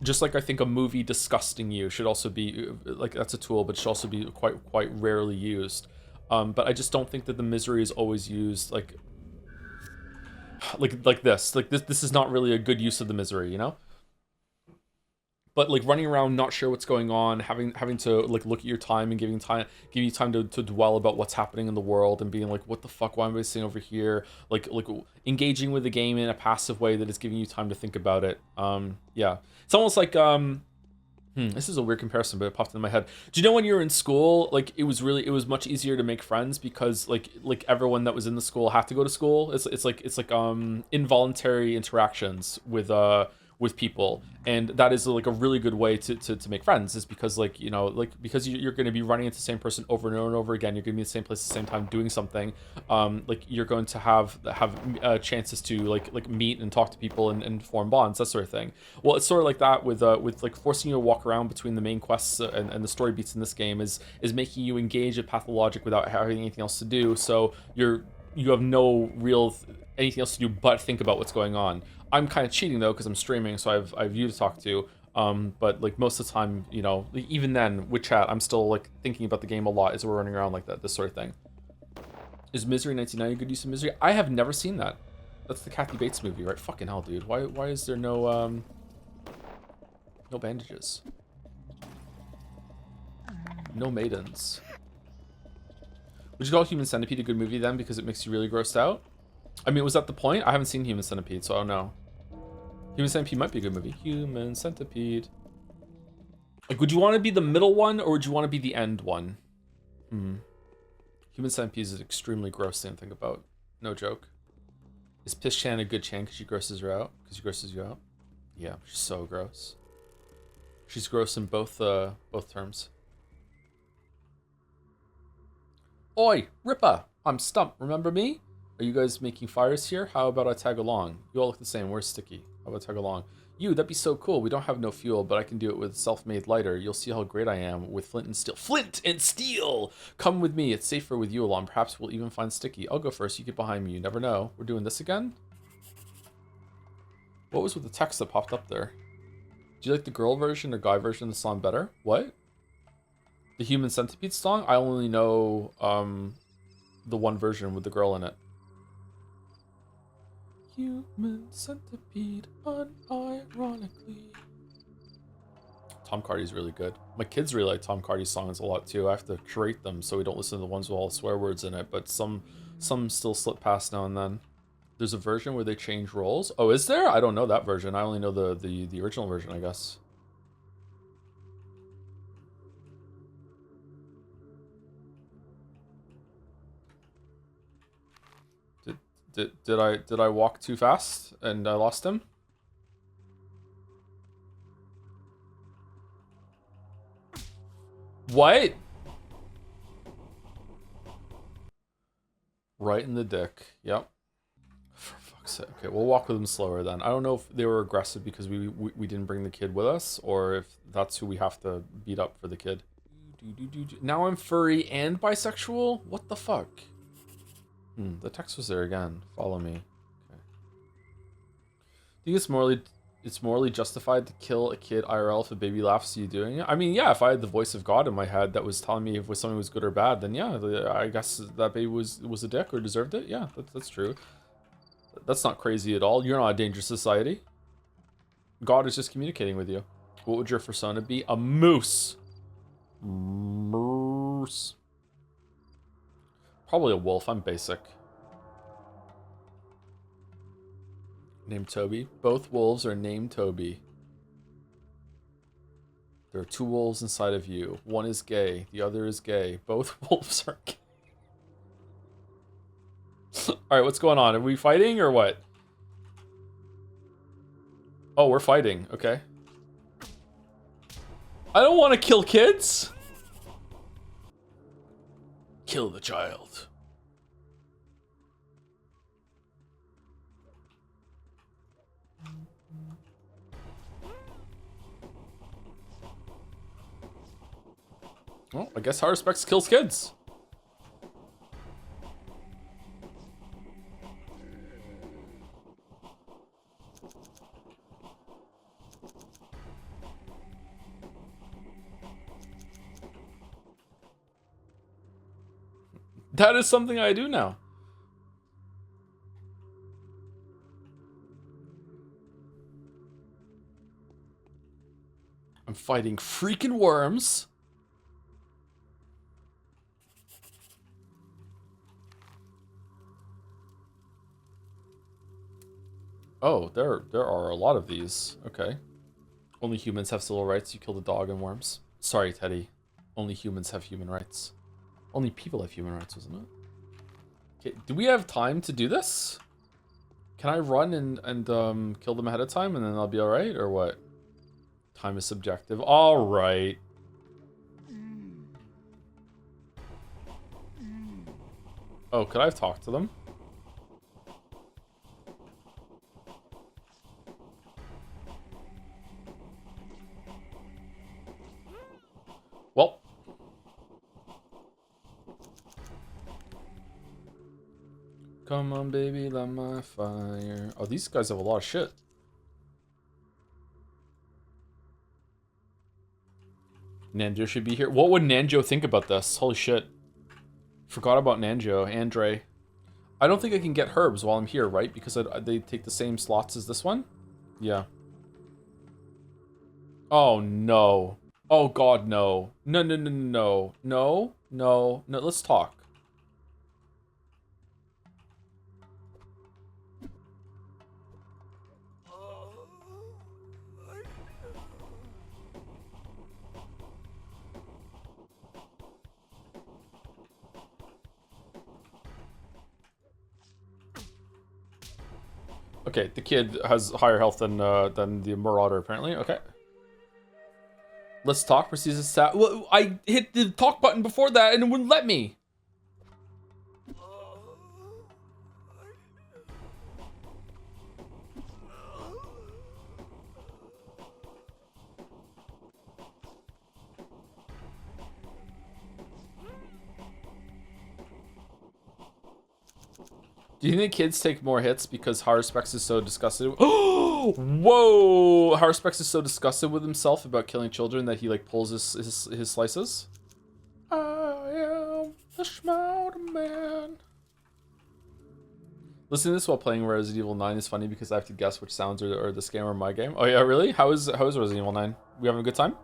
Just like I think a movie disgusting you should also be like, that's a tool, but should also be quite rarely used. But I just don't think that the misery is always used like this. Like this is not really a good use of the misery, you know? But like running around not sure what's going on, having to like look at your time and giving you time to dwell about what's happening in the world and being like, what the fuck, why am I sitting over here, like engaging with the game in a passive way that is giving you time to think about it. Yeah, it's almost like this is a weird comparison, but it popped in my head. Do you know when you were in school, like it was much easier to make friends because like everyone that was in the school had to go to school. It's like involuntary interactions with people, and that is like a really good way to make friends, is because like, you know, like because you're going to be running into the same person over and over and over again, you're going to be in the same place at the same time doing something, like you're going to have chances to like meet and talk to people and form bonds, that sort of thing. Well, it's sort of like that with like forcing you to walk around between the main quests and the story beats in this game is making you engage at Pathologic without having anything else to do, so you have no real anything else to do but think about what's going on. I'm kind of cheating though because I'm streaming, so I've you to talk to. But like most of the time, you know, even then with chat, I'm still like thinking about the game a lot as we're running around like that. This sort of thing. Is Misery 1990 a good use of Misery? I have never seen that. That's the Kathy Bates movie, right? Fucking hell, dude. Why is there no bandages? No maidens. Would you call Human Centipede a good movie then because it makes you really grossed out? I mean, was that the point? I haven't seen Human Centipede, so I don't know. Human Centipede might be a good movie. Human Centipede. Like, would you want to be the middle one, or would you want to be the end one? Human Centipede is an extremely gross thing to think about. No joke. Is Piss Chan a good Chan because she grosses her out? Because she grosses you out? Yeah, she's so gross. She's gross in both terms. Oi, Ripper! I'm Stump, remember me? Are you guys making fires here? How about I tag along? You all look the same. Where's Sticky? How about I tag along? You, that'd be so cool. We don't have no fuel, but I can do it with self-made lighter. You'll see how great I am with flint and steel. Flint and steel! Come with me. It's safer with you along. Perhaps we'll even find Sticky. I'll go first. You get behind me. You never know. We're doing this again? What was with the text that popped up there? Do you like the girl version or guy version of the song better? What? The Human Centipede song? I only know the one version with the girl in it. Human Centipede, unironically. Tom Cardy's really good. My kids really like Tom Cardy's songs a lot too. I have to curate them so we don't listen to the ones with all the swear words in it, but some still slip past now and then. There's a version where they change roles. Oh, is there? I don't know that version. I only know the original version, I guess. Did I walk too fast and I lost him? What? Right in the dick. Yep. For fuck's sake. Okay, we'll walk with him slower then. I don't know if they were aggressive because we didn't bring the kid with us, or if that's who we have to beat up for the kid. Now I'm furry and bisexual? What the fuck? The text was there again. Follow me. Okay. Do you think it's morally justified to kill a kid IRL if a baby laughs at you doing it? I mean, yeah, if I had the voice of God in my head that was telling me if something was good or bad, then yeah, I guess that baby was a dick or deserved it. Yeah, that's true. That's not crazy at all. You're not a dangerous society. God is just communicating with you. What would your persona be? A moose. Moose. Probably a wolf. I'm basic. Named Toby. Both wolves are named Toby. There are two wolves inside of you. One is gay. The other is gay. Both wolves are gay. Alright, what's going on? Are we fighting or what? Oh, we're fighting. Okay. I don't want to kill kids. Kill the child. Well, I guess high respects kills kids. That is something I do now. I'm fighting freaking worms. Oh, there are a lot of these. Okay. Only humans have civil rights. You kill the dog and worms. Sorry, Teddy. Only humans have human rights. Only people have human rights, wasn't it? Okay, do we have time to do this? Can I run and kill them ahead of time and then I'll be alright, or what? Time is subjective. Alright. Oh, could I have talked to them? Well. Come on, baby, light my fire. Oh, these guys have a lot of shit. Nanjo should be here. What would Nanjo think about this? Holy shit. Forgot about Nanjo. Andre. I don't think I can get herbs while I'm here, right? Because they take the same slots as this one? Yeah. Oh, no. Oh, God, no. No, no, no, no. No, no, no. Let's talk. Okay, the kid has higher health than the Marauder, apparently. Okay. Let's talk. Proceeds to stat. Well, I hit the talk button before that and it wouldn't let me. Do you think kids take more hits because Harspex is so disgusted? Oh, whoa! Harspex is so disgusted with himself about killing children that he like pulls his slices. I am the Schmouder Man. Listening to this while playing Resident Evil 9 is funny because I have to guess which sounds are this game or my game. Oh yeah, really? How is Resident Evil 9? We having a good time?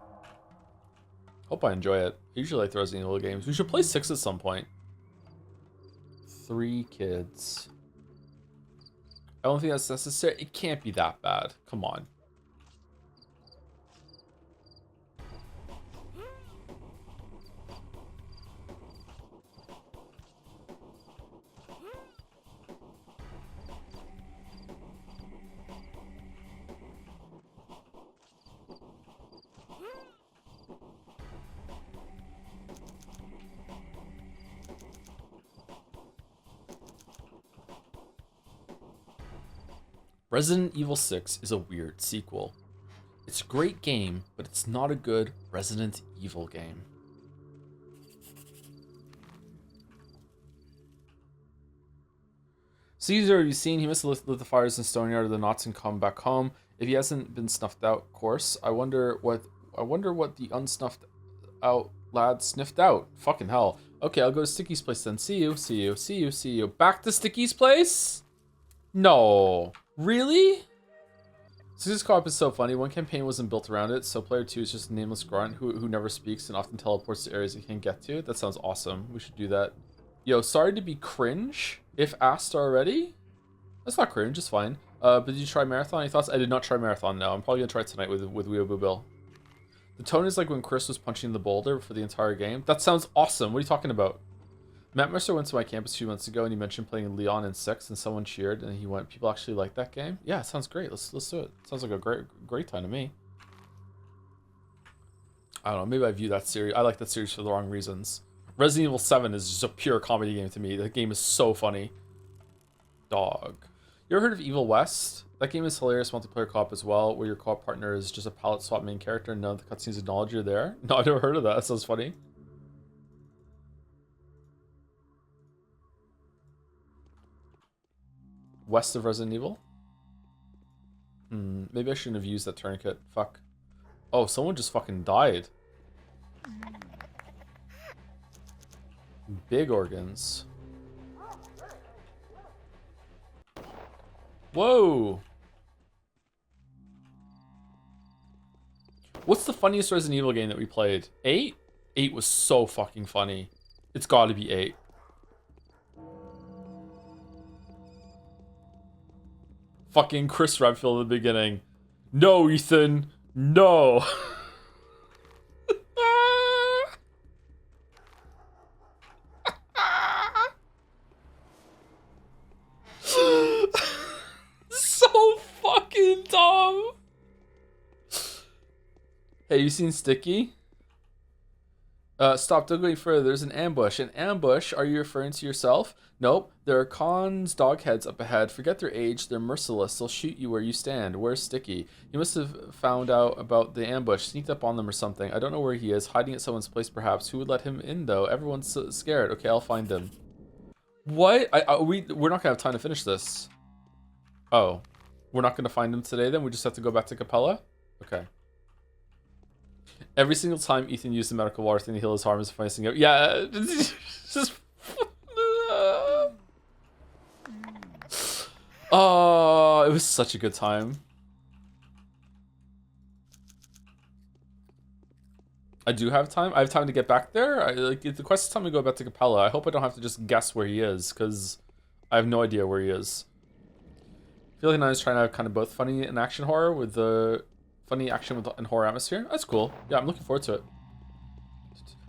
Hope I enjoy it. I usually like the Resident Evil games. We should play 6 at some point. 3 kids. I don't think that's necessary. It can't be that bad. Come on. Resident Evil 6 is a weird sequel. It's a great game, but it's not a good Resident Evil game. Caesar, have you seen? He must have lit the fires in Stoneyard of the Notkin come back home. If he hasn't been snuffed out, of course. I wonder what the unsnuffed out lad sniffed out. Fucking hell. Okay, I'll go to Sticky's place then. See you, see you, see you, see you. Back to Sticky's place? No. Really? Caesar's co-op is so funny. One campaign wasn't built around it, so player 2 is just a nameless grunt who never speaks and often teleports to areas he can't get to. That sounds awesome. We should do that. Yo, sorry to be cringe, if asked already. That's not cringe, it's fine. But did you try Marathon? Any thoughts? I did not try Marathon, no. I'm probably gonna try it tonight with Weeaboo Bill. The tone is like when Chris was punching the boulder for the entire game. That sounds awesome. What are you talking about? Matt Mercer went to my campus a few months ago and he mentioned playing Leon in 6 and someone cheered and he went, people actually like that game? Yeah, it sounds great. Let's do it. Sounds like a great time to me. I don't know, maybe I view that series. I like that series for the wrong reasons. Resident Evil 7 is just a pure comedy game to me. That game is so funny. Dog. You ever heard of Evil West? That game is hilarious multiplayer co-op as well, where your co-op partner is just a palette swap main character and none of the cutscenes acknowledge you're there. No, I've never heard of that. That sounds funny. West of Resident Evil? Maybe I shouldn't have used that tourniquet. Fuck. Oh, someone just fucking died. Big organs. Whoa! What's the funniest Resident Evil game that we played? 8? 8 was so fucking funny. It's gotta be 8. Fucking Chris Redfield at the beginning. No, Ethan. No. So fucking dumb. Hey, you seen Sticky? Stop, don't go any further. There's an ambush. An ambush? Are you referring to yourself? Nope. There are cons, dogheads up ahead. Forget their age. They're merciless. They'll shoot you where you stand. Where's Sticky? He must have found out about the ambush. Sneaked up on them or something. I don't know where he is. Hiding at someone's place, perhaps. Who would let him in, though? Everyone's so scared. Okay, I'll find him. What? We're not gonna have time to finish this. Oh. We're not gonna find him today, then? We just have to go back to Capella? Okay. Every single time Ethan used the medical water thing to heal his harm is the funniest thing ever. Yeah, just... Oh, it was such a good time. I do have time. I have time to get back there. The quest is telling me to go back to Capella. I hope I don't have to just guess where he is, because I have no idea where he is. I feel like I was trying to have kind of both funny and action horror with the... Funny action and horror atmosphere. That's cool. Yeah, I'm looking forward to it.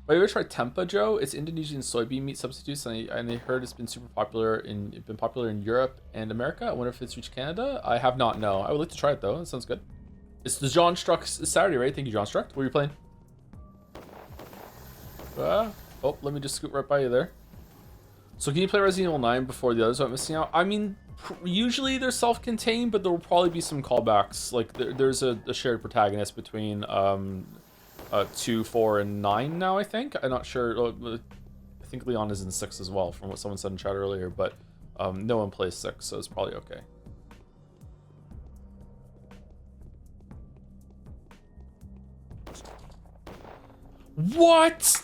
But you ever tried tempeh, Joe? It's Indonesian soybean meat substitutes, and I heard it's been super popular in Europe and America. I wonder if it's reached Canada. I have not. No, I would like to try it though. That sounds good. It's the John Struck Saturday, right? Thank you, John Struck. What are you playing? Oh, let me just scoot right by you there. So can you play Resident Evil 9 before the others aren't missing out? I mean, usually they're self-contained, but there will probably be some callbacks. Like there's a shared protagonist between 2, 4, and 9 now, I think. I'm not sure. I think Leon is in 6 as well, from what someone said in chat earlier, but no one plays 6, so it's probably okay. What?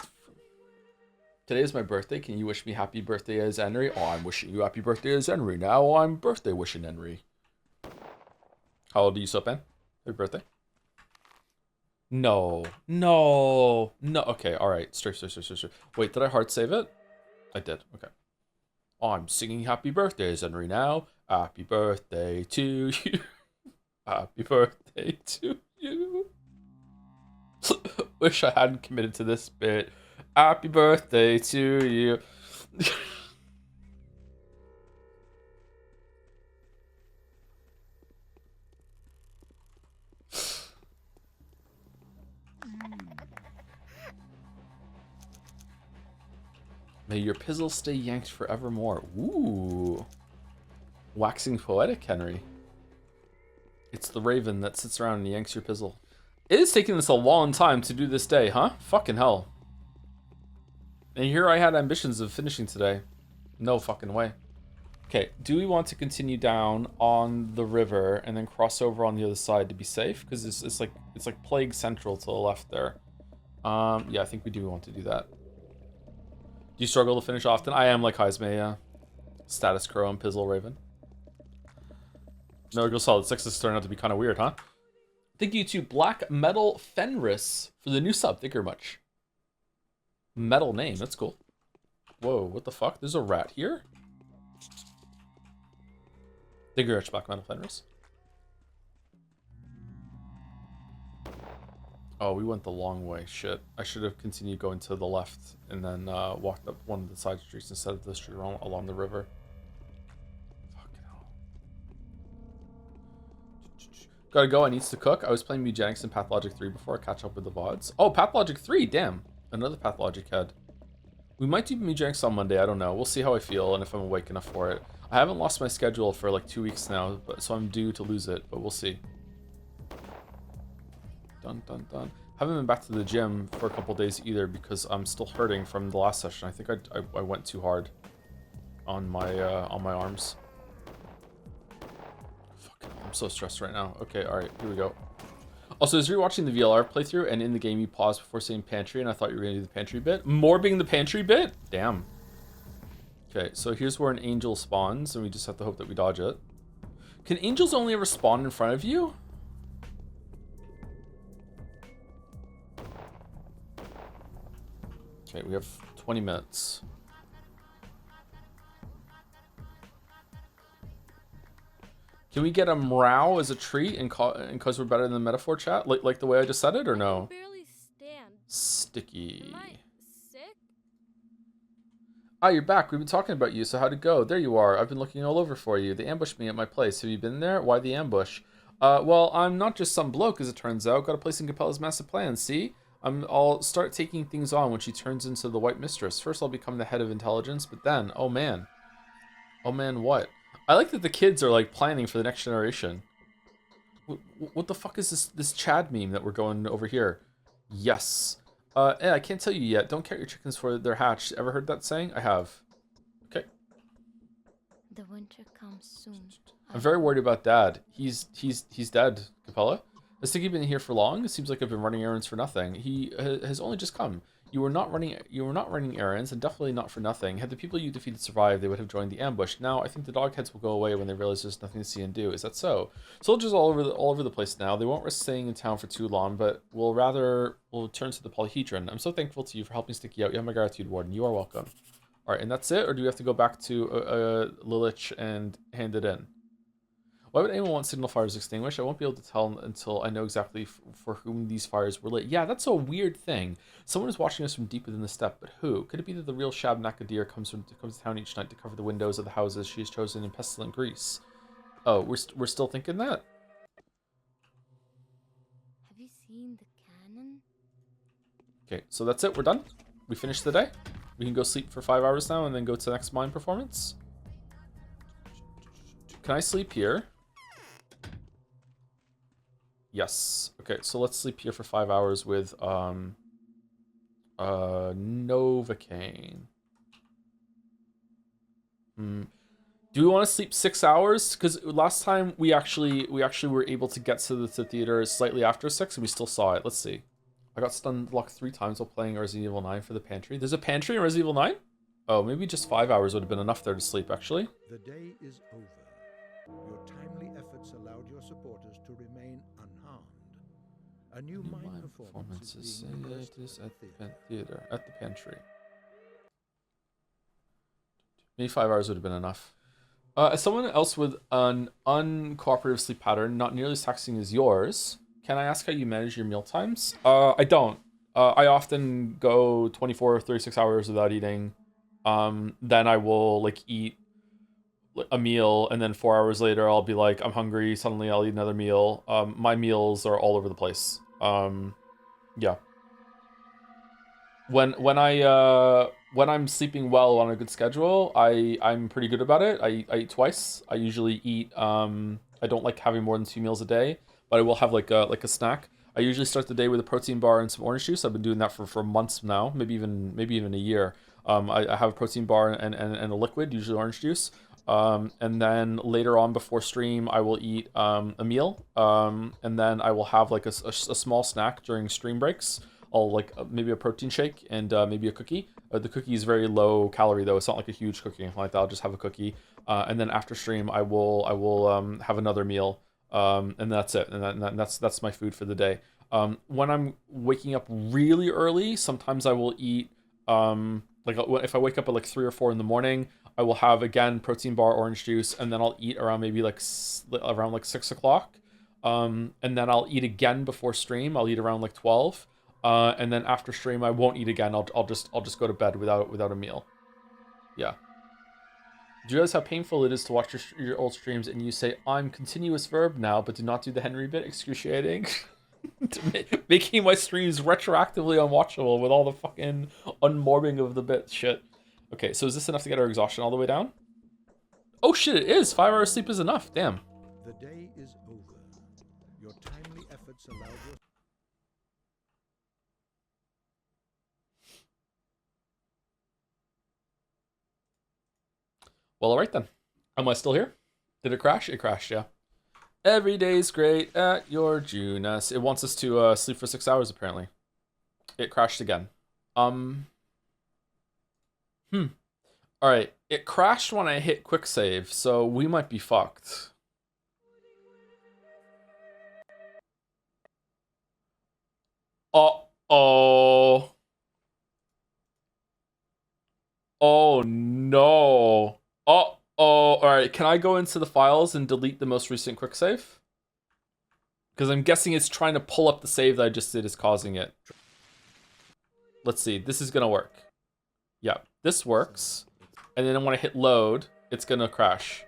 Today is my birthday. Can you wish me happy birthday as Henry? Oh, I'm wishing you happy birthday as Henry. Now I'm birthday wishing Henry. How old are you, Sopan? Happy birthday. No. Okay, alright. Straight. Wait, did I hard save it? I did. Okay. I'm singing happy birthday as Henry now. Happy birthday to you. Happy birthday to you. Wish I hadn't committed to this bit. Happy birthday to you. May your pizzle stay yanked forevermore. Ooh. Waxing poetic, Henry. It's the raven that sits around and yanks your pizzle. It is taking us a long time to do this day, huh? Fucking hell. And here I had ambitions of finishing today. No fucking way. Okay, do we want to continue down on the river and then cross over on the other side to be safe? Because it's like Plague Central to the left there. Yeah, I think we do want to do that. Do you struggle to finish often? I am like Heisme, yeah. Status Crow and Pizzle Raven. No, Girl Solid 6 is turning out to be kind of weird, huh? Thank you to Black Metal Fenris for the new sub. Thank you very much. Metal name, that's cool. Whoa, what the fuck? There's a rat here? Thank you very much, Black Metal Fenris. Oh, we went the long way. Shit. I should have continued going to the left and then walked up one of the side streets instead of the street along the river. Fucking hell. Gotta go. I need to cook. I was playing Eugenics in Pathologic 3 before I catch up with the VODs. Oh, Pathologic 3! Damn. Another Pathologic head. We might do Eugenics on Monday. I don't know. We'll see how I feel and if I'm awake enough for it. I haven't lost my schedule for like 2 weeks now, so I'm due to lose it, but we'll see. Dun dun dun. Haven't been back to the gym for a couple days either because I'm still hurting from the last session. I think I went too hard on my arms. Fuck, I'm so stressed right now. Okay, all right, here we go. Also, I was rewatching the VLR playthrough, and in the game you paused before saying pantry, and I thought you were gonna do the pantry bit. More being the pantry bit? Damn. Okay, so here's where an angel spawns, and we just have to hope that we dodge it. Can angels only ever spawn in front of you? Okay, we have 20 minutes. Can we get a meow as a treat and cause we're better than the metaphor chat? Like the way I just said it, or no? I can barely stand. Sticky. Am I sick? Ah, you're back. We've been talking about you, so how'd it go? There you are. I've been looking all over for you. They ambushed me at my place. Have you been there? Why the ambush? Well, I'm not just some bloke, as it turns out. Got a place in Capella's master plan, see? I'll start taking things on when she turns into the White Mistress. First, I'll become the head of intelligence, but then, oh man. Oh man, what? I like that the kids are, like, planning for the next generation. What the fuck is this Chad meme that we're going over here? Yes. I can't tell you yet. Don't count your chickens before they're hatched. Ever heard that saying? I have. Okay. The winter comes soon. I'm very worried about Dad. He's dead, Capella. Has Sticky been here for long? It seems like I've been running errands for nothing. He has only just come. You were not running errands, and definitely not for nothing. Had the people you defeated survived, they would have joined the ambush. Now, I think the Dogheads will go away when they realize there's nothing to see and do. Is that so? Soldiers all over the place now. They won't risk staying in town for too long, but will turn to the polyhedron. I'm so thankful to you for helping Sticky out. You have my gratitude, Warden. You are welcome. All right, and that's it, or do we have to go back to Lilich and hand it in? Why would anyone want signal fires extinguished? I won't be able to tell until I know exactly for whom these fires were lit. Yeah, that's a weird thing. Someone is watching us from deep within the steppe, but who? Could it be that the real Shab Nakadir comes to town each night to cover the windows of the houses she has chosen in pestilent Greece? Oh, we're still thinking that? Have you seen the cannon? Okay, so that's it. We're done. We finished the day. We can go sleep for 5 hours now and then go to the next mine performance. Can I sleep here? Yes. Okay, so let's sleep here for 5 hours with Novocaine. Do we want to sleep 6 hours? Because last time we actually were able to get to the theater slightly after 6 and we still saw it. Let's see. I got stun blocked 3 times while playing Resident Evil 9 for the pantry. There's a pantry in Resident Evil 9? Oh, maybe just 5 hours would have been enough there to sleep, actually. The day is over. Your timely efforts allowed your supporters to remain unharmed. A new mime performance is being rehearsed at the theater, at the pantry. Maybe 5 hours would have been enough. As someone else with an uncooperative sleep pattern, not nearly as taxing as yours, can I ask how you manage your meal times? I don't. I often go 24 or 36 hours without eating. Then I will, like, eat a meal, and then 4 hours later I'll be like, I'm hungry, suddenly I'll eat another meal. My meals are all over the place. Yeah. When I'm sleeping well on a good schedule, I'm pretty good about it. I eat twice. I usually eat I don't like having more than 2 meals a day, but I will have like a snack. I usually start the day with a protein bar and some orange juice. I've been doing that for months now, maybe even a year. I have a protein bar and a liquid, usually orange juice. And then later on before stream, I will eat a meal, and then I will have like a small snack during stream breaks. I'll like maybe a protein shake and maybe a cookie. The cookie is very low calorie though. It's not like a huge cookie or anything like that. I'll just have a cookie. And then after stream, I will have another meal. And that's it. And that's my food for the day. When I'm waking up really early, sometimes I will eat like if I wake up at like 3 or 4 in the morning, I will have again protein bar, orange juice, and then I'll eat around maybe like around like 6 o'clock. And then I'll eat again before stream. I'll eat around like 12. And then after stream, I won't eat again. I'll just go to bed without a meal. Yeah. Do you realize how painful it is to watch your old streams and you say, I'm continuous verb now, but do not do the Henry bit? Excruciating. Making my streams retroactively unwatchable with all the fucking unmorbing of the bit shit. Okay, so is this enough to get our exhaustion all the way down? Oh shit, it is! 5 hours sleep is enough, damn. The day is over. Your timely efforts allowed your... Well, alright then. Am I still here? Did it crash? It crashed, yeah. Every day's great at your Junas. It wants us to sleep for 6 hours, apparently. It crashed again. Alright, it crashed when I hit quick save, so we might be fucked. Uh-oh. Oh no. Oh, alright. Can I go into the files and delete the most recent quick save? Because I'm guessing it's trying to pull up the save that I just did is causing it. Let's see. This is gonna work. Yeah, this works. And then when I hit load, it's gonna crash.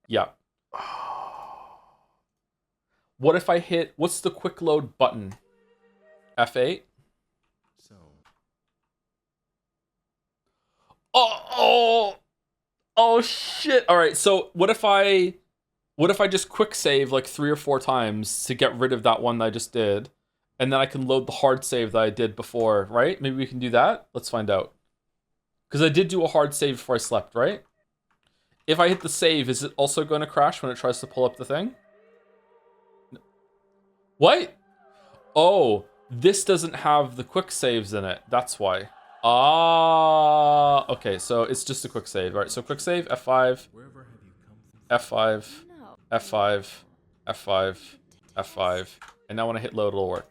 Yeah. What if I hit, what's the quick load button? F8? Oh shit. All right. So what if I just quick save like 3 or 4 times to get rid of that one that I just did, and then I can load the hard save that I did before, right? Maybe we can do that. Let's find out. Because I did do a hard save before I slept, right? If I hit the save, is it also going to crash when it tries to pull up the thing? What? Oh, this doesn't have the quick saves in it. That's why. Ah, okay, so it's just a quick save. All right, so quick save, F5, F5, No. F5, F5, F5, and now when I hit load, it'll work.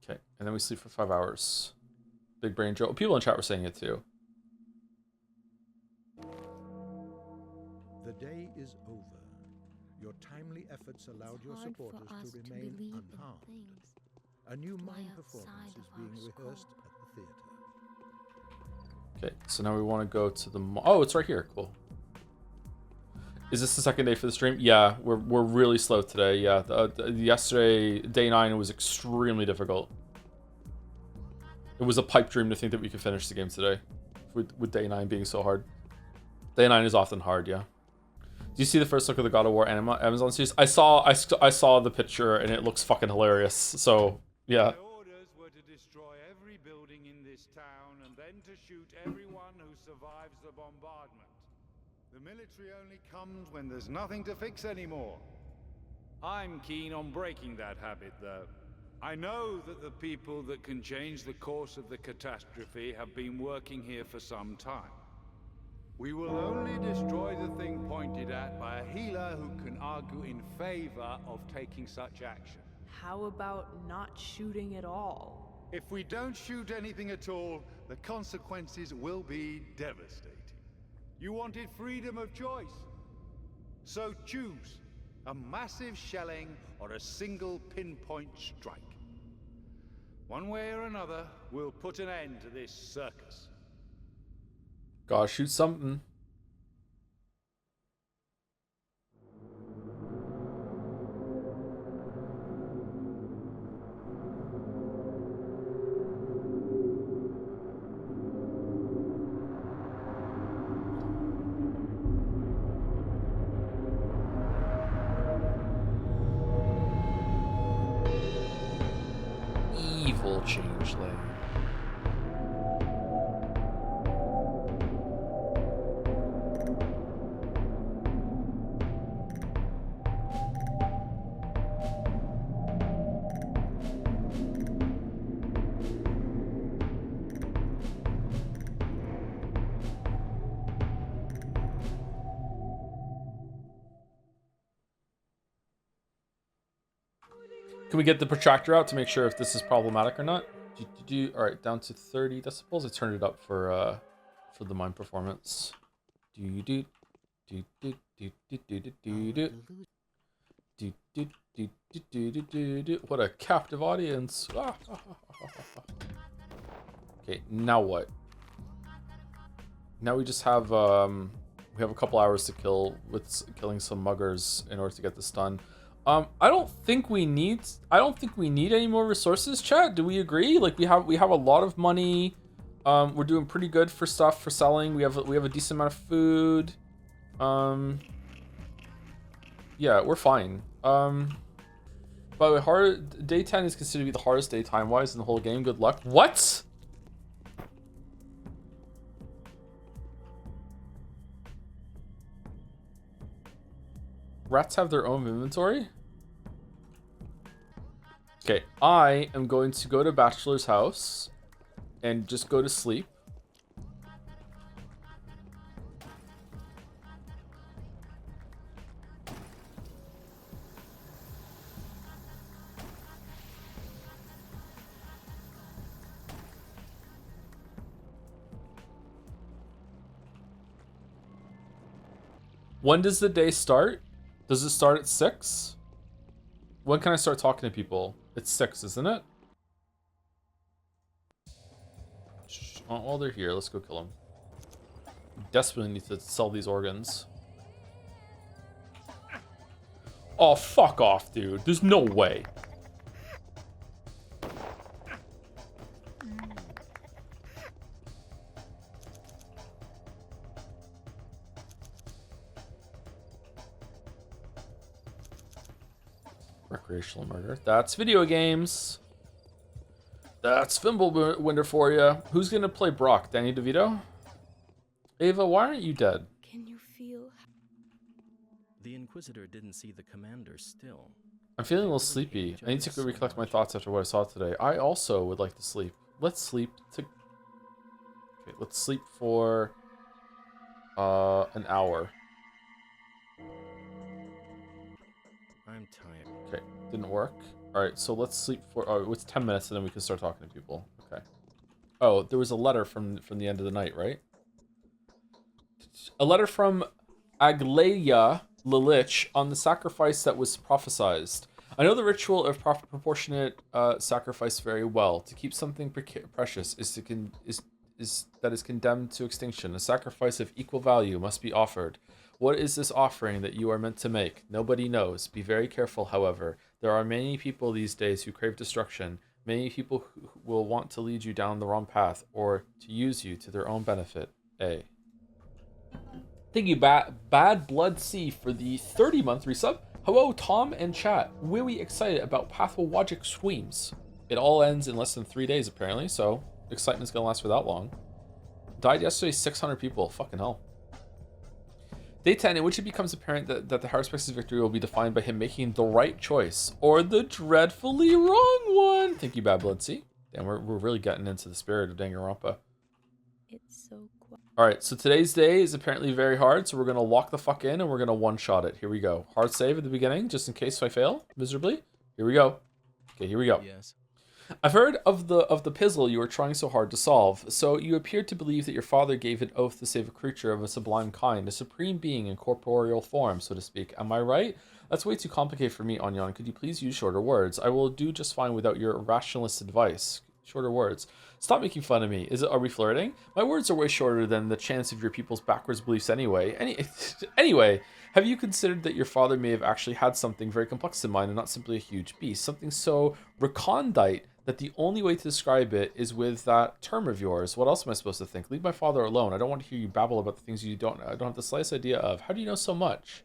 Okay, and then we sleep for 5 hours. Big brain Joe. People in chat were saying it too. The day is over. Your timely efforts allowed your Hard for supporters us to to remain believe in unharmed. things A new lie mime outside performance is of being our rehearsed scope. at the theater. Okay, so now we want to go to the... Oh, it's right here. Cool. Is this the second day for the stream? Yeah, we're really slow today. Yeah, yesterday, day 9, was extremely difficult. It was a pipe dream to think that we could finish the game today, with day 9 being so hard. Day 9 is often hard, yeah. Do you see the first look of the God of War Amazon series? I saw the picture and it looks fucking hilarious. So yeah. My orders were to destroy every building in this town and then to shoot everyone who survives the bombardment. The military only comes when there's nothing to fix anymore. I'm keen on breaking that habit, though. I know that the people that can change the course of the catastrophe have been working here for some time. We will only destroy the thing pointed at by a healer who can argue in favor of taking such action. How about not shooting at all? If we don't shoot anything at all, the consequences will be devastating. You wanted freedom of choice. So choose a massive shelling or a single pinpoint strike. One way or another, we'll put an end to this circus. Gotta shoot something. Evil changeling. Can we get the protractor out to make sure if this is problematic or not? All right, down to 30 decibels. I turned it up for the mime performance. What a captive audience. Okay, now what? Now we just have we have a couple hours to kill with killing some muggers in order to get this done. I don't think we need any more resources, chat. Do we agree? Like we have a lot of money. We're doing pretty good for stuff for selling. We have a decent amount of food. Yeah, we're fine. By the way, day 10 is considered to be the hardest day time-wise in the whole game. Good luck. What? Rats have their own inventory? Okay, I am going to go to Bachelor's house and just go to sleep. When does the day start? Does it start at 6? When can I start talking to people? It's 6, isn't it? Oh, while they're here, let's go kill them. Desperately need to sell these organs. Oh, fuck off, dude. There's no way. Recreational murder. That's video games. That's Fimblewinder for you. Who's gonna play Brock? Danny DeVito? Ava, why aren't you dead? Can you feel? The Inquisitor didn't see the commander still. I'm feeling a little sleepy. I need to go recollect my thoughts after what I saw today. I also would like to sleep. Let's sleep to... Okay, let's sleep for... an hour. I'm tired. Okay, didn't work. Alright, so let's sleep for... Oh, it's 10 minutes and then we can start talking to people. Okay. Oh, there was a letter from the end of the night, right? A letter from Aglaia Lilich on the sacrifice that was prophesized. I know the ritual of proportionate sacrifice very well. To keep something precious is condemned to extinction. A sacrifice of equal value must be offered. What is this offering that you are meant to make? Nobody knows. Be very careful, however. There are many people these days who crave destruction. Many people who will want to lead you down the wrong path or to use you to their own benefit. A. Thank you, Bad Blood C, for the 30-month resub. Hello, Tom and chat. Really excited about Pathologic streams. It all ends in less than 3 days, apparently, so excitement's gonna last for that long. Died yesterday, 600 people. Fucking hell. Day 10, in which it becomes apparent that the Haruspex' victory will be defined by him making the right choice, or the dreadfully wrong one. Thank you, Bad Blood C. Damn, we're really getting into the spirit of Danganronpa. It's so quiet. Alright, so today's day is apparently very hard, so we're going to lock the fuck in and we're going to one-shot it. Here we go. Hard save at the beginning, just in case I fail miserably. Here we go. Okay, here we go. Yes. I've heard of the puzzle you were trying so hard to solve. So you appear to believe that your father gave an oath to save a creature of a sublime kind, a supreme being in corporeal form, so to speak. Am I right? That's way too complicated for me, Anyan. Could you please use shorter words? I will do just fine without your rationalist advice. Shorter words. Stop making fun of me. Are we flirting? My words are way shorter than the chance of your people's backwards beliefs anyway. Anyway, have you considered that your father may have actually had something very complex in mind and not simply a huge beast? Something so recondite that the only way to describe it is with that term of yours. What else am I supposed to think? Leave my father alone. I don't want to hear you babble about the things I don't have the slightest idea of. How do you know so much?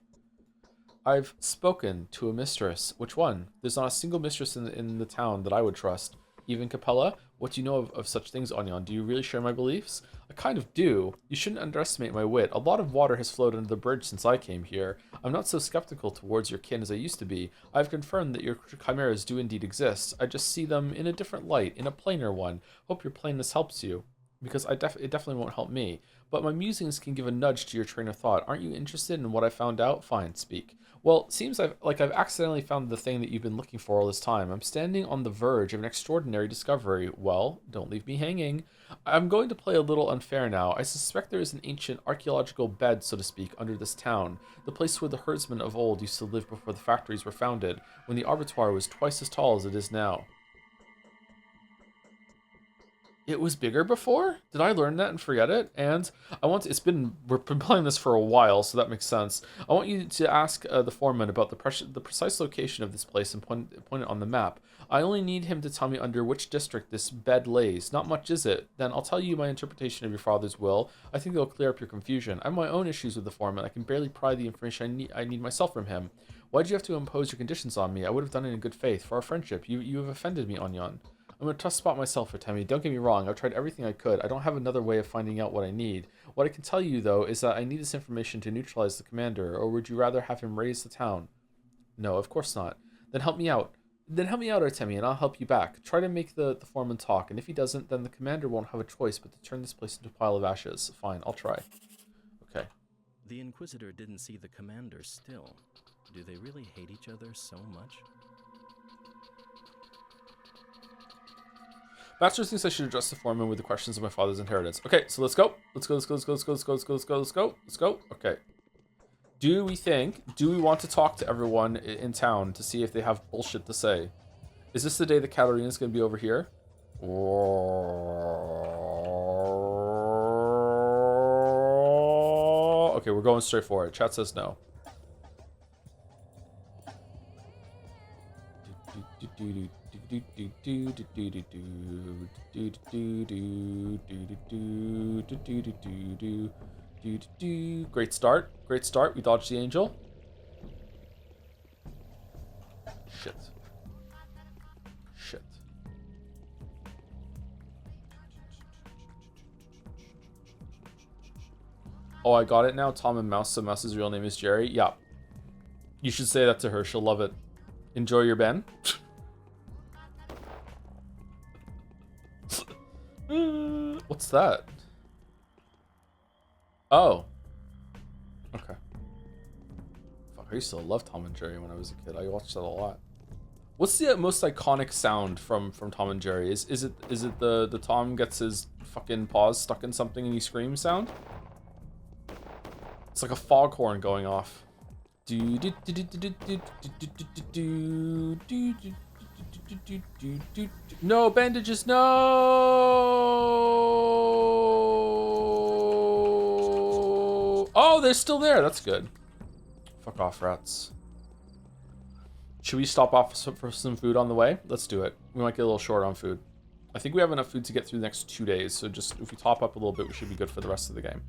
I've spoken to a mistress. Which one? There's not a single mistress in the town that I would trust. Even Capella? What do you know of such things, Anyan? Do you really share my beliefs? I kind of do. You shouldn't underestimate my wit. A lot of water has flowed under the bridge since I came here. I'm not so skeptical towards your kin as I used to be. I've confirmed that your chimeras do indeed exist. I just see them in a different light, in a plainer one. Hope your plainness helps you, because it definitely won't help me. But my musings can give a nudge to your train of thought. Aren't you interested in what I found out? Fine, speak. Well, seems I've accidentally found the thing that you've been looking for all this time. I'm standing on the verge of an extraordinary discovery. Well, don't leave me hanging. I'm going to play a little unfair now. I suspect there is an ancient archaeological bed, so to speak, under this town. The place where the herdsmen of old used to live before the factories were founded, when the abattoir was twice as tall as it is now. It was bigger before? Did I learn that and forget it? And we've been playing this for a while, so that makes sense. I want you to ask the foreman about the precise location of this place and point it on the map. I only need him to tell me under which district this bed lays. Not much, is it? Then I'll tell you my interpretation of your father's will. I think it'll clear up your confusion. I have my own issues with the foreman. I can barely pry the information I need myself from him. Why did you have to impose your conditions on me? I would have done it in good faith. For our friendship, you have offended me, Anyan. I'm a tough spot myself for Temmie. Don't get me wrong, I've tried everything I could. I don't have another way of finding out what I need. What I can tell you, though, is that I need this information to neutralize the commander, or would you rather have him raise the town? No, of course not. Then help me out. Temmie, and I'll help you back. Try to make the foreman talk, and if he doesn't, then the commander won't have a choice but to turn this place into a pile of ashes. Fine, I'll try. Okay. The Inquisitor didn't see the commander still. Do they really hate each other so much? Bachelor thinks I should address the foreman with the questions of my father's inheritance. Okay, so let's go. Let's go. Okay. Do we want to talk to everyone in town to see if they have bullshit to say? Is this the day that Katerina's going to be over here? Okay, we're going straight for it. Chat says no. Great start. Great start. We dodged the angel. Shit. Shit. Oh, I got it now. Tom and Mouse. So Mouse's real name is Jerry. Yeah. You should say that to her. She'll love it. Enjoy your Ben. What's that? Oh. Okay. Fuck, I used to love Tom and Jerry when I was a kid. I watched that a lot. What's the most iconic sound from Tom and Jerry? Is it the Tom gets his fucking paws stuck in something and he screams sound? It's like a foghorn going off. No bandages, no! Oh, they're still there. That's good. Fuck off, rats. Should we stop off for some food on the way? Let's do it. We might get a little short on food. I think we have enough food to get through the next 2 days, so just if we top up a little bit, we should be good for the rest of the game.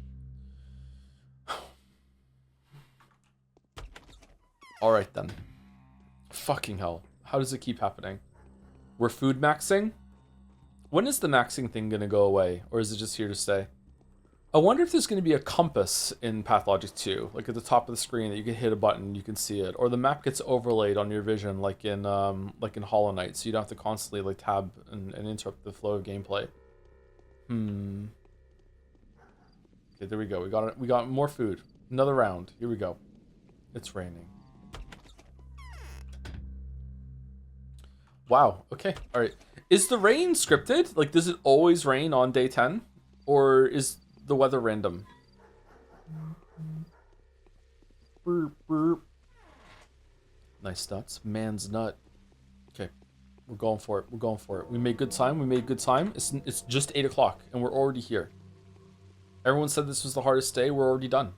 Alright then. Fucking hell. How does it keep happening? We're food maxing? When is the maxing thing gonna go away? Or is it just here to stay? I wonder if there's gonna be a compass in Pathologic 2. Like at the top of the screen that you can hit a button, you can see it. Or the map gets overlaid on your vision like in Hollow Knight, so you don't have to constantly like tab and interrupt the flow of gameplay. Okay, there we go. We got more food. Another round. Here we go. It's raining. Wow, okay, alright. Is the rain scripted? Like, does it always rain on day 10? Or is the weather random? Burp, burp. Nice nuts. Man's nut. Okay, we're going for it. We're going for it. We made good time. We made good time. It's just 8 o'clock, and we're already here. Everyone said this was the hardest day. We're already done.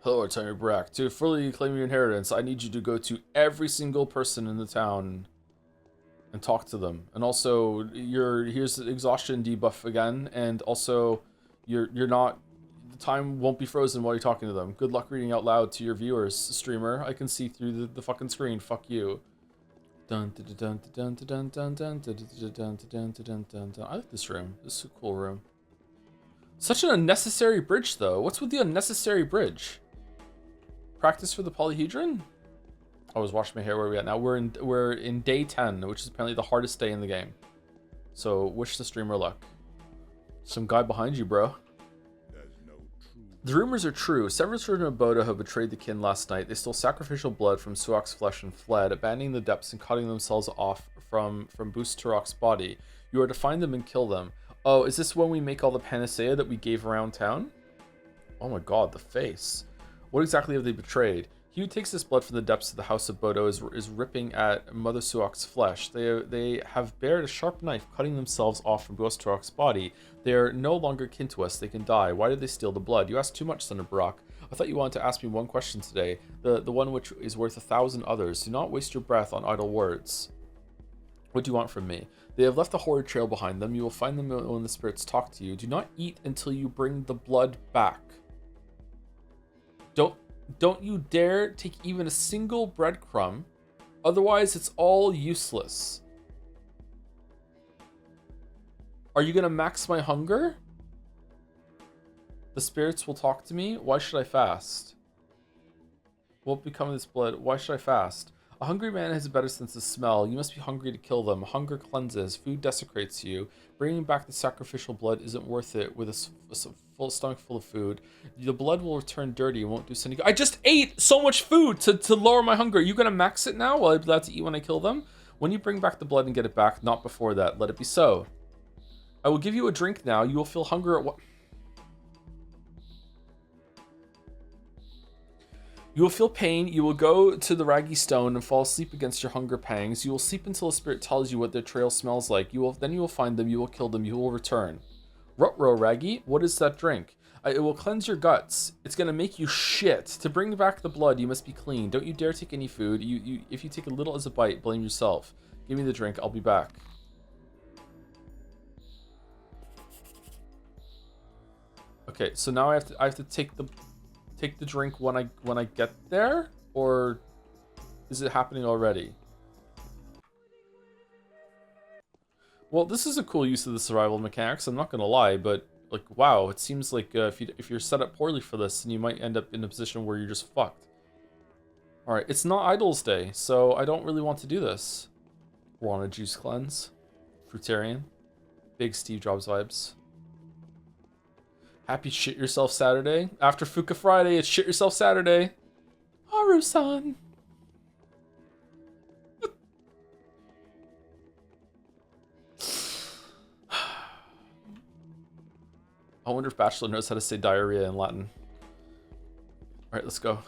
Hello, Tanya Brack. To fully claim your inheritance, I need you to go to every single person in the town and talk to them. And also, here's the exhaustion debuff again, and also you're not, the time won't be frozen while you're talking to them. Good luck reading out loud to your viewers, streamer. I can see through the fucking screen. Fuck you. Dun dun dun dun dun dun dun dun dun dun dun dun dun. I like this room. This is a cool room. Such an unnecessary bridge though. What's with the unnecessary bridge? Practice for the polyhedron? I was washing my hair. Where are we at now? We're in day 10, which is apparently the hardest day in the game. So wish the streamer luck. Some guy behind you, bro. The rumors are true. Several children of Bodo have betrayed the kin last night. They stole sacrificial blood from Suok's flesh and fled, abandoning the depths and cutting themselves off from Boost Turok's body. You are to find them and kill them. Oh, is this when we make all the panacea that we gave around town? Oh my god, the face. What exactly have they betrayed? He who takes this blood from the depths of the House of Bodo is ripping at Mother Suok's flesh. They have bared a sharp knife, cutting themselves off from Boost Turok's body. They are no longer kin to us. They can die. Why did they steal the blood? You ask too much, son of Barak. I thought you wanted to ask me one question today, the one which is worth 1,000 others. Do not waste your breath on idle words. What do you want from me? They have left a horrid trail behind them. You will find them when the spirits talk to you. Do not eat until you bring the blood back. Don't you dare take even a single breadcrumb, otherwise it's all useless. Are you gonna max my hunger? The spirits will talk to me? Why should I fast? What will become of this blood? Why should I fast? A hungry man has a better sense of smell. You must be hungry to kill them. Hunger cleanses. Food desecrates you. Bringing back the sacrificial blood isn't worth it with a full stomach full of food. The blood will return dirty and won't do any good. I just ate so much food to lower my hunger. Are you going to max it now? Will I be allowed to eat when I kill them? When you bring back the blood and get it back, not before that. Let it be so. I will give you a drink now. You will feel hunger at what... You will feel pain. You will go to the Raggy Stone and fall asleep against your hunger pangs. You will sleep until a spirit tells you what their trail smells like. Then you will find them. You will kill them. You will return. Rutrow, Raggy. What is that drink? It will cleanse your guts. It's gonna make you shit. To bring back the blood, you must be clean. Don't you dare take any food. If you take a little as a bite, blame yourself. Give me the drink. I'll be back. Okay, so now I have to take the drink when I get there, or is it happening already? Well, this is a cool use of the survival mechanics. I'm not gonna lie, but like, wow, it seems like if you're set up poorly for this, then you might end up in a position where you're just fucked. All right, it's not Idols Day, so I don't really want to do this. We're on a juice cleanse, fruitarian, big Steve Jobs vibes. Happy Shit Yourself Saturday. After Fuka Friday, it's Shit Yourself Saturday. Haru-san. I wonder if Bachelor knows how to say diarrhea in Latin. Alright, let's go.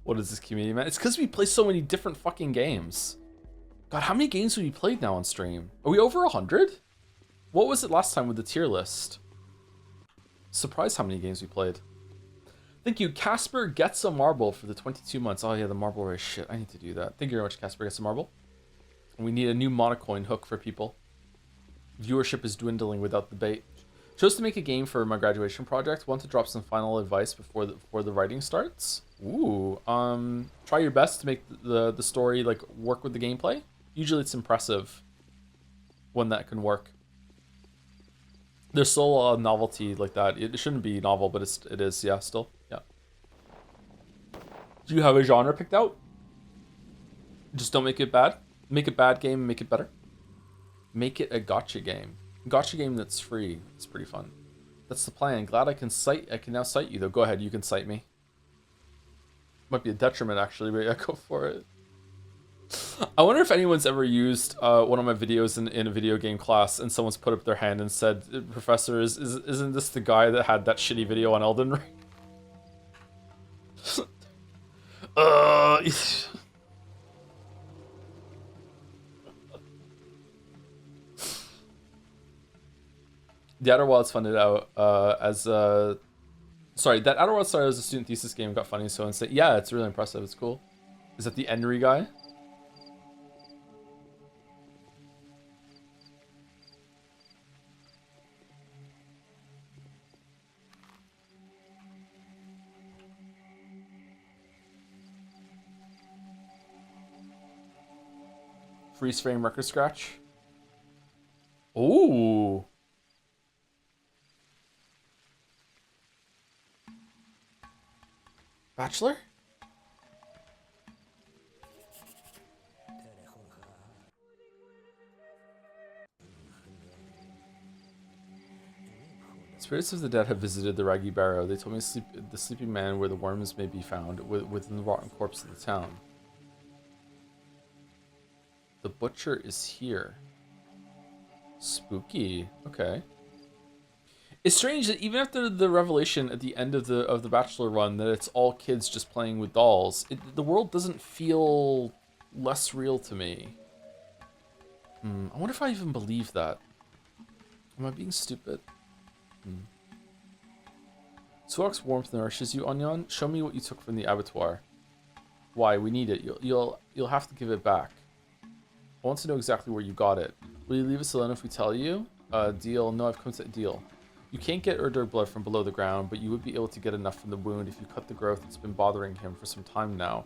What is this community, man? It's because we play so many different fucking games. God, how many games have we played now on stream? Are we over 100? What was it last time with the tier list? Surprised how many games we played. Thank you. Casper gets a marble for the 22 months. Oh yeah, the marble race. Shit, I need to do that. Thank you very much, Casper gets a marble. And we need a new monocoin hook for people. Viewership is dwindling without the bait. Chose to make a game for my graduation project. Want to drop some final advice before the writing starts? Ooh. Try your best to make the story like work with the gameplay. Usually it's impressive when that can work. There's still a novelty like that. It shouldn't be novel, but it is, yeah, still. Yeah. Do you have a genre picked out? Just don't make it bad. Make a bad game and make it better. Make it a gotcha game. Gotcha game that's free. It's pretty fun. That's the plan. Glad I can now cite you though. Go ahead, you can cite me. Might be a detriment actually, but yeah, go for it. I wonder if anyone's ever used one of my videos in a video game class and someone's put up their hand and said, Professor, isn't this the guy that had that shitty video on Elden Ring? The Outer Wilds funded out sorry, that Outer Wilds started as a student thesis game, got funding, so insane. Yeah, it's really impressive, it's cool. Is that the Enry guy? Freeze frame record scratch. Ooh. Bachelor? Spirits of the dead have visited the Raggy Barrow. They told me the sleeping man where the worms may be found within the rotten corpse of the town. The butcher is here. Spooky. Okay. It's strange that even after the revelation at the end of the Bachelor run that it's all kids just playing with dolls, the world doesn't feel less real to me. I wonder if I even believe that. Am I being stupid? Suok's warmth nourishes you, Onyon. Show me what you took from the abattoir. Why? We need it. You'll have to give it back. I want to know exactly where you got it. Will you leave us alone if we tell you? Deal. No, I've come to a deal. You can't get Urdur blood from below the ground, but you would be able to get enough from the wound if you cut the growth that's been bothering him for some time now.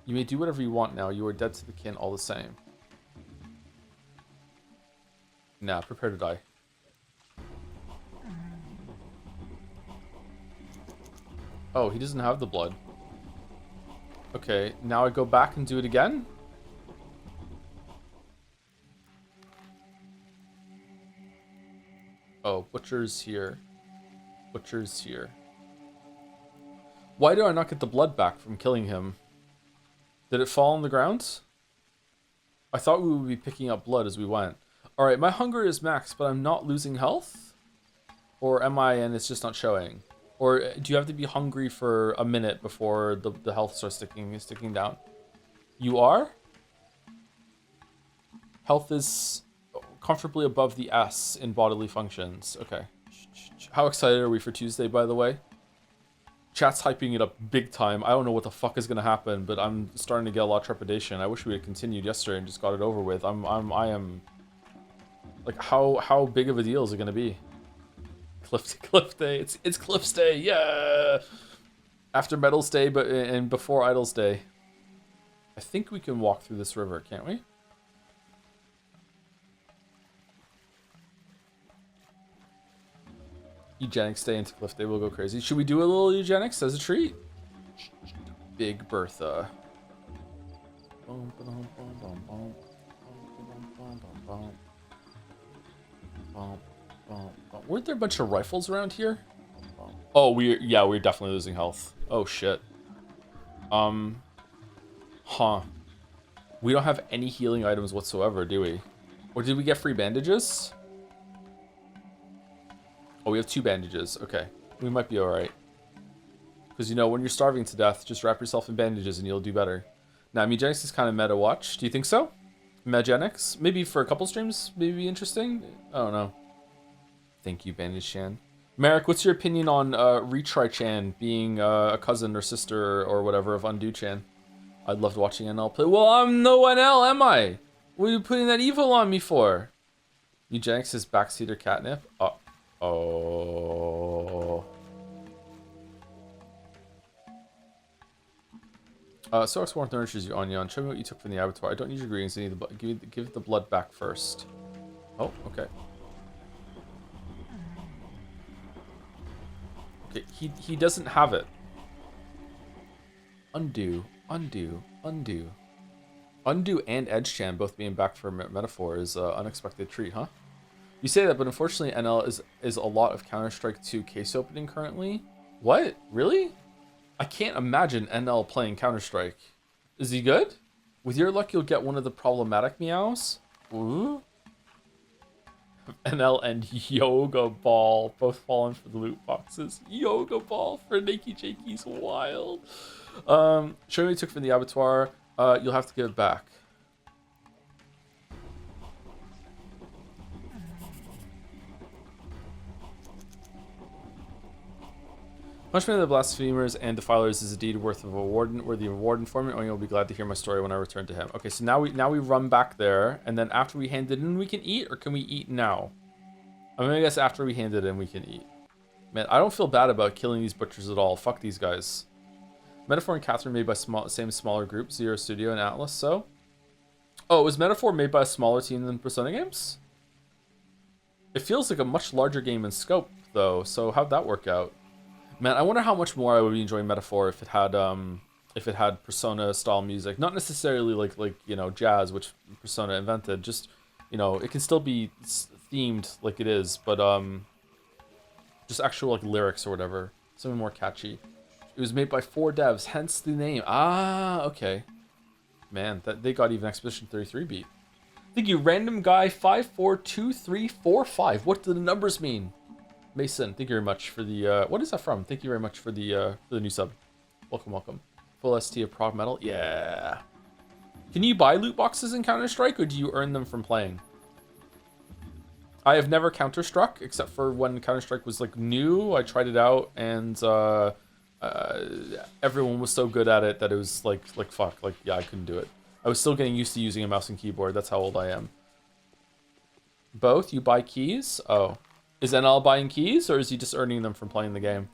You may do whatever you want now. You are dead to the kin all the same. Nah, prepare to die. Oh, he doesn't have the blood. Okay, now I go back and do it again? Oh, Butcher's here. Butcher's here. Why do I not get the blood back from killing him? Did it fall on the ground? I thought we would be picking up blood as we went. Alright, my hunger is max, but I'm not losing health? Or am I and it's just not showing? Or do you have to be hungry for a minute before the health starts sticking down? You are? Health is comfortably above the S in bodily functions. Okay. How excited are we for Tuesday, by the way? Chat's hyping it up big time. I don't know what the fuck is gonna happen, but I'm starting to get a lot of trepidation. I wish we had continued yesterday and just got it over with. I am like, how big of a deal is it gonna be? Cliff Day. It's Cliff's Day. Yeah. After Metals Day, but and before Idols Day. I think we can walk through this river, can't we? Eugenics Day into Cliff Day will go crazy. Should we do a little eugenics as a treat? Big Bertha. Weren't there a bunch of rifles around here? Oh, we're definitely losing health. Oh shit. Huh. We don't have any healing items whatsoever, do we? Or did we get free bandages? Oh, we have 2 bandages. Okay. We might be alright. Because, you know, when you're starving to death, just wrap yourself in bandages and you'll do better. Now, Megenics is kind of meta watch. Do you think so? Megenics? Maybe for a couple streams? Maybe interesting? I don't know. Thank you, Bandage Chan. Merrick, what's your opinion on Retry Chan being a cousin or sister or whatever of Undo Chan? I'd love watching NL play. Well, I'm no NL, am I? What are you putting that evil on me for? Eugenics is backseater catnip? Oh. So Warmth nourishes you, Onion. Show me what you took from the abattoir. I don't need your greetings. I need the give the blood back first. Oh, okay. Okay, he doesn't have it. Undo and Edge-chan both being back for Metaphor is an unexpected treat, huh? You say that, but unfortunately NL is a lot of Counter-Strike 2 case opening currently. What? Really? I can't imagine NL playing Counter-Strike. Is he good? With your luck, you'll get one of the problematic meows. Ooh. NL and Yoga Ball both falling for the loot boxes. Yoga Ball for Nakey Jakey's wild. Show me what you took from the abattoir. You'll have to give it back. Punishment of the blasphemers and defilers is indeed worthy of a warden. Foreman, or you'll be glad to hear my story when I return to him. Okay, so now we run back there, and then after we hand it in, we can eat, or can we eat now? I'm gonna guess after we hand it in, we can eat. Man, I don't feel bad about killing these butchers at all. Fuck these guys. Metaphor and Catherine made by same smaller group, Zero Studio and Atlas. So, oh, was Metaphor made by a smaller team than Persona Games? It feels like a much larger game in scope, though. So how'd that work out? Man, I wonder how much more I would be enjoying Metaphor if it had Persona style music. Not necessarily like you know, jazz, which Persona invented. Just, you know, it can still be themed like it is, but just actual like lyrics or whatever, something more catchy. It was made by 4 devs, hence the name. Ah, okay. Man, that they got even Expedition 33 beat. Thank you, random guy 542345. What do the numbers mean? Mason, thank you very much for the what is that from? Thank you very much for the new sub. Welcome. Full ST of prog metal. Yeah. Can you buy loot boxes in Counter-Strike, or do you earn them from playing? I have never counter-struck except for when Counter-Strike was like new. I tried it out, and everyone was so good at it that it was like fuck, like yeah, I couldn't do it. I was still getting used to using a mouse and keyboard. That's how old I am. Both? You buy keys? Oh. Is NL buying keys, or is he just earning them from playing the game?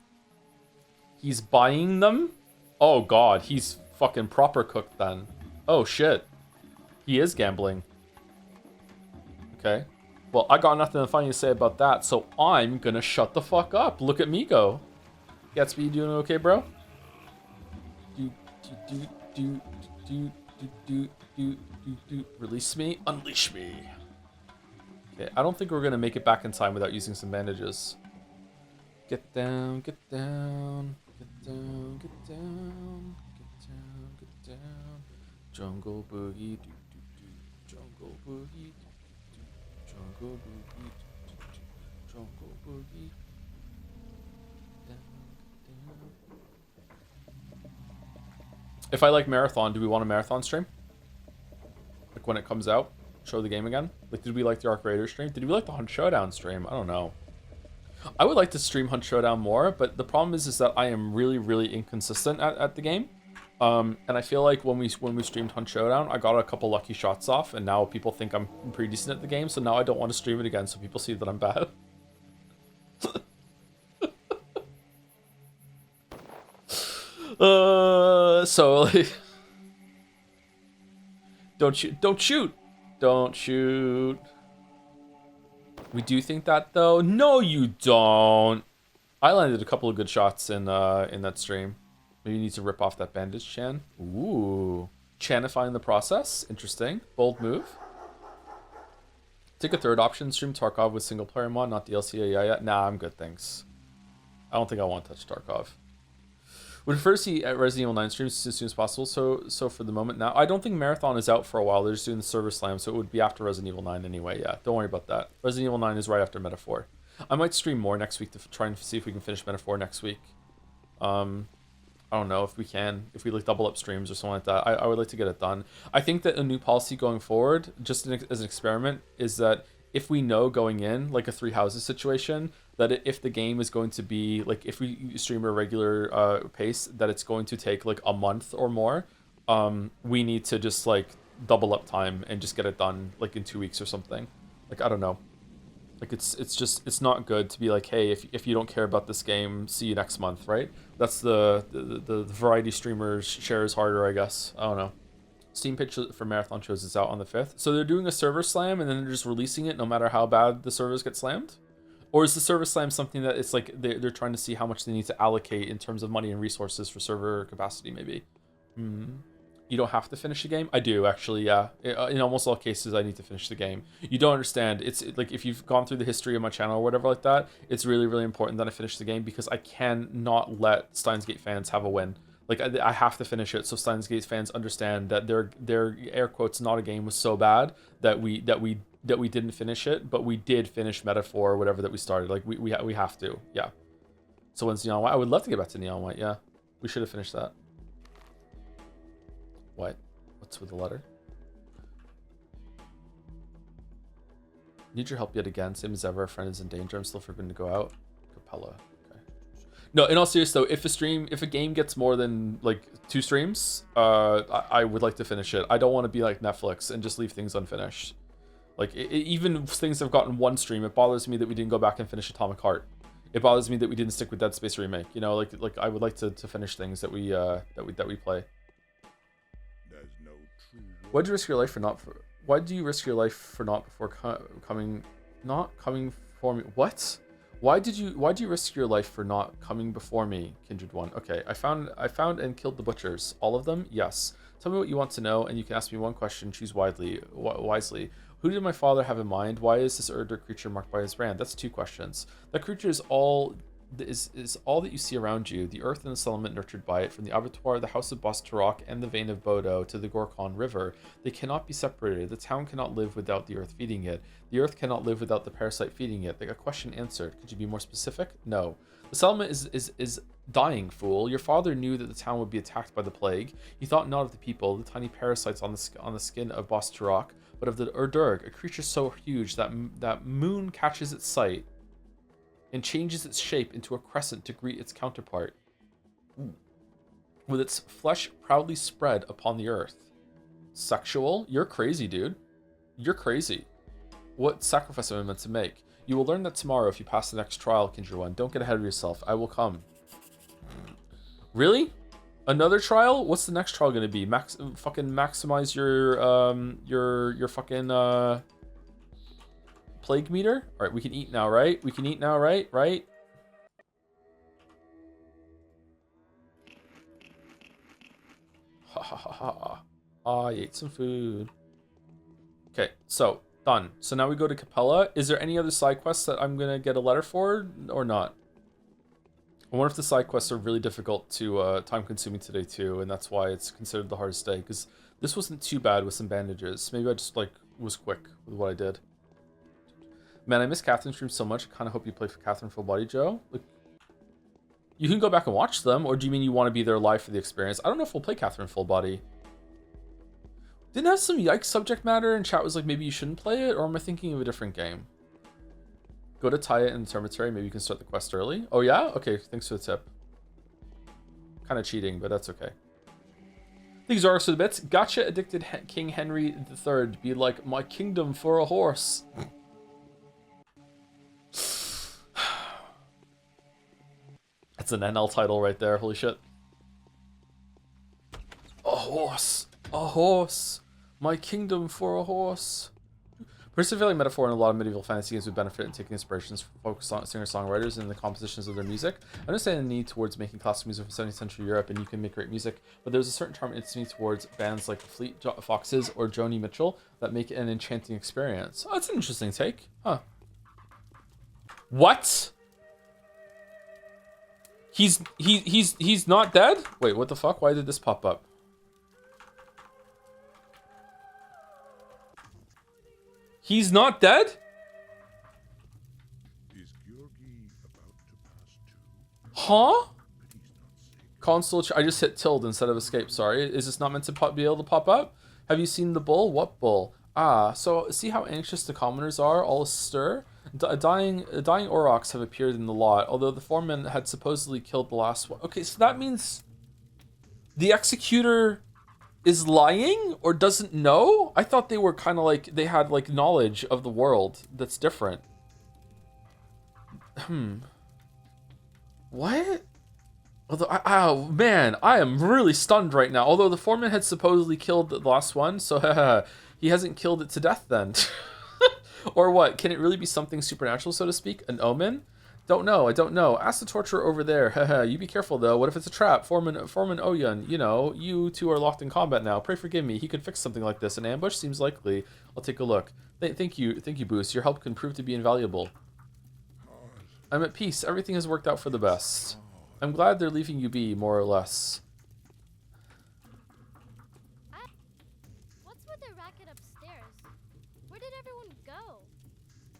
He's buying them? Oh god, he's fucking proper cooked then. Oh shit. He is gambling. Okay. Well, I got nothing funny to say about that, so I'm gonna shut the fuck up. Look at me go. Gatsby, you doing okay, bro? Release me, unleash me. Okay, I don't think we're gonna make it back in time without using some bandages. Get down, get down, get down, get down, get down, get down. Jungle boogie, do do do. Jungle boogie, do do do. Jungle boogie, do do do. Jungle boogie. Down, If I like marathon, do we want a marathon stream? Like when it comes out, show the game again? Like, did we like the Arc Raider stream? Did we like the Hunt Showdown stream? I don't know. I would like to stream Hunt Showdown more, but the problem is that I am really, really inconsistent at the game. And I feel like when we streamed Hunt Showdown, I got a couple lucky shots off, and now people think I'm pretty decent at the game, so now I don't want to stream it again, so people see that I'm bad. So like, don't shoot. We do think that though. No, you don't. I landed a couple of good shots in that stream. Maybe you need to rip off that bandage, Chan. Ooh, Chanifying the process. Interesting. Bold move. Take a third option. Stream Tarkov with single player mod, not DLC. Yeah. Nah, I'm good. Thanks. I don't think I want to touch Tarkov. Would prefer to see Resident Evil 9 streams as soon as possible, so for the moment now. I don't think Marathon is out for a while. They're just doing the server slam, so it would be after Resident Evil 9 anyway, yeah. Don't worry about that. Resident Evil 9 is right after Metaphor. I might stream more next week to try and see if we can finish Metaphor next week. I don't know if we can. If we like double up streams or something like that. I would like to get it done. I think that a new policy going forward, just as an experiment, is that if we know going in, like a Three Houses situation, that if the game is going to be, like, if we stream a regular pace, that it's going to take, like, a month or more, we need to just, like, double up time and just get it done, like, in 2 weeks or something. Like, I don't know. Like, it's not good to be like, hey, if you don't care about this game, see you next month, right? That's the variety streamers shares harder, I guess. I don't know. Steam pitch for Marathon shows is out on the 5th. So they're doing a server slam and then they're just releasing it no matter how bad the servers get slammed? Or is the server slam something that it's like they're trying to see how much they need to allocate in terms of money and resources for server capacity, maybe? You don't have to finish the game? I do, actually, yeah. In almost all cases, I need to finish the game. You don't understand. It's like if you've gone through the history of my channel or whatever like that, it's really, really important that I finish the game because I cannot let Steins Gate fans have a win. Like, I have to finish it so Steins Gate fans understand that their air quotes not a game was so bad that we didn't finish it, but we did finish Metaphor or whatever that we started. Like, we have to, yeah. So when's Neon White? I would love to get back to Neon White, yeah. We should have finished that. What? What's with the letter? Need your help yet again. Same as ever. A friend is in danger. I'm still forbidden to go out. Capella. Okay. No, in all seriousness though, if a game gets more than like 2 streams, I would like to finish it. I don't want to be like Netflix and just leave things unfinished. Like even if things have gotten 1 stream, it bothers me that we didn't go back and finish Atomic Heart. It bothers me that we didn't stick with Dead Space Remake. You know, like I would like to finish things that we play. Why'd you risk your life for not? Why do you risk your life for not before coming for me? What? Why do you risk your life for not coming before me, Kindred One? Okay, I found and killed the butchers. All of them? Yes. Tell me what you want to know, and you can ask me one question. Choose wisely. Who did my father have in mind? Why is this Urdur creature marked by his brand? That's 2 questions. That creature is all that you see around you, the earth and the settlement nurtured by it, from the abattoir, the house of Bostarok, and the vein of Bodo to the Gorkon River. They cannot be separated. The town cannot live without the earth feeding it. The earth cannot live without the parasite feeding it. Like a question answered. Could you be more specific? No. The settlement is dying, fool. Your father knew that the town would be attacked by the plague. He thought not of the people, the tiny parasites on the skin of Bostarok, but of the Urdurg, a creature so huge that moon catches its sight and changes its shape into a crescent to greet its counterpart, with its flesh proudly spread upon the earth. Sexual? You're crazy, dude. You're crazy. What sacrifice am I meant to make? You will learn that tomorrow if you pass the next trial, Kindred One. Don't get ahead of yourself. I will come. Really? Another trial? What's the next trial gonna be? Fucking maximize your fucking plague meter? Alright, we can eat now, right? We can eat now, right? Right? Ha ha ha ha. Ah, I ate some food. Okay, so, done. So now we go to Capella. Is there any other side quests that I'm gonna get a letter for, or not? I wonder if the side quests are really difficult to, time-consuming today too, and that's why it's considered the hardest day, because this wasn't too bad with some bandages. Maybe I just, like, was quick with what I did. Man, I miss Catherine's stream so much. I kind of hope you play for Catherine Full Body Joe. Like, You can go back and watch them, or do you mean you want to be there live for the experience? I don't know if we'll play Catherine full body. Didn't have some yikes subject matter, and chat was like, maybe you shouldn't play it, or am I thinking of a different game? Go to Taya in the Termitary, maybe you can start the quest early. Oh yeah? Okay, thanks for the tip. Kind of cheating, but that's okay. These are also the bits. Gotcha addicted King Henry III. Be like, my kingdom for a horse. That's an NL title right there. Holy shit. A horse. A horse. My kingdom for a horse. Persevering metaphor in a lot of medieval fantasy games would benefit in taking inspirations from folk singer-songwriters and the compositions of their music. I understand the need towards making classical music from 17th century Europe, and you can make great music, but there's a certain charm instantly towards bands like the Fleet Foxes or Joni Mitchell that make it an enchanting experience. Oh, that's an interesting take. Huh. What? He's not dead? Wait, what the fuck? Why did this pop up? He's not dead? Is Georgi about to pass too? Huh? Console. I just hit tilde instead of escape. Sorry. Is this not meant to be able to pop up? Have you seen the bull? What bull? Ah, so see how anxious the commoners are, all astir? Dying aurochs have appeared in the lot, although the foreman had supposedly killed the last one. Okay, so that means the executor is lying or doesn't know? I thought they were kind of like, they had like knowledge of the world that's different. What? Although, oh man, I am really stunned right now. Although the foreman had supposedly killed the last one, so he hasn't killed it to death then. Or what? Can it really be something supernatural, so to speak? An omen? Don't know. I don't know. Ask the torturer over there. Haha. You be careful though. What if it's a trap? Foreman Oyun. You know, you two are locked in combat now. Pray forgive me. He could fix something like this. An ambush seems likely. I'll take a look. Thank you, Boost. Your help can prove to be invaluable. I'm at peace. Everything has worked out for the best. I'm glad they're leaving you be, more or less. What's with the racket upstairs? Where did everyone go?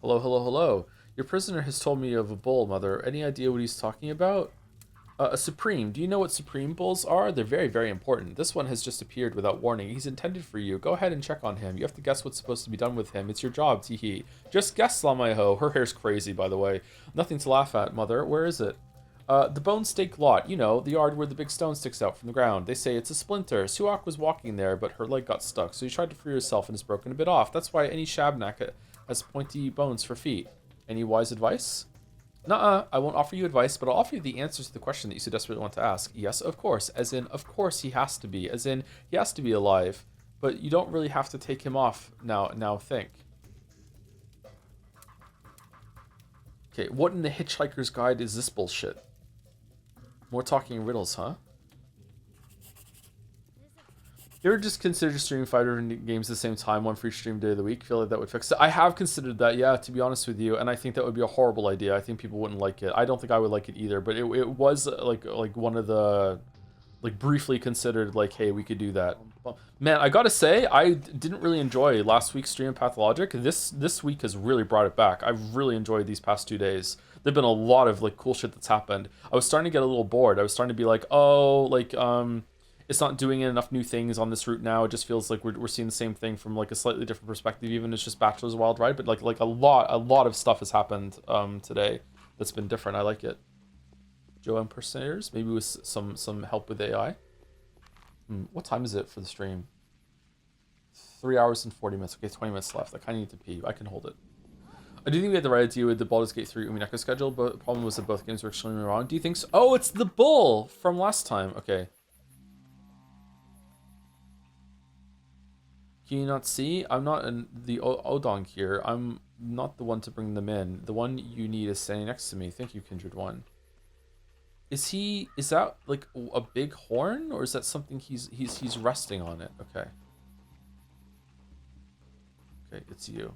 Hello. Your prisoner has told me of a bull, Mother. Any idea what he's talking about? A Supreme. Do you know what Supreme bulls are? They're very, very important. This one has just appeared without warning. He's intended for you. Go ahead and check on him. You have to guess what's supposed to be done with him. It's your job, teehee. Just guess, Lamaho. Her hair's crazy, by the way. Nothing to laugh at, Mother. Where is it? The bone stake lot. You know, the yard where the big stone sticks out from the ground. They say it's a splinter. Suak was walking there, but her leg got stuck, so she tried to free herself and has broken a bit off. That's why any shabnak has pointy bones for feet. Any wise advice? Nuh-uh, I won't offer you advice, but I'll offer you the answers to the question that you so desperately want to ask. Yes, of course. As in, of course he has to be. As in, he has to be alive. But you don't really have to take him off now think. Okay, what in the Hitchhiker's Guide is this bullshit? More talking in riddles, huh? You ever just consider streaming 5 different games at the same time, one for each stream day of the week? Feel like that would fix it? I have considered that, yeah, to be honest with you, and I think that would be a horrible idea. I think people wouldn't like it. I don't think I would like it either, but it was like one of the briefly considered like, hey, we could do that. Man, I gotta say, I didn't really enjoy last week's stream of Pathologic. This week has really brought it back. I've really enjoyed these past 2 days. There've been a lot of like cool shit that's happened. I was starting to get a little bored. I was starting to be like, oh, like it's not doing enough new things on this route now. It just feels like we're seeing the same thing from like a slightly different perspective, even it's just Bachelor's Wild Ride. But like a lot of stuff has happened today that's been different. I like it. Joe impersonators, maybe with some help with AI. What time is it for the stream? 3 hours and 40 minutes. Okay, 20 minutes left. I kind of need to pee. I can hold it. I do think we had the right idea with the Baldur's Gate 3 Umineko schedule, but the problem was that both games were extremely wrong. Do you think so? Oh, it's the bull from last time. Okay. Can you not see? I'm not in the Odong here. I'm not the one to bring them in. The one you need is standing next to me. Thank you, Kindred One. Is that like a big horn, or is that something he's resting on it? Okay. Okay, it's you.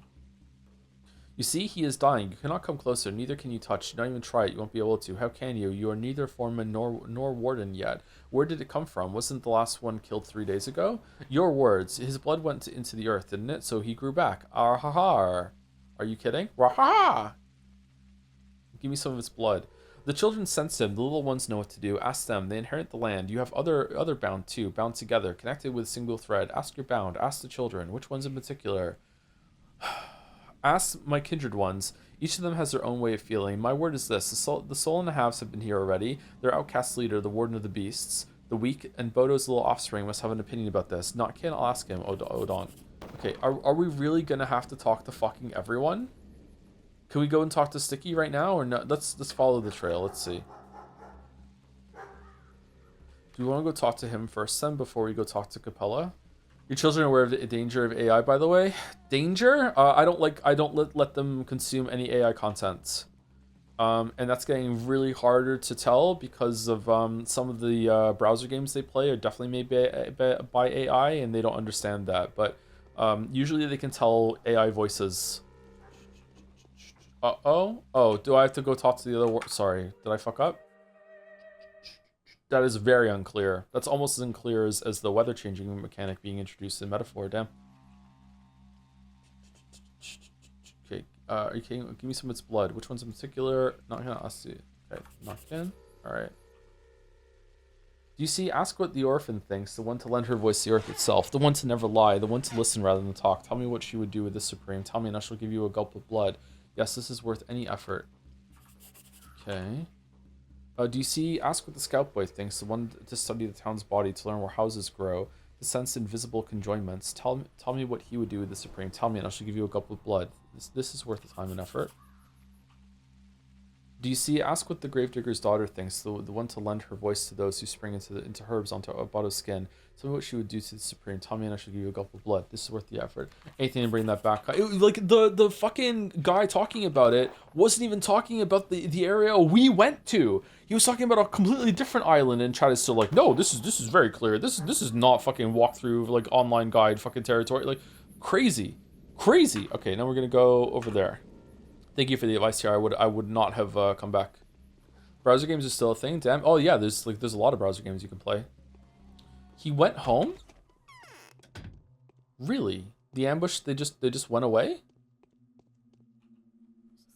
You see, he is dying. You cannot come closer. Neither can you touch. Don't even try it. You won't be able to. How can you? You are neither foreman nor warden yet. Where did it come from? Wasn't the last one killed 3 days ago? Your words. His blood went into the earth, didn't it? So he grew back. Arhahar. Are you kidding? Raha! Give me some of his blood. The children sense him. The little ones know what to do. Ask them. They inherit the land. You have other bound too, bound together, connected with a single thread. Ask your bound. Ask the children. Which ones in particular? Ask my kindred ones. Each of them has their own way of feeling. My word is this. The soul and the halves have been here already. Their outcast leader, the warden of the beasts, the weak, and Bodo's little offspring must have an opinion about this. Notkin, I'll ask him. Odon. Okay, are we really gonna have to talk to fucking everyone? Can we go and talk to Sticky right now, or no? Let's follow the trail. Let's see. Do we want to go talk to him first, then, before we go talk to Capella? Your children are aware of the danger of AI, by the way. Danger? I don't let them consume any AI content. And that's getting really harder to tell because of some of the browser games they play are definitely made by AI, and they don't understand that. But usually they can tell AI voices. Oh, do I have to go talk to the other? Sorry, did I fuck up? That is very unclear. That's almost as unclear as the weather changing mechanic being introduced in Metaphor. Damn. Okay, give me some of its blood. Which one's in particular? Not gonna ask you. Okay, Notkin. Alright. Do you see? Ask what the orphan thinks, the one to lend her voice to the earth itself, the one to never lie, the one to listen rather than talk. Tell me what she would do with this supreme. Tell me and I shall give you a gulp of blood. Yes, this is worth any effort. Okay. Do you see? Ask what the scout boy thinks, the one to study the town's body, to learn where houses grow, to sense invisible conjoinments. Tell me what he would do with the supreme. Tell me and I shall give you a gulp of blood. This is worth the time and effort. Do you see? Ask what the gravedigger's daughter thinks, the one to lend her voice to those who spring into herbs onto Abado's skin. Tell me what she would do to the supreme. Tell me and I shall give you a gulp of blood. This is worth the effort. Anything to bring that back. Like the fucking guy talking about it wasn't even talking about the area we went to. He was talking about a completely different island, and chat is still like, no, this is very clear. This is not fucking walkthrough like online guide fucking territory. Like crazy. Okay, now we're gonna go over there. Thank you for the advice here. I would not have come back. Browser games are still a thing. Damn. Oh yeah, there's a lot of browser games you can play. He went home? Really? The ambush? They just went away?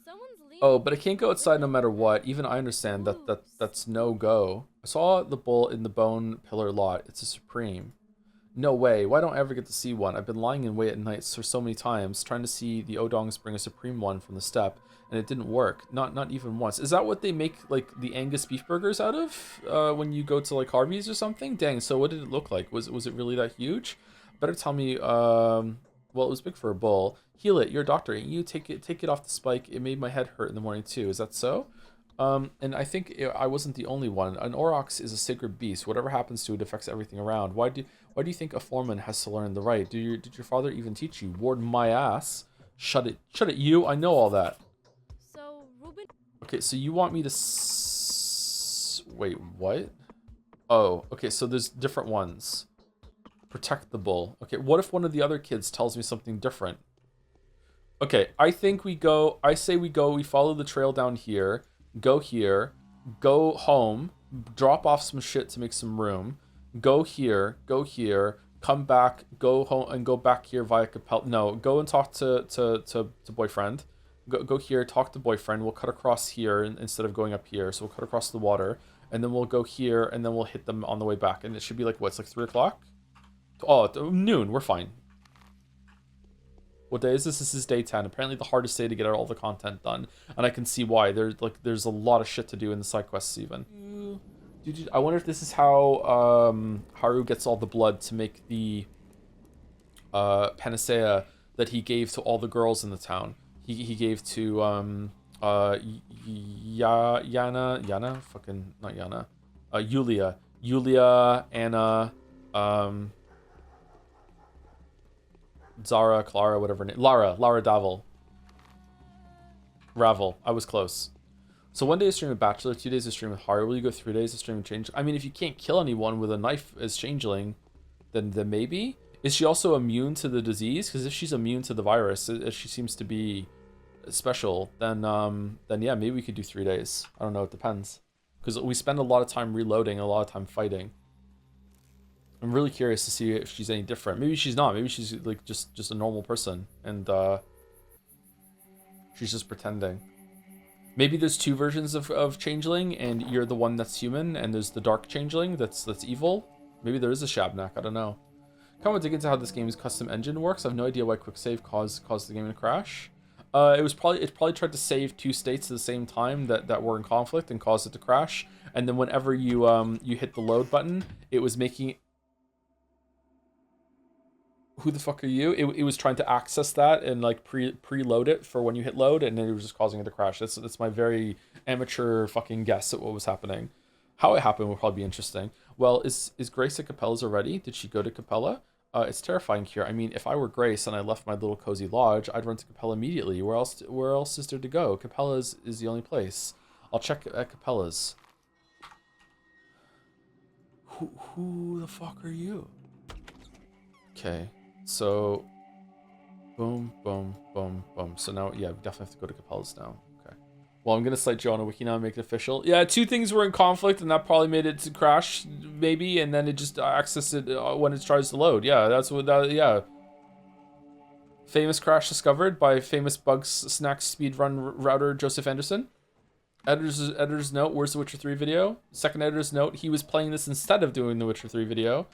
Someone's leaving. Oh, but I can't go outside no matter what. Even I understand that's no go. I saw the bull in the bone pillar lot. It's a supreme. No way. Why don't I ever get to see one? I've been lying in wait at nights for so many times, trying to see the Odongs bring a supreme one from the steppe, and it didn't work. Not even once. Is that what they make like the Angus beef burgers out of when you go to like Harvey's or something? Dang. So what did it look like? Was it really that huge? Better tell me. Well, it was big for a bull. Heal it. You're a doctor. You take it off the spike. It made my head hurt in the morning too. Is that so? And I think I wasn't the only one. An aurochs is a sacred beast. Whatever happens to it affects everything around. Why do you think a foreman has to learn the right? Did your father even teach you? Ward my ass. Shut it, you. I know all that. So, Ruben. Okay, so you want me to wait, what? Oh, okay, so there's different ones. Protect the bull. Okay, what if one of the other kids tells me something different? Okay, I think we follow the trail down here. Go here, go home, drop off some shit to make some room, go here, come back, go home, and go back here via Capella. No, go and talk to boyfriend. Go here, talk to boyfriend. We'll cut across here instead of going up here. So we'll cut across the water, and then we'll go here, and then we'll hit them on the way back. And it should be like, what, it's like 3 o'clock? Oh, noon, we're fine. What day is this? This is day 10. Apparently the hardest day to get all the content done. And I can see why. There's a lot of shit to do in the side quests even. I wonder if this is how Haru gets all the blood to make the panacea that he gave to all the girls in the town. He gave to Yana, fucking not Yana. Yulia, Anna, Zara, Clara, whatever name. Lara Davel. Ravel. I was close. So 1 day of stream with Bachelor, 2 days of stream with Haru. Will you go 3 days of stream with Change? I mean, if you can't kill anyone with a knife as Changeling, then maybe. Is she also immune to the disease? Because if she's immune to the virus, as she seems to be special, then yeah, maybe we could do 3 days. I don't know. It depends. Because we spend a lot of time reloading, a lot of time fighting. I'm really curious to see if she's any different. Maybe she's not. Maybe she's like just a normal person, and she's just pretending. Maybe there's two versions of Changeling, and you're the one that's human, and there's the Dark Changeling that's evil. Maybe there is a Shabnak, I don't know. Come on, dig into how this game's custom engine works. I have no idea why quick save caused the game to crash. It probably tried to save two states at the same time that were in conflict and caused it to crash. And then whenever you hit the load button, it was making. Who the fuck are you? It was trying to access that and like preload it for when you hit load, and then it was just causing it to crash. That's my very amateur fucking guess at what was happening. How it happened will probably be interesting. Well, is Grace at Capella's already? Did she go to Capella? It's terrifying here. I mean, if I were Grace and I left my little cozy lodge, I'd run to Capella immediately. Where else is there to go? Capella's is the only place. I'll check at Capella's. Who the fuck are you? Okay. So, boom, boom, boom, boom. So now, yeah, we definitely have to go to Capella's now. Okay. Well, I'm going to cite Joe on a wiki now and make it official. Yeah, two things were in conflict, and that probably made it to crash, maybe, and then it just accessed it when it tries to load. Yeah, that's what that, yeah. Famous crash discovered by famous bugs snacks speedrun router Joseph Anderson. Editor's note, where's the Witcher 3 video? Second editor's note, he was playing this instead of doing the Witcher 3 video.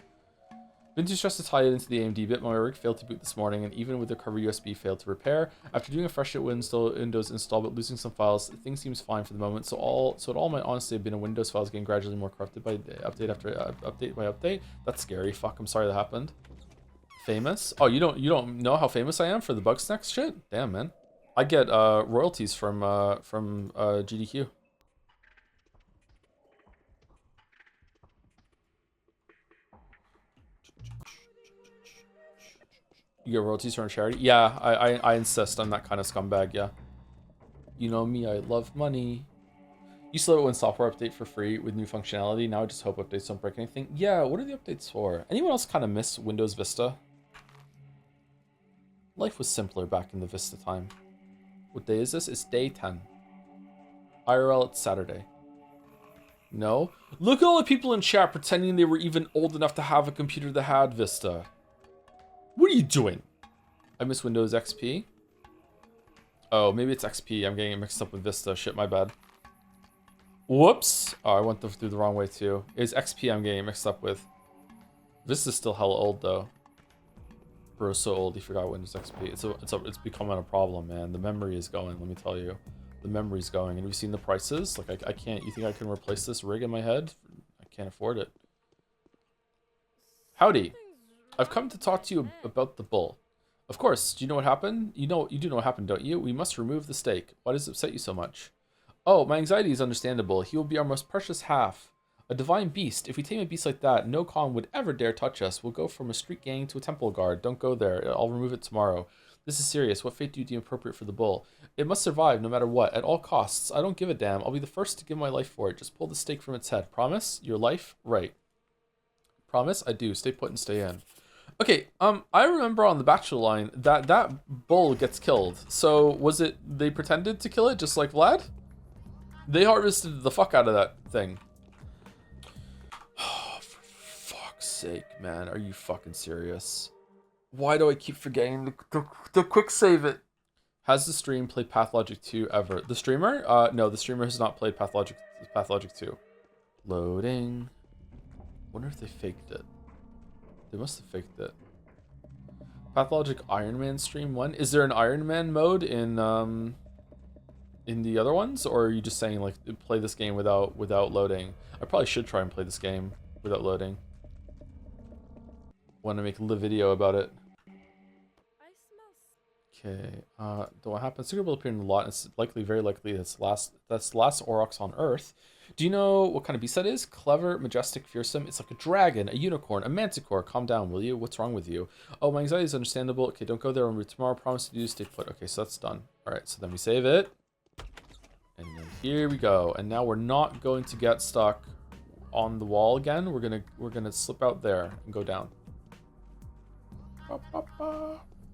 Been too stressed to tie it into the AMD bit. My rig failed to boot this morning, and even with the cover USB failed to repair. After doing a fresh Windows install but losing some files, things seems fine for the moment. So it all might honestly have been a Windows files getting gradually more corrupted by update after update by update. That's scary. Fuck, I'm sorry that happened. Famous? Oh, you don't know how famous I am for the Bugsnax shit? Damn, man. I get royalties from GDQ. You get royalties from a charity? Yeah, I insist. I'm that kind of scumbag, yeah. You know me, I love money. Used to love it when software update for free with new functionality. Now I just hope updates don't break anything. Yeah, what are the updates for? Anyone else kind of miss Windows Vista? Life was simpler back in the Vista time. What day is this? It's day 10. IRL, it's Saturday. No? Look at all the people in chat pretending they were even old enough to have a computer that had Vista. What are you doing? I miss Windows XP. Oh, maybe it's XP. I'm getting it mixed up with Vista. Shit, my bad. Whoops. Oh, I went through the wrong way too. It's XP I'm getting mixed up with. Vista's still hella old though. Bro's so old he forgot Windows XP. It's becoming a problem, man. The memory is going, let me tell you. The memory's going. And have you seen the prices? Like I can't, you think I can replace this rig in my head? I can't afford it. Howdy. I've come to talk to you about the bull. Of course, do you know what happened? You do know what happened, don't you? We must remove the stake. Why does it upset you so much? Oh, my anxiety is understandable. He will be our most precious half. A divine beast. If we tame a beast like that, no Khan would ever dare touch us. We'll go from a street gang to a temple guard. Don't go there. I'll remove it tomorrow. This is serious. What fate do you deem appropriate for the bull? It must survive no matter what, at all costs. I don't give a damn. I'll be the first to give my life for it. Just pull the stake from its head. Promise? Your life? Right. Promise? I do. Stay put and stay in. Okay, I remember on the Bachelor line that bull gets killed. So was it they pretended to kill it just like Vlad? They harvested the fuck out of that thing. Oh, for fuck's sake, man. Are you fucking serious? Why do I keep forgetting the quick save it? Has the stream played Pathologic 2 ever? The streamer? No, the streamer has not played Pathologic 2. Loading. Wonder if they faked it. They must have faked it. Pathologic Iron Man stream 1. Is there an Iron Man mode in the other ones, or are you just saying like play this game without loading? I probably should try and play this game without loading. Want to make a live video about it. Okay. What happens? Secret will appear in a lot. It's likely, very likely, that's the last Aurochs on Earth. Do you know what kind of beast that is? Clever, majestic, fearsome. It's like a dragon, a unicorn, a manticore. Calm down, will you? What's wrong with you? Oh, my anxiety is understandable. Okay, don't go there. Remember tomorrow. Promise to do. Stay put. Okay, so that's done. All right, so then we save it, and then here we go. And now we're not going to get stuck on the wall again. We're gonna slip out there and go down.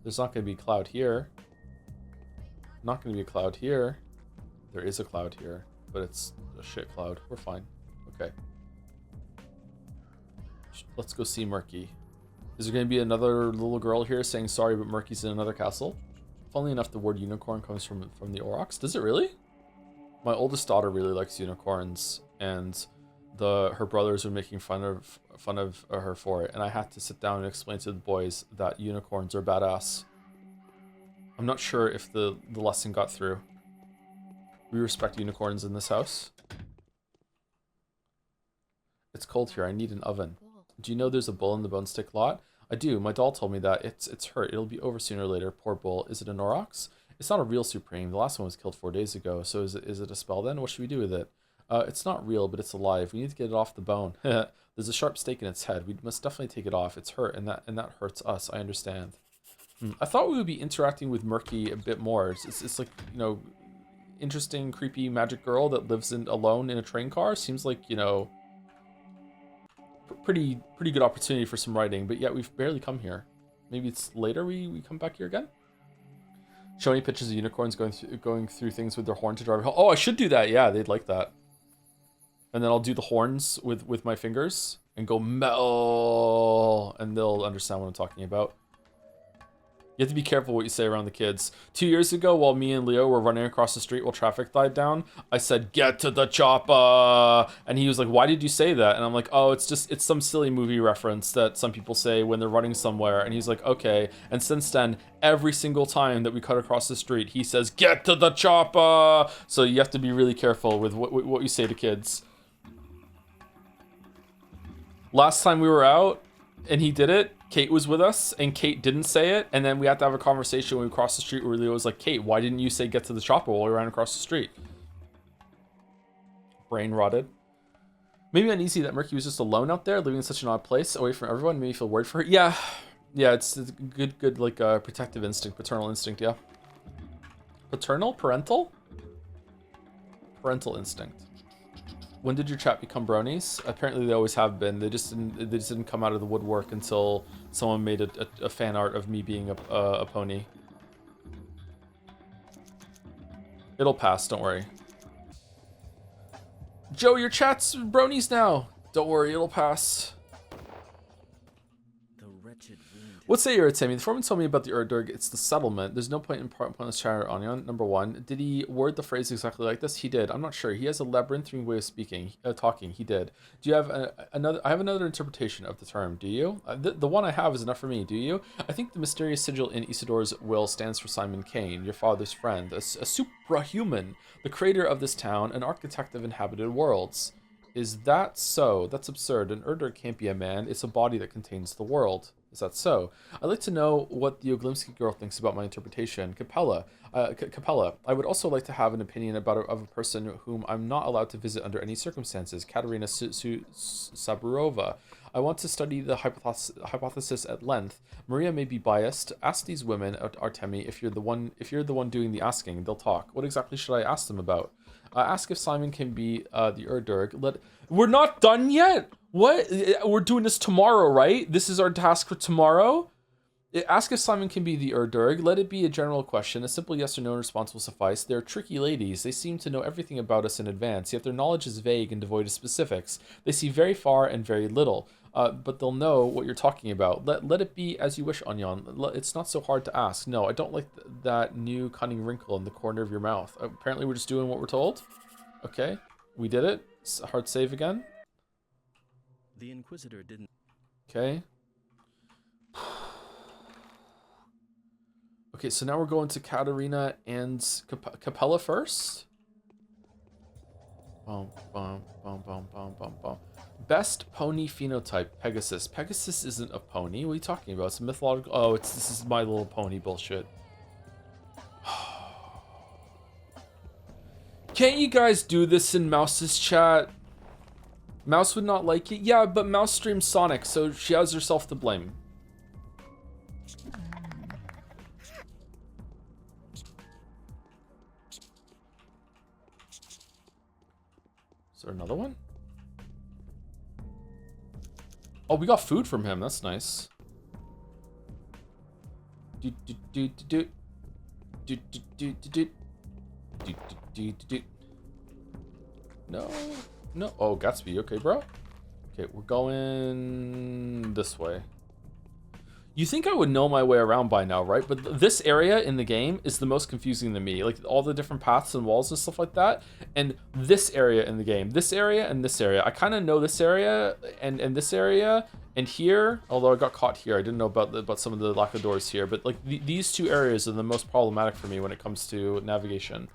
There's not gonna be a cloud here. Not gonna be a cloud here. There is a cloud here, but it's a shit cloud. We're fine. Okay. Let's go see Murky. Is there going to be another little girl here saying sorry, but Murky's in another castle? Funnily enough, the word unicorn comes from the Aurochs. Does it really? My oldest daughter really likes unicorns, and her brothers were making fun of her for it, and I had to sit down and explain to the boys that unicorns are badass. I'm not sure if the lesson got through. We respect unicorns in this house. It's cold here. I need an oven. Do you know there's a bull in the Bone Stick lot? I do. My doll told me that. It's hurt. It'll be over sooner or later. Poor bull. Is it a Norox? It's not a real Supreme. The last one was killed 4 days ago. So is it a spell then? What should we do with it? It's not real, but it's alive. We need to get it off the bone. There's a sharp stake in its head. We must definitely take it off. It's hurt, and that hurts us. I understand. I thought we would be interacting with Murky a bit more. It's like, you know, interesting, creepy magic girl that lives alone in a train car. Seems like, you know, pretty good opportunity for some writing, but yet we've barely come here. Maybe it's later we come back here again. Show any pictures of unicorns going through things with their horn to drive home. Oh, I should do that. Yeah, they'd like that. And then I'll do the horns with my fingers and go mel, and they'll understand what I'm talking about. You have to be careful what you say around the kids. 2 years ago, while me and Leo were running across the street while traffic died down, I said, "Get to the chopper!" And he was like, "Why did you say that?" And I'm like, "Oh, it's some silly movie reference that some people say when they're running somewhere." And he's like, "Okay." And since then, every single time that we cut across the street, he says, "Get to the chopper!" So you have to be really careful with what you say to kids. Last time we were out and he did it, Kate was with us, and Kate didn't say it, and then we had to have a conversation when we crossed the street where Leo was like, "Kate, why didn't you say get to the chopper while we ran across the street?" Brain rotted. Maybe uneasy that Murky was just alone out there, living in such an odd place, away from everyone, made me feel worried for her. Yeah, it's a good like protective instinct, paternal instinct, yeah. Parental instinct. When did your chat become bronies? Apparently they always have been. They just didn't come out of the woodwork until someone made a fan art of me being a pony. It'll pass, don't worry. Joe, your chat's bronies now. Don't worry, it'll pass. The wretched wind. What say you, Timmy? The Foreman told me about the Erdurg. It's the settlement. There's no point in pointless chatter on Onion. Number one, did he word the phrase exactly like this? He did. I'm not sure. He has a labyrinthine way of talking. He did. Do you have another? I have another interpretation of the term. Do you? The one I have is enough for me. Do you? I think the mysterious sigil in Isidor's will stands for Simon Kane, your father's friend, a suprahuman, the creator of this town, an architect of inhabited worlds. Is that so? That's absurd. An Erdurg can't be a man. It's a body that contains the world. Is that so? I'd like to know what the Oglimsky girl thinks about my interpretation. Capella. Capella. I would also like to have an opinion of a person whom I'm not allowed to visit under any circumstances. Katerina Saburova. I want to study the hypothesis at length. Maria may be biased. Ask these women, Artemi, if you're the one doing the asking. They'll talk. What exactly should I ask them about? Ask if Simon can be the Erdurg. We're not done yet. What? We're doing this tomorrow, right? This is our task for tomorrow? Ask if Simon can be the Erdurg. Let it be a general question. A simple yes or no response will suffice. They're tricky ladies. They seem to know everything about us in advance, yet their knowledge is vague and devoid of specifics. They see very far and very little, but they'll know what you're talking about. Let it be as you wish, Onion. It's not so hard to ask. No, I don't like that new cunning wrinkle in the corner of your mouth. Apparently we're just doing what we're told. Okay, we did it. Hard save again. The Inquisitor didn't. Okay. Okay, so now we're going to Katerina and Capella first. Best pony phenotype, Pegasus. Pegasus isn't a pony. What are you talking about? It's a mythological. Oh, this is My Little Pony bullshit. Can't you guys do this in Mouse's chat? Mouse would not like it. Yeah, but Mouse streams Sonic, so she has herself to blame. Is there another one? Oh, we got food from him. That's nice. No. Oh, Gatsby. Okay, bro. Okay, we're going this way. You think I would know my way around by now, right? But this area in the game is the most confusing to me. Like, all the different paths and walls and stuff like that. And this area in the game. This area and this area. I kind of know this area and this area. And here, although I got caught here. I didn't know about some of the lack of doors here. But, like, these two areas are the most problematic for me when it comes to navigation.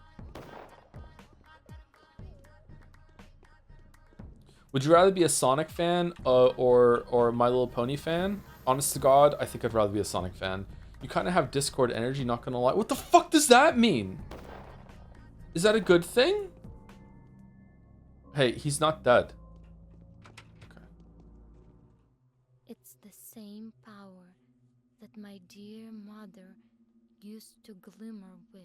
Would you rather be a Sonic fan or My Little Pony fan? Honest to God, I think I'd rather be a Sonic fan. You kind of have Discord energy, not gonna lie. What the fuck does that mean? Is that a good thing? Hey, he's not dead. Okay. It's the same power that my dear mother used to glimmer with.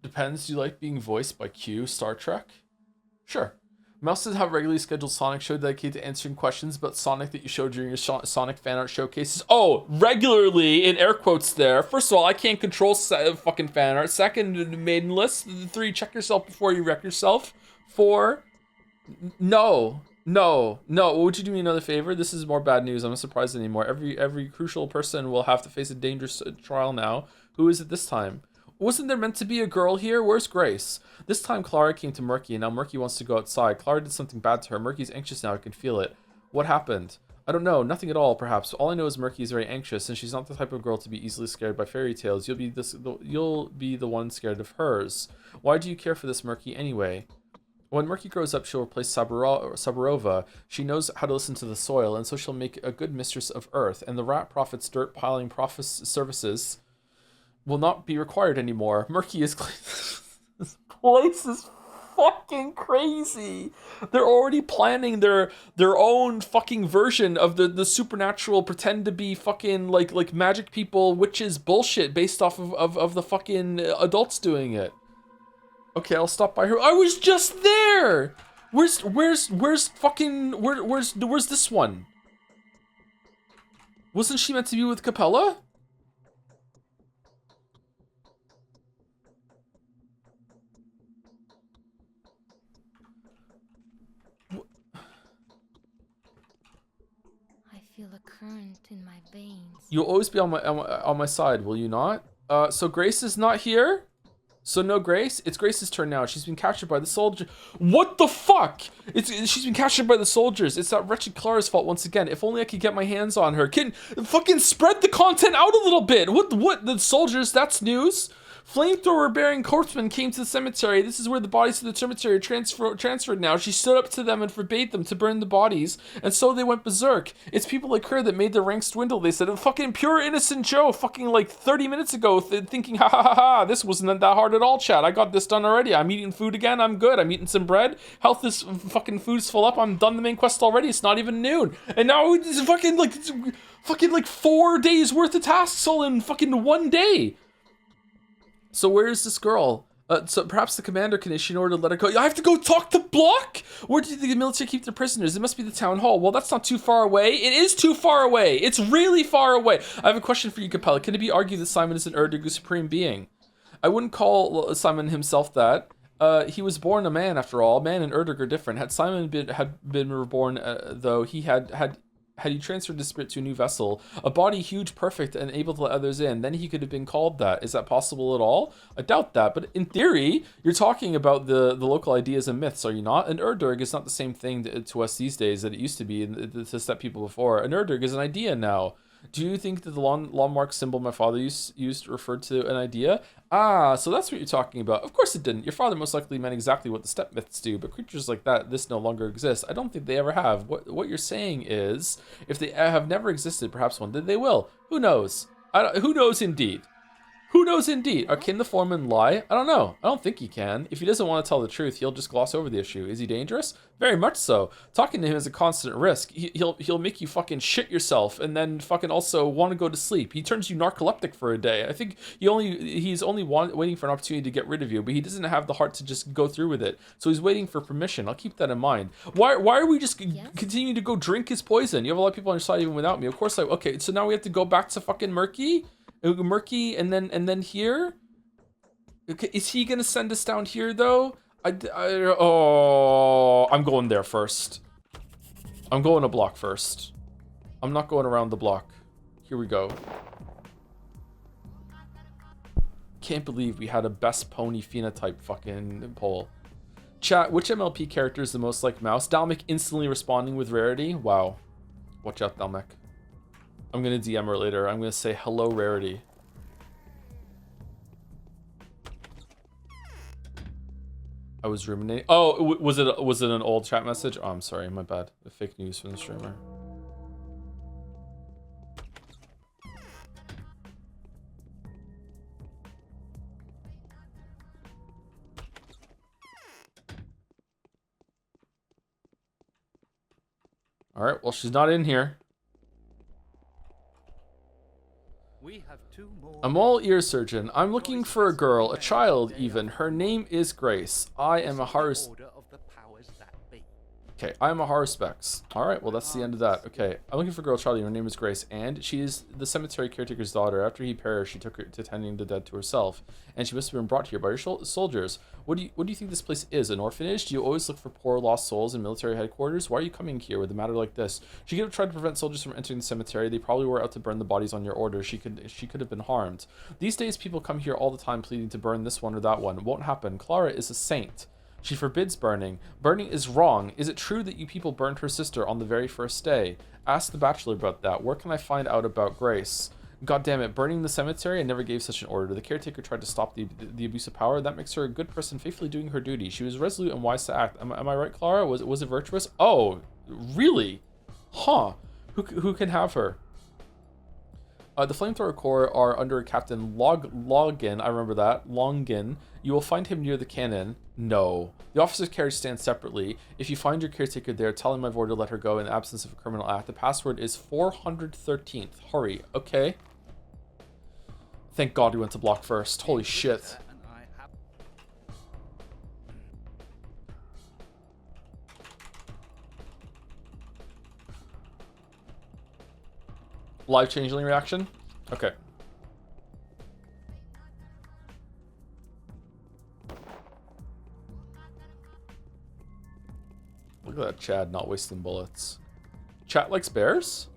Depends. Do you like being voiced by Q, Star Trek? Sure. Mouse does have a regularly scheduled Sonic show dedicated to answering questions about Sonic that you showed during your Sonic fan art showcases. Oh, regularly, in air quotes there. First of all, I can't control fucking fan art. Second, maiden list. 3, check yourself before you wreck yourself. 4, no. Would you do me another favor? This is more bad news. I'm not surprised anymore. Every crucial person will have to face a dangerous trial now. Who is it this time? Wasn't there meant to be a girl here? Where's Grace? This time Clara came to Murky, and now Murky wants to go outside. Clara did something bad to her. Murky's anxious now. I can feel it. What happened? I don't know. Nothing at all, perhaps. All I know is Murky is very anxious, and she's not the type of girl to be easily scared by fairy tales. You'll be the one scared of hers. Why do you care for this Murky anyway? When Murky grows up, she'll replace Saburova. She knows how to listen to the soil, and so she'll make a good mistress of Earth. And the rat prophet's dirt piling services will not be required anymore. Murky is this place is fucking crazy. They're already planning their own fucking version of the supernatural, pretend to be fucking like magic people, witches bullshit based off of the fucking adults doing it. Okay, I'll stop by her. I was just there. Where's this one? Wasn't she meant to be with Capella? Feel a current in my veins. You'll always be on my side, will you not? So Grace is not here? So no Grace? It's Grace's turn now. She's been captured by the soldier. What the fuck? She's been captured by the soldiers. It's that wretched Clara's fault once again. If only I could get my hands on her. Can fucking spread the content out a little bit. What? The soldiers? That's news. Flamethrower-bearing corpsemen came to the cemetery. This is where the bodies of the cemetery are transferred now. She stood up to them and forbade them to burn the bodies, and so they went berserk. It's people like her that made the ranks dwindle, they said. Fucking pure innocent Joe, fucking like 30 minutes ago, thinking, ha ha ha ha, this wasn't that hard at all, chat. I got this done already. I'm eating food again. I'm good. I'm eating some bread. Health is fucking food's full up. I'm done the main quest already. It's not even noon. And now it's fucking like 4 days worth of tasks all in fucking 1 day. So where is this girl? So perhaps the commander can issue an order to let her go. I have to go talk to Block? Where do the military keep their prisoners? It must be the town hall. Well, that's not too far away. It is too far away. It's really far away. I have a question for you, Capella. Can it be argued that Simon is an Erdig supreme being? I wouldn't call Simon himself that. He was born a man, after all. Man and Erdig are different. Had Simon been reborn, though, he had he transferred his spirit to a new vessel, a body huge, perfect, and able to let others in, then he could have been called that. Is that possible at all? I doubt that, but in theory, you're talking about the local ideas and myths, are you not? An Erdig is not the same thing to us these days that it used to be to step people before. An Erdig is an idea now. Do you think that the landmark symbol my father used referred to an idea? Ah, so that's what you're talking about. Of course it didn't. Your father most likely meant exactly what the step myths do, but creatures like this no longer exist. I don't think they ever have. What you're saying is, if they have never existed, perhaps one day they will. Who knows? Who knows indeed? Who knows indeed? Can the Foreman lie? I don't know. I don't think he can. If he doesn't want to tell the truth, he'll just gloss over the issue. Is he dangerous? Very much so. Talking to him is a constant risk. He'll make you fucking shit yourself and then fucking also want to go to sleep. He turns you narcoleptic for a day. I think he's only waiting for an opportunity to get rid of you, but he doesn't have the heart to just go through with it. So he's waiting for permission. I'll keep that in mind. Why are we just continuing to go drink his poison? You have a lot of people on your side even without me. Of course okay, so now we have to go back to fucking Murky? And then here? Okay, is he gonna send us down here though? I'm going there first. I'm going to Block first. I'm not going around the block. Here we go. Can't believe we had a best pony phenotype fucking poll. Chat, which MLP character is the most like Mouse? Dalmic instantly responding with Rarity. Wow. Watch out, Dalmic. I'm gonna DM her later. I'm gonna say hello, Rarity. I was ruminating. Oh, was it an old chat message? Oh, I'm sorry, my bad. The fake news from the streamer. All right, well, she's not in here. We have 2 more. I'm all ear surgeon. I'm looking for a girl, a child even. Her name is Grace. I am a horror... Okay, I am a horror specs. Alright, well that's the end of that. Okay, I'm looking for a girl, child. Her name is Grace, and she is the cemetery caretaker's daughter. After he perished, she took her to tending the dead to herself, and she must have been brought here by your soldiers. What do you think this place is? An orphanage? Do you always look for poor lost souls in military headquarters? Why are you coming here with a matter like this? She could have tried to prevent soldiers from entering the cemetery. They probably were out to burn the bodies on your order. She could have been harmed. These days, people come here all the time pleading to burn this one or that one. It won't happen. Clara is a saint. She forbids burning. Burning is wrong. Is it true that you people burned her sister on the very first day? Ask the Bachelor about that. Where can I find out about Grace? God damn it, burning the cemetery? I never gave such an order. The caretaker tried to stop the abuse of power. That makes her a good person faithfully doing her duty. She was resolute and wise to act. Am I right, Clara? Was it virtuous? Oh, really? Huh. Who can have her? The Flamethrower Corps are under Captain Login. I remember that. Longin. You will find him near the cannon. No. The officer's carriage stands separately. If you find your caretaker there, tell him I've ordered to let her go in the absence of a criminal act. The password is 413th. Hurry. Okay. Thank God we went to block first. Holy shit. Live changeling reaction? Okay. Look at that Chad not wasting bullets. Chat likes bears?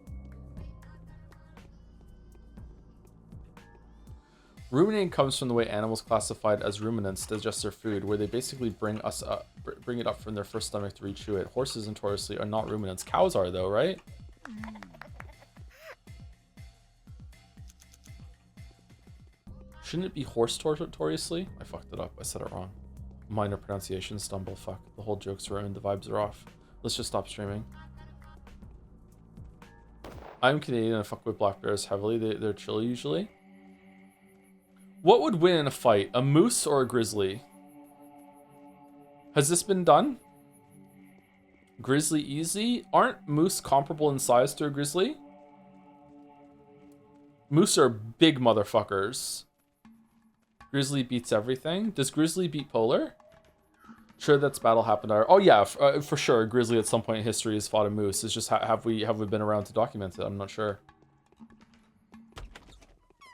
Ruminating comes from the way animals classified as ruminants digest their food, where they basically bring it up from their first stomach to rechew it. Horses notoriously are not ruminants. Cows are though, right? Shouldn't it be horse notoriously? I fucked it up. I said it wrong. Minor pronunciation stumble. Fuck. The whole joke's ruined. The vibes are off. Let's just stop streaming. I'm Canadian and I fuck with black bears heavily. They're chill usually. What would win in a fight? A moose or a grizzly? Has this been done? Grizzly easy? Aren't moose comparable in size to a grizzly? Moose are big motherfuckers. Grizzly beats everything. Does Grizzly beat Polar? Sure, that's battle happened. Oh yeah, for sure. Grizzly at some point in history has fought a moose. It's just have we been around to document it? I'm not sure.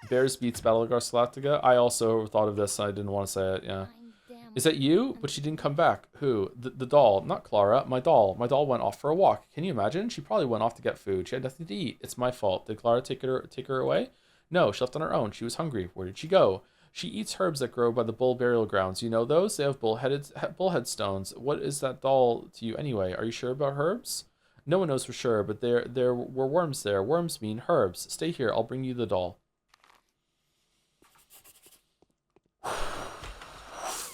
Bears beats Battlegar Galactica. I also thought of this. And I didn't want to say it. Yeah. Is that you? But she didn't come back. Who? The doll, not Clara. My doll. My doll went off for a walk. Can you imagine? She probably went off to get food. She had nothing to eat. It's my fault. Did Clara take her away? No, she left on her own. She was hungry. Where did she go? She eats herbs that grow by the bull burial grounds. You know those? They have bull headstones. What is that doll to you anyway? Are you sure about herbs? No one knows for sure, but there were worms there. Worms mean herbs. Stay here. I'll bring you the doll.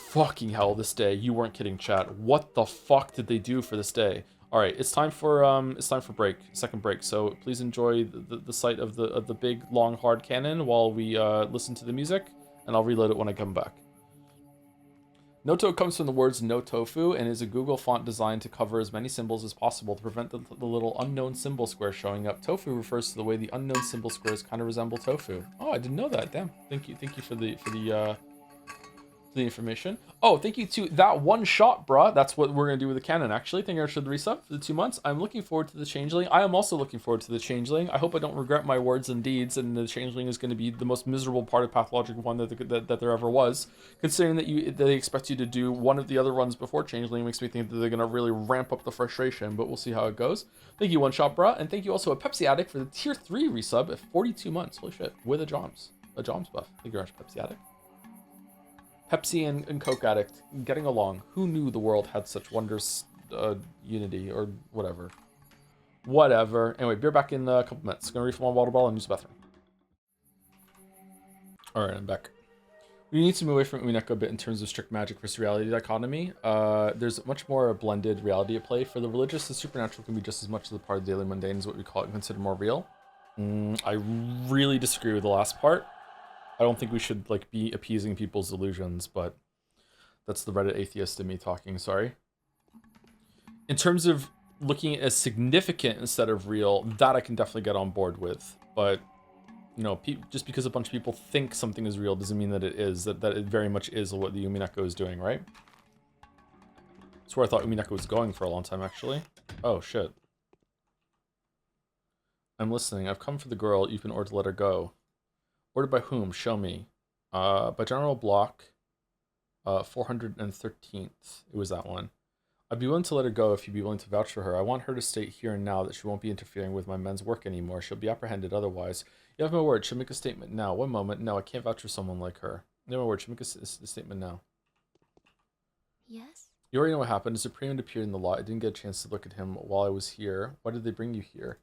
Fucking hell, this day. You weren't kidding, chat. What the fuck did they do for this day? All right, it's time for break, second break. So please enjoy the sight of the big long hard cannon while we listen to the music, and I'll reload it when I come back. Noto comes from the words no tofu and is a Google font designed to cover as many symbols as possible to prevent the little unknown symbol square showing up. Tofu refers to the way the unknown symbol squares kind of resemble tofu. Oh, I didn't know that. Damn. Thank you for the the information. Oh, thank you to that one shot, bruh. That's what we're gonna do with the cannon, actually. Thank you very much for the resub for the 2 months. I'm looking forward to the changeling. I am also looking forward to the changeling. I hope I don't regret my words and deeds, and the changeling is going to be the most miserable part of Pathologic 1 that there ever was. Considering that they expect you to do one of the other runs before changeling makes me think that they're gonna really ramp up the frustration, but we'll see how it goes. Thank you, one shot, bruh, and thank you also a Pepsi Addict for the tier 3 resub at 42 months. Holy shit, with a Joms buff. Thank you very much, Pepsi Addict. Pepsi and Coke Addict getting along. Who knew the world had such wondrous unity or whatever? Whatever. Anyway, beer back in a couple minutes. Gonna refill my water bottle and use the bathroom. Alright, I'm back. We need to move away from Umineko a bit in terms of strict magic versus reality dichotomy. There's much more a blended reality at play. For the religious, the supernatural can be just as much of the part of the daily mundane as what we call it and consider more real. I really disagree with the last part. I don't think we should like be appeasing people's illusions, but that's the Reddit atheist in me talking, sorry. In terms of looking at as significant instead of real, that I can definitely get on board with. But, you know, just because a bunch of people think something is real doesn't mean that it is, that it very much is what the Umineko is doing, right? That's where I thought Umineko was going for a long time, actually. Oh, shit. I'm listening. I've come for the girl. You've been ordered to let her go. Ordered by whom? Show me. By General Block, 413th. It was that one. I'd be willing to let her go if you'd be willing to vouch for her. I want her to state here and now that she won't be interfering with my men's work anymore. She'll be apprehended otherwise. You have my word. She'll make a statement now. One moment. No, I can't vouch for someone like her. You have my word. She'll make a statement now. Yes? You already know what happened. The Supreme appeared in the lot. I didn't get a chance to look at him while I was here. Why did they bring you here?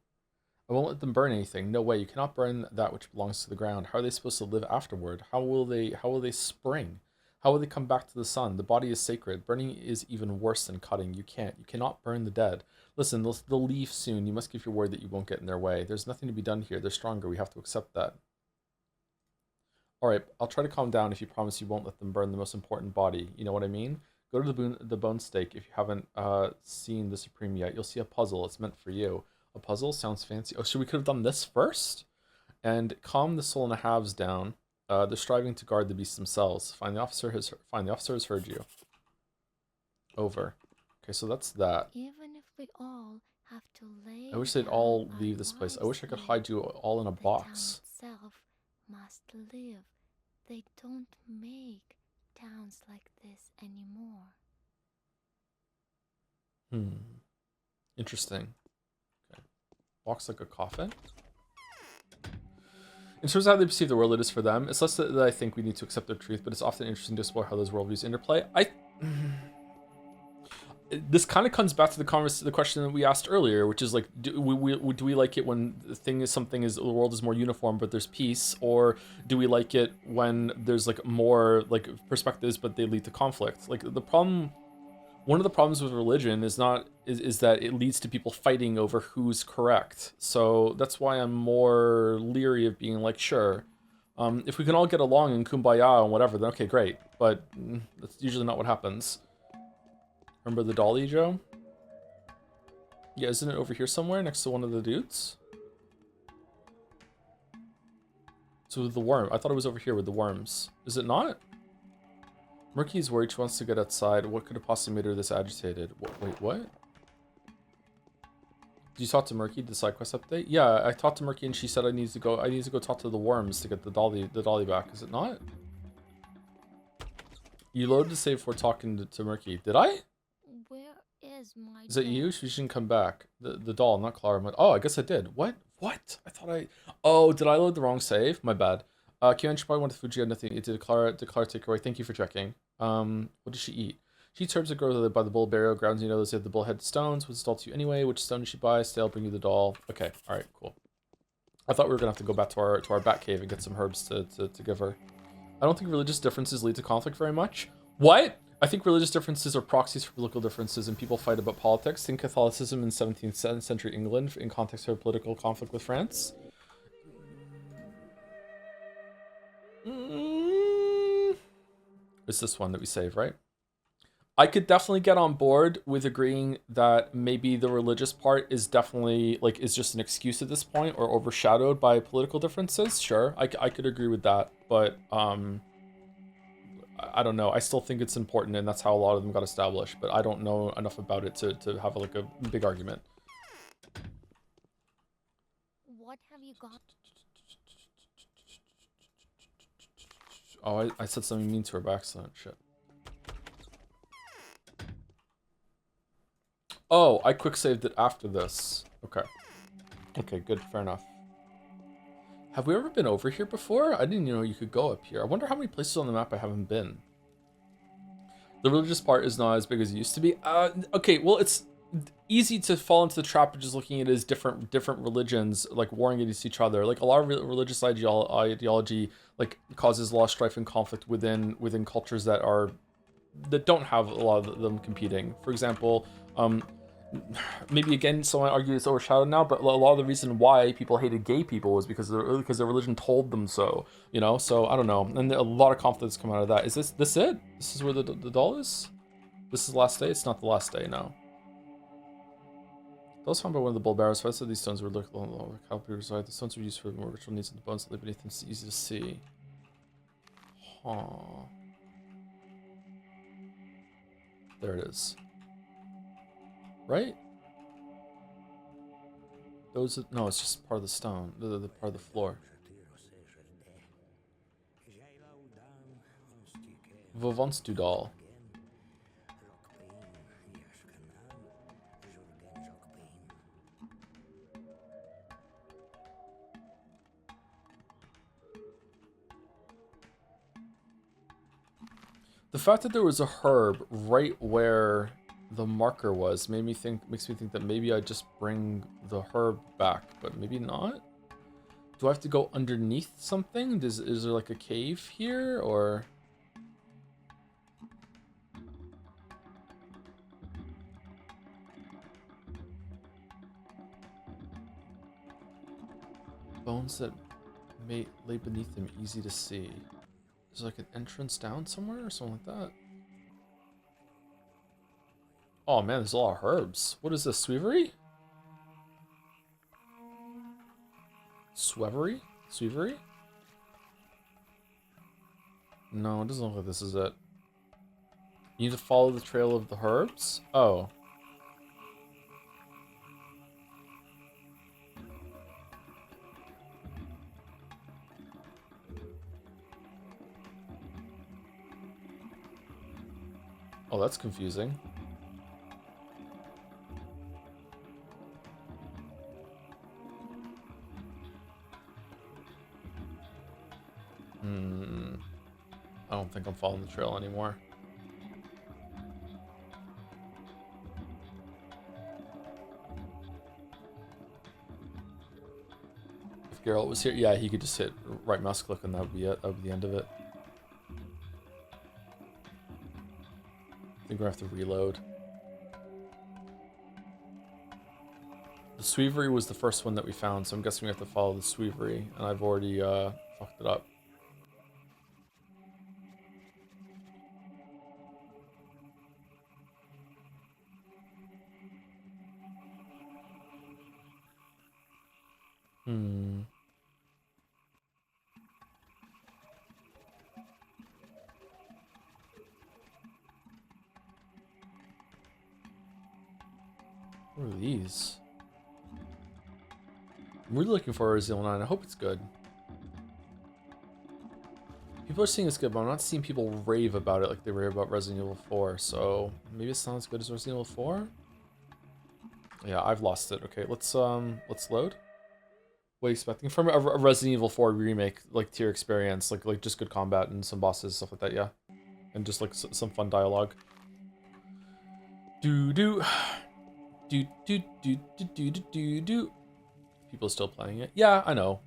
I won't let them burn anything. No way. You cannot burn that which belongs to the ground. How are they supposed to live afterward? How will they spring? How will they come back to the sun? The body is sacred. Burning is even worse than cutting. You cannot burn the dead. Listen, they'll leave soon. You must give your word that you won't get in their way. There's nothing to be done here. They're stronger. We have to accept that. Alright, I'll try to calm down if you promise you won't let them burn the most important body. You know what I mean? Go to the bone stake if you haven't seen the Supreme yet. You'll see a puzzle. It's meant for you. A puzzle? Sounds fancy. Oh, so we could have done this first? And calm the soul in the halves down. They're striving to guard the beasts themselves. The officer has heard you. Over. Okay, so that's that. Even if we all have to lay I wish they'd all leave this place. I wish I could hide you all in a box. The town itself must live. They don't make towns like this anymore. Interesting. Okay. Walks like a coffin. In terms of how they perceive the world, it is for them. It's less that I think we need to accept their truth, but it's often interesting to explore how those worldviews interplay. This kind of comes back to the question that we asked earlier, which is like, do we like it when the world is more uniform, but there's peace, or do we like it when there's like more like perspectives, but they lead to conflict? Like one of the problems with religion is that it leads to people fighting over who's correct. So that's why I'm more leery of being like, sure, if we can all get along in kumbaya and whatever, then okay, great. But that's usually not what happens. Remember the dolly, Joe? Yeah, isn't it over here somewhere next to one of the dudes? So the worm. I thought it was over here with the worms. Is it not? Murky is worried. She wants to get outside. What could have possibly made her this agitated? Wait, what? Did you talk to Murky? The side quest update? Yeah, I talked to Murky and she said I need to go talk to the worms to get the dolly back. Is it not? You loaded to save before talking to Murky. Did I? Where is my Is it you? She shouldn't come back. The doll, not Clara. Oh, I guess I did. What? I thought oh, did I load the wrong save? My bad. Kieran, she probably wanted Fuji had nothing. Did Clara take away? Thank you for checking. What does she eat? She eats herbs that grow by the bull burial grounds. You know, they have the bullhead stones. What's installed to you anyway? Which stone did she buy? Stay, I'll bring you the doll. Okay, alright, cool. I thought we were gonna have to go back to our bat cave and get some herbs to give her. I don't think religious differences lead to conflict very much. What? I think religious differences are proxies for political differences, and people fight about politics. Think Catholicism in 17th century England in context of political conflict with France. It's this one that we save, right? I could definitely get on board with agreeing that maybe the religious part is definitely like is just an excuse at this point or overshadowed by political differences. Sure, I could agree with that, but I don't know. I still think it's important, and that's how a lot of them got established. But I don't know enough about it to have like a big argument. What have you got? Oh, I said something mean to her by accident. Shit. Oh, I quick saved it after this. Okay. Okay, good. Fair enough. Have we ever been over here before? I didn't even know you could go up here. I wonder how many places on the map I haven't been. The religious part is not as big as it used to be. Okay, well, it's easy to fall into the trap of just looking at it as different religions like warring against each other. Like a lot of religious ideology like causes a lot of strife and conflict within cultures that don't have a lot of them competing. For example, maybe again someone argue it's overshadowed now, but a lot of the reason why people hated gay people was because their religion told them so, you know. So I don't know, and a lot of conflicts come out of that. Is this it? This is where the doll is? This is the last day? It's not the last day, no. Those found by one of the bull bearers. Five of these stones were local reside. The stones were used for more ritual needs, and the bones that lay beneath them is easy to see. Huh. There it is. Right? Those are, no, it's just part of the stone, the part of the floor. Vovons du doll. The fact that there was a herb right where the marker was makes me think that maybe I just bring the herb back, but maybe not. Do I have to go underneath something? Is there like a cave here, or? Bones that may lay beneath them, easy to see. Is there like an entrance down somewhere or something like that? Oh man, there's a lot of herbs. What is this, Sweevery? Swevery? Sweevery? No, it doesn't look like this is it. You need to follow the trail of the herbs? Oh. Oh, that's confusing. I don't think I'm following the trail anymore. If Geralt was here, yeah, he could just hit right mouse click and that would be it. That would be the end of it. I think we're gonna have to reload. The Sweevery was the first one that we found, so I'm guessing we have to follow the Sweevery, and I've already fucked it up. What are these? I'm really looking for Resident Evil 9. I hope it's good. People are saying it's good, but I'm not seeing people rave about it like they rave about Resident Evil 4. So maybe it's not as good as Resident Evil 4. Yeah, I've lost it. Okay, let's load. What are you expecting from a Resident Evil 4 remake, like tier experience, like just good combat and some bosses, stuff like that, yeah, and just like some fun dialogue. Do. People still playing it. Yeah, I know.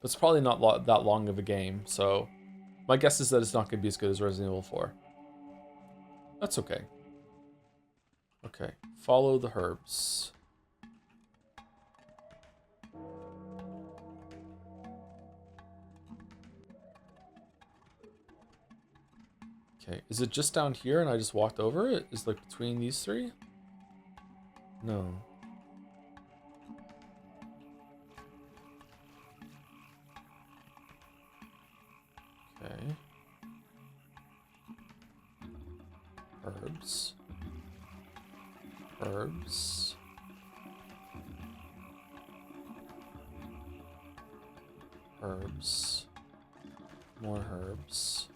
But it's probably not that long of a game, so my guess is that it's not going to be as good as Resident Evil 4. That's okay. Okay, follow the herbs. Okay, is it just down here and I just walked over it? Is like between these three? No. Okay. Herbs. Herbs. Herbs. More herbs.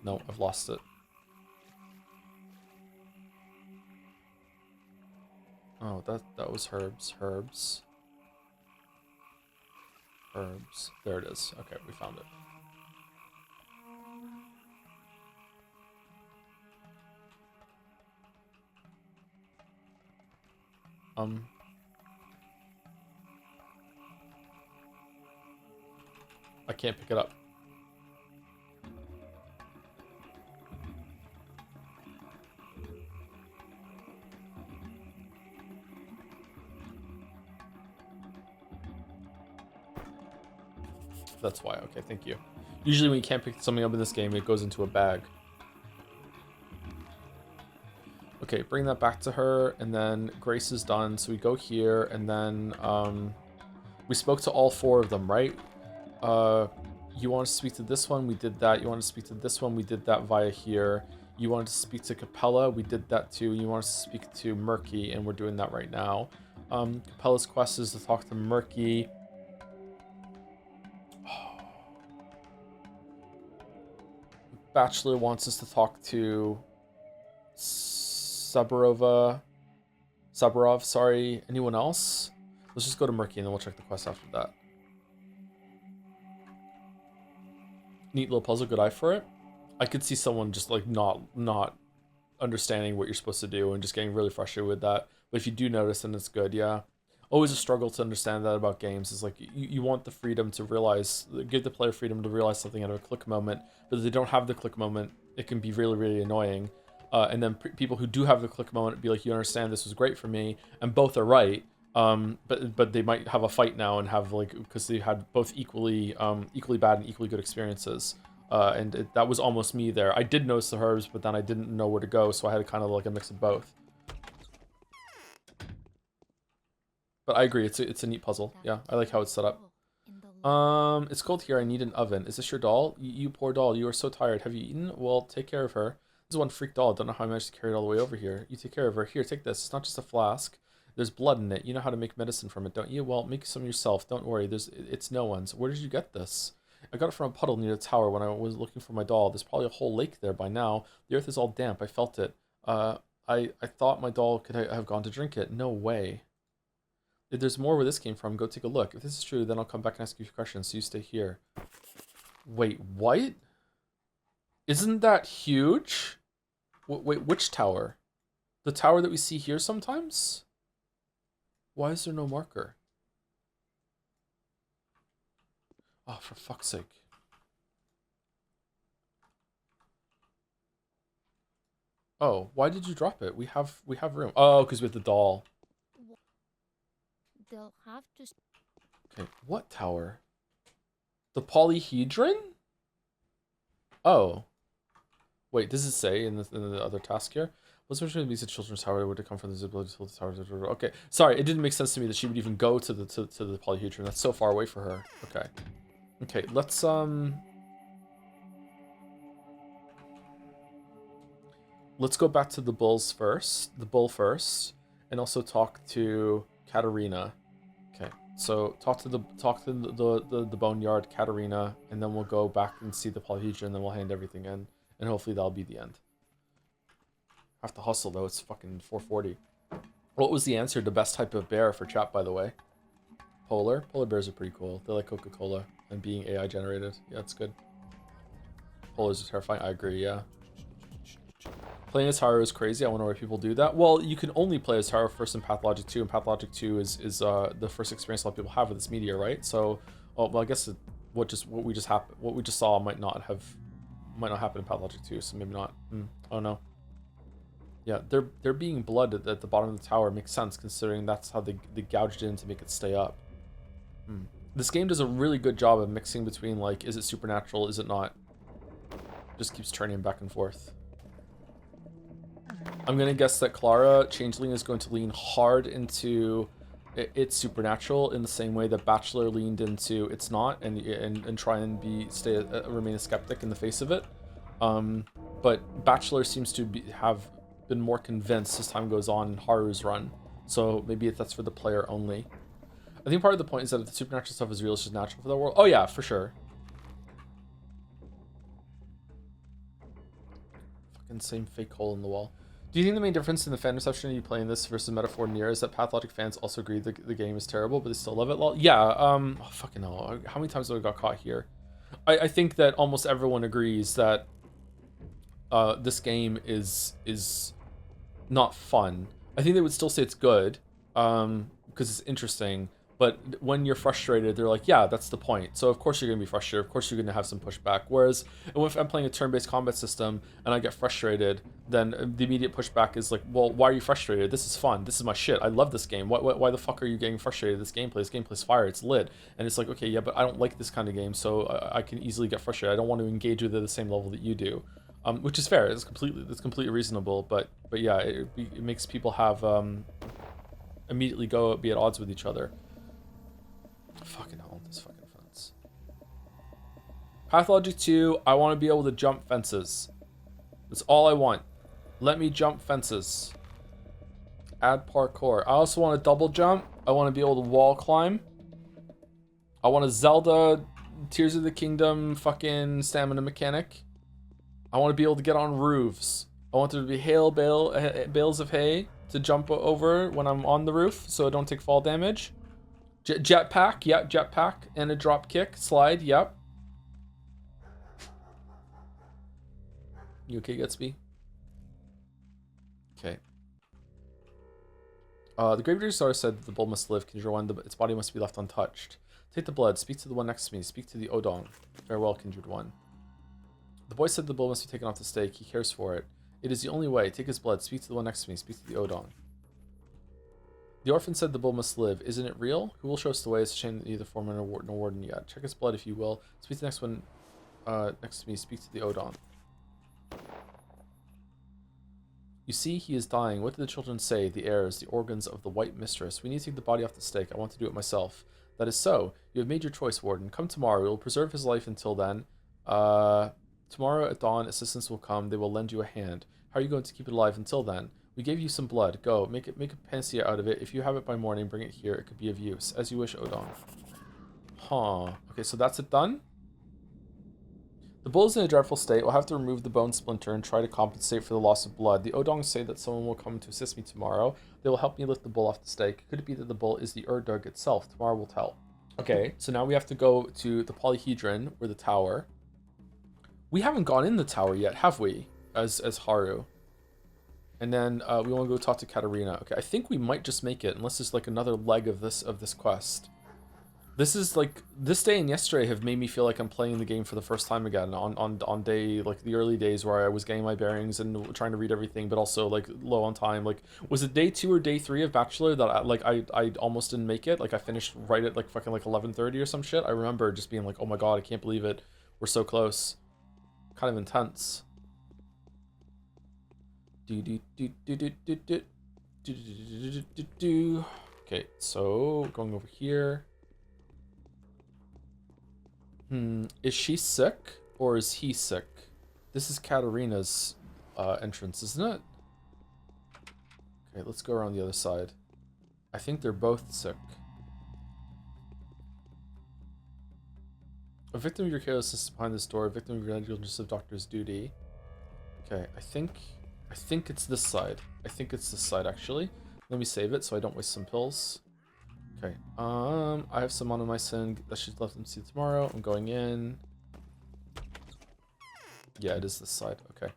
No, I've lost it. Oh, that was herbs. Herbs. Herbs. There it is. Okay, we found it. I can't pick it up. That's why. Okay, thank you. Usually when you can't pick something up in this game, it goes into a bag. Okay, bring that back to her, and then Grace is done. So we go here, and then we spoke to all 4 of them, right? You want to speak to this one? We did that. You want to speak to this one? We did that via here. You wanted to speak to Capella? We did that too. You want to speak to Murky, and we're doing that right now. Capella's quest is to talk to Murky. Bachelor wants us to talk to Saburov, sorry. Anyone else? Let's just go to Murky and then we'll check the quest after that. Neat little puzzle, good eye for it. I could see someone just like not understanding what you're supposed to do and just getting really frustrated with that. But if you do notice, then it's good, yeah. Always a struggle to understand that about games. Is like you want the freedom to realize, give the player freedom to realize something at a click moment, but if they don't have the click moment, it can be really, really annoying. And then people who do have the click moment be like, you understand, this was great for me, and both are right. But they might have a fight now and have like, because they had both equally bad and equally good experiences. That was almost me there. I did notice the herbs, but then I didn't know where to go, so I had kind of like a mix of both. But I agree, it's a neat puzzle. Yeah, I like how it's set up. It's cold here, I need an oven. Is this your doll? You poor doll, you are so tired. Have you eaten? Well, take care of her. This is one freak doll, don't know how I managed to carry it all the way over here. You take care of her. Here, take this. It's not just a flask. There's blood in it. You know how to make medicine from it, don't you? Well, make some yourself. Don't worry, it's no one's. Where did you get this? I got it from a puddle near the tower when I was looking for my doll. There's probably a whole lake there by now. The earth is all damp. I felt it. I thought my doll could have gone to drink it. No way. If there's more where this came from, go take a look. If this is true, then I'll come back and ask you questions, so you stay here. Wait, what? Isn't that huge? Wait, which tower? The tower that we see here sometimes? Why is there no marker? Oh, for fuck's sake. Oh, why did you drop it? We have room. Oh, because we have the doll. They'll have to... Okay, what tower? The polyhedron? Oh. Wait, does it say in the other task here? What's going to be a children's tower would it come from the ability to build the tower? Okay, sorry, it didn't make sense to me that she would even go to the polyhedron. That's so far away for her. Okay. Okay, let's go back to the bull first, and also talk to Katerina. Okay, so talk to the boneyard, Katerina, and then we'll go back and see the polyhedron, and then we'll hand everything in, and hopefully that'll be the end. I have to hustle though, it's fucking 4:40. What was the answer to best type of bear for chat, by the way? Polar? Polar bears are pretty cool. They're like Coca-Cola and being AI generated. Yeah, it's good. Polars are terrifying, I agree, yeah. Playing as Haru is crazy. I wonder why people do that. Well, you can only play as Haru first in Pathologic 2, and Pathologic 2 is the first experience a lot of people have with this media, right? So, well, I guess what we just saw might not happen in Pathologic 2, so maybe not. I don't know. Yeah, they're being blood at the bottom of the tower. Makes sense considering that's how they gouged it in to make it stay up. This game does a really good job of mixing between like, is it supernatural, is it not? Just keeps turning back and forth. I'm gonna guess that Clara Changeling is going to lean hard into it's supernatural in the same way that Bachelor leaned into it's not, and try and remain a skeptic in the face of it. But Bachelor seems to have been more convinced as time goes on in Haru's run. So maybe that's for the player only. I think part of the point is that if the supernatural stuff is real, it's just natural for the world. Oh yeah, for sure. Fucking same fake hole in the wall. Do you think the main difference in the fan reception of you playing this versus Metaphor Nier is that Pathologic fans also agree that the game is terrible, but they still love it? Lol. Yeah, oh, fucking hell. How many times have I got caught here? I think that almost everyone agrees that this game is not fun. I think they would still say it's good, because it's interesting. But when you're frustrated, they're like, yeah, that's the point. So of course you're gonna be frustrated. Of course you're gonna have some pushback. Whereas if I'm playing a turn-based combat system and I get frustrated, then the immediate pushback is like, well, why are you frustrated? This is fun. This is my shit. I love this game. Why the fuck are you getting frustrated? This gameplay's fire. It's lit. And it's like, okay, yeah, but I don't like this kind of game, so I can easily get frustrated. I don't want to engage with it at the same level that you do. Which is fair. It's completely reasonable. But yeah, it makes people have immediately be at odds with each other. Fucking hell, this fucking fence. Pathologic 2, I want to be able to jump fences. That's all I want. Let me jump fences. Add parkour. I also want to double jump. I want to be able to wall climb. I want a Zelda Tears of the Kingdom fucking stamina mechanic. I want to be able to get on roofs. I want there to be bales of hay to jump over when I'm on the roof so I don't take fall damage. Jetpack, yep, jetpack, and a drop kick, slide, yep. You okay, Gatsby? Okay. The Gravedigger's Star said that the bull must live. Kindred One, its body must be left untouched. Take the blood, speak to the one next to me, speak to the Odong. Farewell, Kindred One. The boy said the bull must be taken off the stake, he cares for it. It is the only way, take his blood, speak to the one next to me, speak to the Odong. The orphan said the bull must live. Isn't it real? Who will show us the way? It's a shame that neither Foreman nor Warden yet. Check his blood if you will. Speak to the next one next to me. Speak to the Odon. You see, he is dying. What did the children say? The heirs, the organs of the White Mistress. We need to take the body off the stake. I want to do it myself. That is so. You have made your choice, Warden. Come tomorrow. We will preserve his life until then. Tomorrow at dawn, assistants will come. They will lend you a hand. How are you going to keep it alive until then? We gave you some blood. Go. Make a panacea out of it. If you have it by morning, bring it here. It could be of use. As you wish, Odon. Huh. Okay, so that's it done? The bull is in a dreadful state. We'll have to remove the bone splinter and try to compensate for the loss of blood. The Odong say that someone will come to assist me tomorrow. They will help me lift the bull off the stake. Could it be that the bull is the Urdug itself? Tomorrow will tell. Okay, so now we have to go to the polyhedron, or the tower. We haven't gone in the tower yet, have we? As Haru. And then we want to go talk to Katerina. Okay, I think we might just make it, unless there's like another leg of this quest. This is like, this day and yesterday have made me feel like I'm playing the game for the first time again on day, like the early days where I was getting my bearings and trying to read everything, but also like low on time. Like, was it day 2 or day 3 of Bachelor that I almost didn't make it? Like I finished right at like fucking like 11:30 or some shit. I remember just being like, oh my god, I can't believe it. We're so close. Kind of intense. Okay, so going over here. Is she sick or is he sick? This is Katerina's entrance, isn't it? Okay, let's go around the other side. I think they're both sick. A victim of your carelessness behind this door. A victim of your negligence of doctor's duty. Okay, I think it's this side. I think it's this side, actually. Let me save it so I don't waste some pills. Okay, I have some monomycin that should let them see tomorrow. I'm going in. Yeah, it is this side. Okay.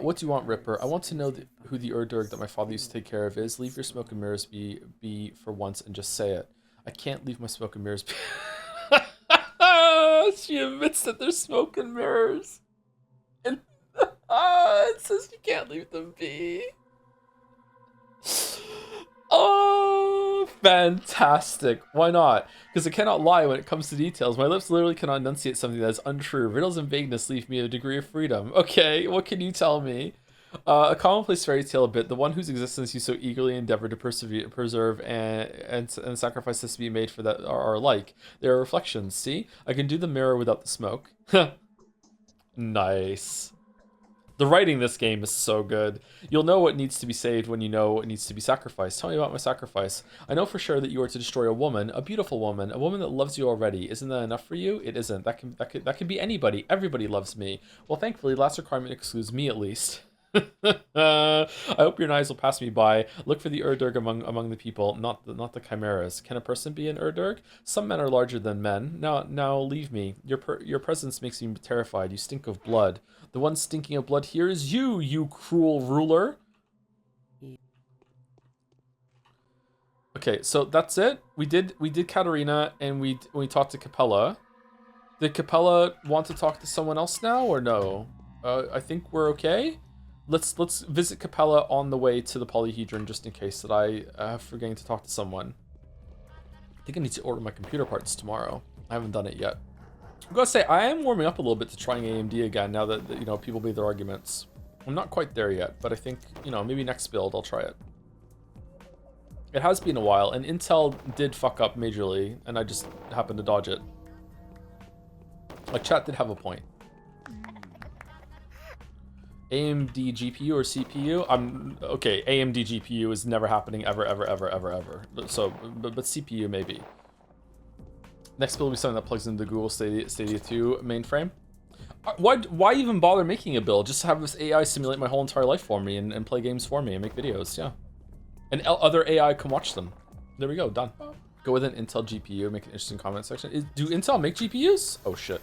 What do you want, Ripper? I want to know who the Urdur that my father used to take care of is. Leave your smoke and mirrors be for once and just say it. I can't leave my smoke and mirrors be. She admits that there's smoke and mirrors. And it says you can't leave them be. Oh, fantastic. Why not? Because I cannot lie when it comes to details. My lips literally cannot enunciate something that is untrue. Riddles and vagueness leave me a degree of freedom. Okay, what can you tell me? A commonplace fairy tale a bit, the one whose existence you so eagerly endeavor to preserve and sacrifices to be made for that are alike. They are reflections, see? I can do the mirror without the smoke. Nice. The writing in this game is so good. You'll know what needs to be saved when you know what needs to be sacrificed. Tell me about my sacrifice. I know for sure that you are to destroy a woman, a beautiful woman, a woman that loves you already. Isn't that enough for you? It isn't. That can be anybody. Everybody loves me. Well, thankfully, last requirement excludes me at least. I hope your knives will pass me by. Look for the Urderg among the people, not the chimeras. Can a person be an Urderg? Some men are larger than men. Now leave me. Your presence makes me terrified. You stink of blood. The one stinking of blood here is you cruel ruler. Okay, so that's it. We did Katerina, and we talked to Capella. Did Capella want to talk to someone else now or no? I think we're okay. Let's visit Capella on the way to the polyhedron just in case that I forgetting to talk to someone. I think I need to order my computer parts tomorrow. I haven't done it yet. I'm gonna say I am warming up a little bit to trying AMD again now that you know people made their arguments. I'm not quite there yet, but I think maybe next build I'll try it. It has been a while, and Intel did fuck up majorly, and I just happened to dodge it. Like chat did have a point. AMD GPU or CPU? Okay. AMD GPU is never happening ever. So, but CPU maybe. Next build will be something that plugs into the Google Stadia 2 mainframe. Why even bother making a build? Just have this AI simulate my whole entire life for me and play games for me and make videos. Yeah, and other AI can watch them. There we go. Done. Go with an Intel GPU. Make an interesting comment section. Do Intel make GPUs? Oh shit.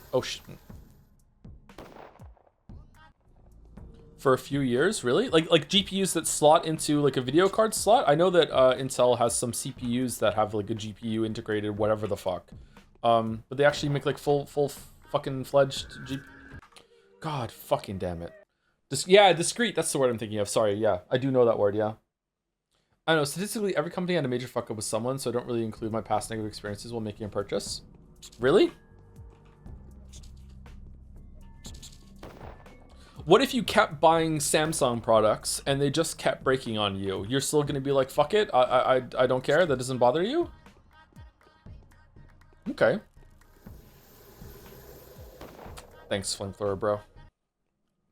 For a few years, really? Like GPUs that slot into like a video card slot? I know that Intel has some CPUs that have like a GPU integrated, whatever the fuck. But they actually make like full fucking fledged God fucking damn it. Discrete, that's the word I'm thinking of. Sorry, yeah. I do know that word, yeah. I don't know, statistically every company had a major fuck up with someone, so I don't really include my past negative experiences while making a purchase. Really? What if you kept buying Samsung products and they just kept breaking on you? You're still gonna be like, fuck it, I don't care, that doesn't bother you? Okay. Thanks, Flamethrower, bro.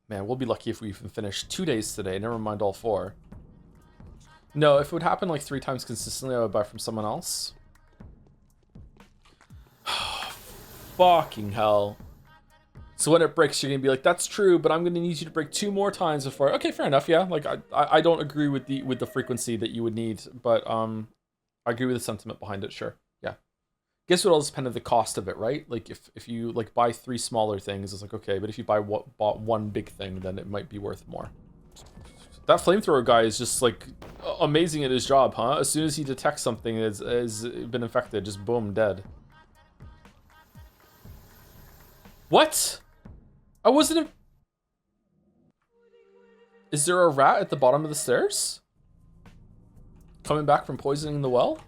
Man, we'll be lucky if we even finish 2 days today, never mind all 4. No, if it would happen like 3 times consistently, I would buy from someone else. Fucking hell. So when it breaks, you're gonna be like, that's true, but I'm gonna need you to break 2 more times before. Okay, fair enough, yeah. Like I don't agree with the frequency that you would need, but I agree with the sentiment behind it, sure. Yeah. Guess what all depend on the cost of it, right? Like if you like buy 3 smaller things, it's like okay, but if you bought 1 big thing, then it might be worth more. That flamethrower guy is just like amazing at his job, huh? As soon as he detects something has been infected, just boom, dead. What? I wasn't. Is there a rat at the bottom of the stairs? Coming back from poisoning the well?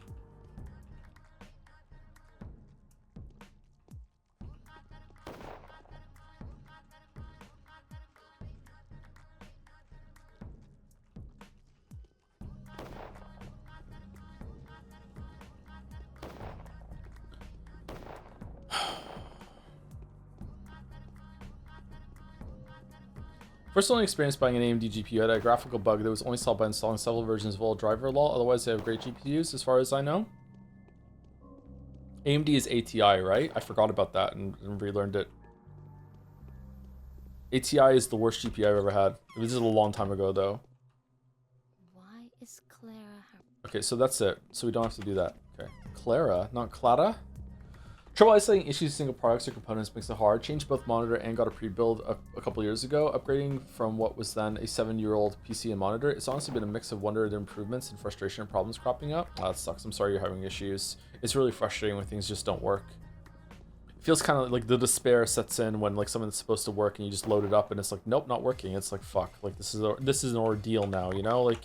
First only experience buying an AMD GPU had a graphical bug that was only solved by installing several versions of old driver law. Otherwise, they have great GPUs, as far as I know. AMD is ATI, right? I forgot about that and relearned it. ATI is the worst GPU I've ever had. It was just a long time ago, though. Why is Clara? Okay, so that's it. So we don't have to do that. Okay, Clara, not Clara. Trouble isolating issues with single products or components makes it hard. Changed both monitor and got a pre-build a couple years ago. Upgrading from what was then a 7-year-old PC and monitor. It's honestly been a mix of wonder at improvements and frustration and problems cropping up. Oh, that sucks. I'm sorry you're having issues. It's really frustrating when things just don't work. It feels kind of like the despair sets in when like something's supposed to work and you just load it up and it's like, nope, not working. It's like, fuck. Like this is an ordeal now, you know? Like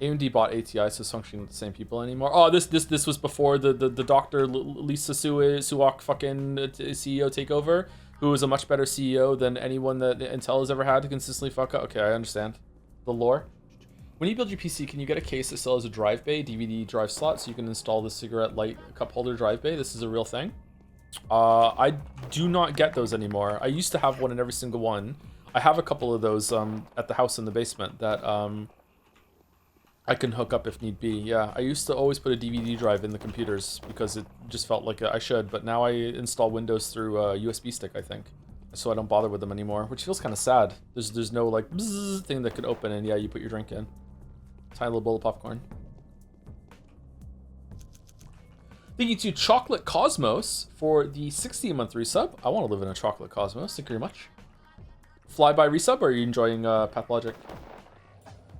AMD bought ATI, so it's functioning with the same people anymore. Oh, this was before the Dr. Lisa Suwak fucking CEO takeover, who was a much better CEO than anyone that Intel has ever had to consistently fuck up. Okay, I understand the lore. When you build your PC, can you get a case that still has a drive bay, DVD drive slot, so you can install the cigarette light cup holder drive bay? This is a real thing. I do not get those anymore. I used to have one in every single one. I have a couple of those at the house in the basement that I can hook up if need be. Yeah, I used to always put a DVD drive in the computers because it just felt like I should, but now I install Windows through a USB stick, I think. So I don't bother with them anymore, which feels kind of sad. There's no like bzzz thing that could open and yeah, you put your drink in. Tiny little bowl of popcorn. Thank you to Chocolate Cosmos for the 60-month resub. I want to live in a Chocolate Cosmos. Thank you very much. Flyby resub, or are you enjoying Pathologic?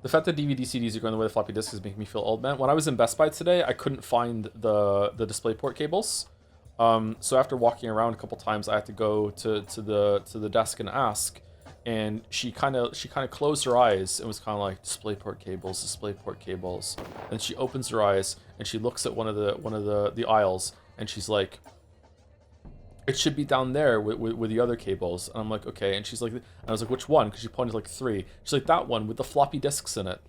The fact that DVD CDs are going the way of floppy disks is making me feel old, man. When I was in Best Buy today, I couldn't find the DisplayPort cables. So after walking around a couple times, I had to go to the desk and ask. And she kind of closed her eyes and was kind of like, DisplayPort cables. And she opens her eyes and she looks at one of the aisles and she's like, it should be down there with the other cables. And I'm like, okay. And she's like, and I was like, which one? Because she pointed like 3. She's like, that one with the floppy disks in it.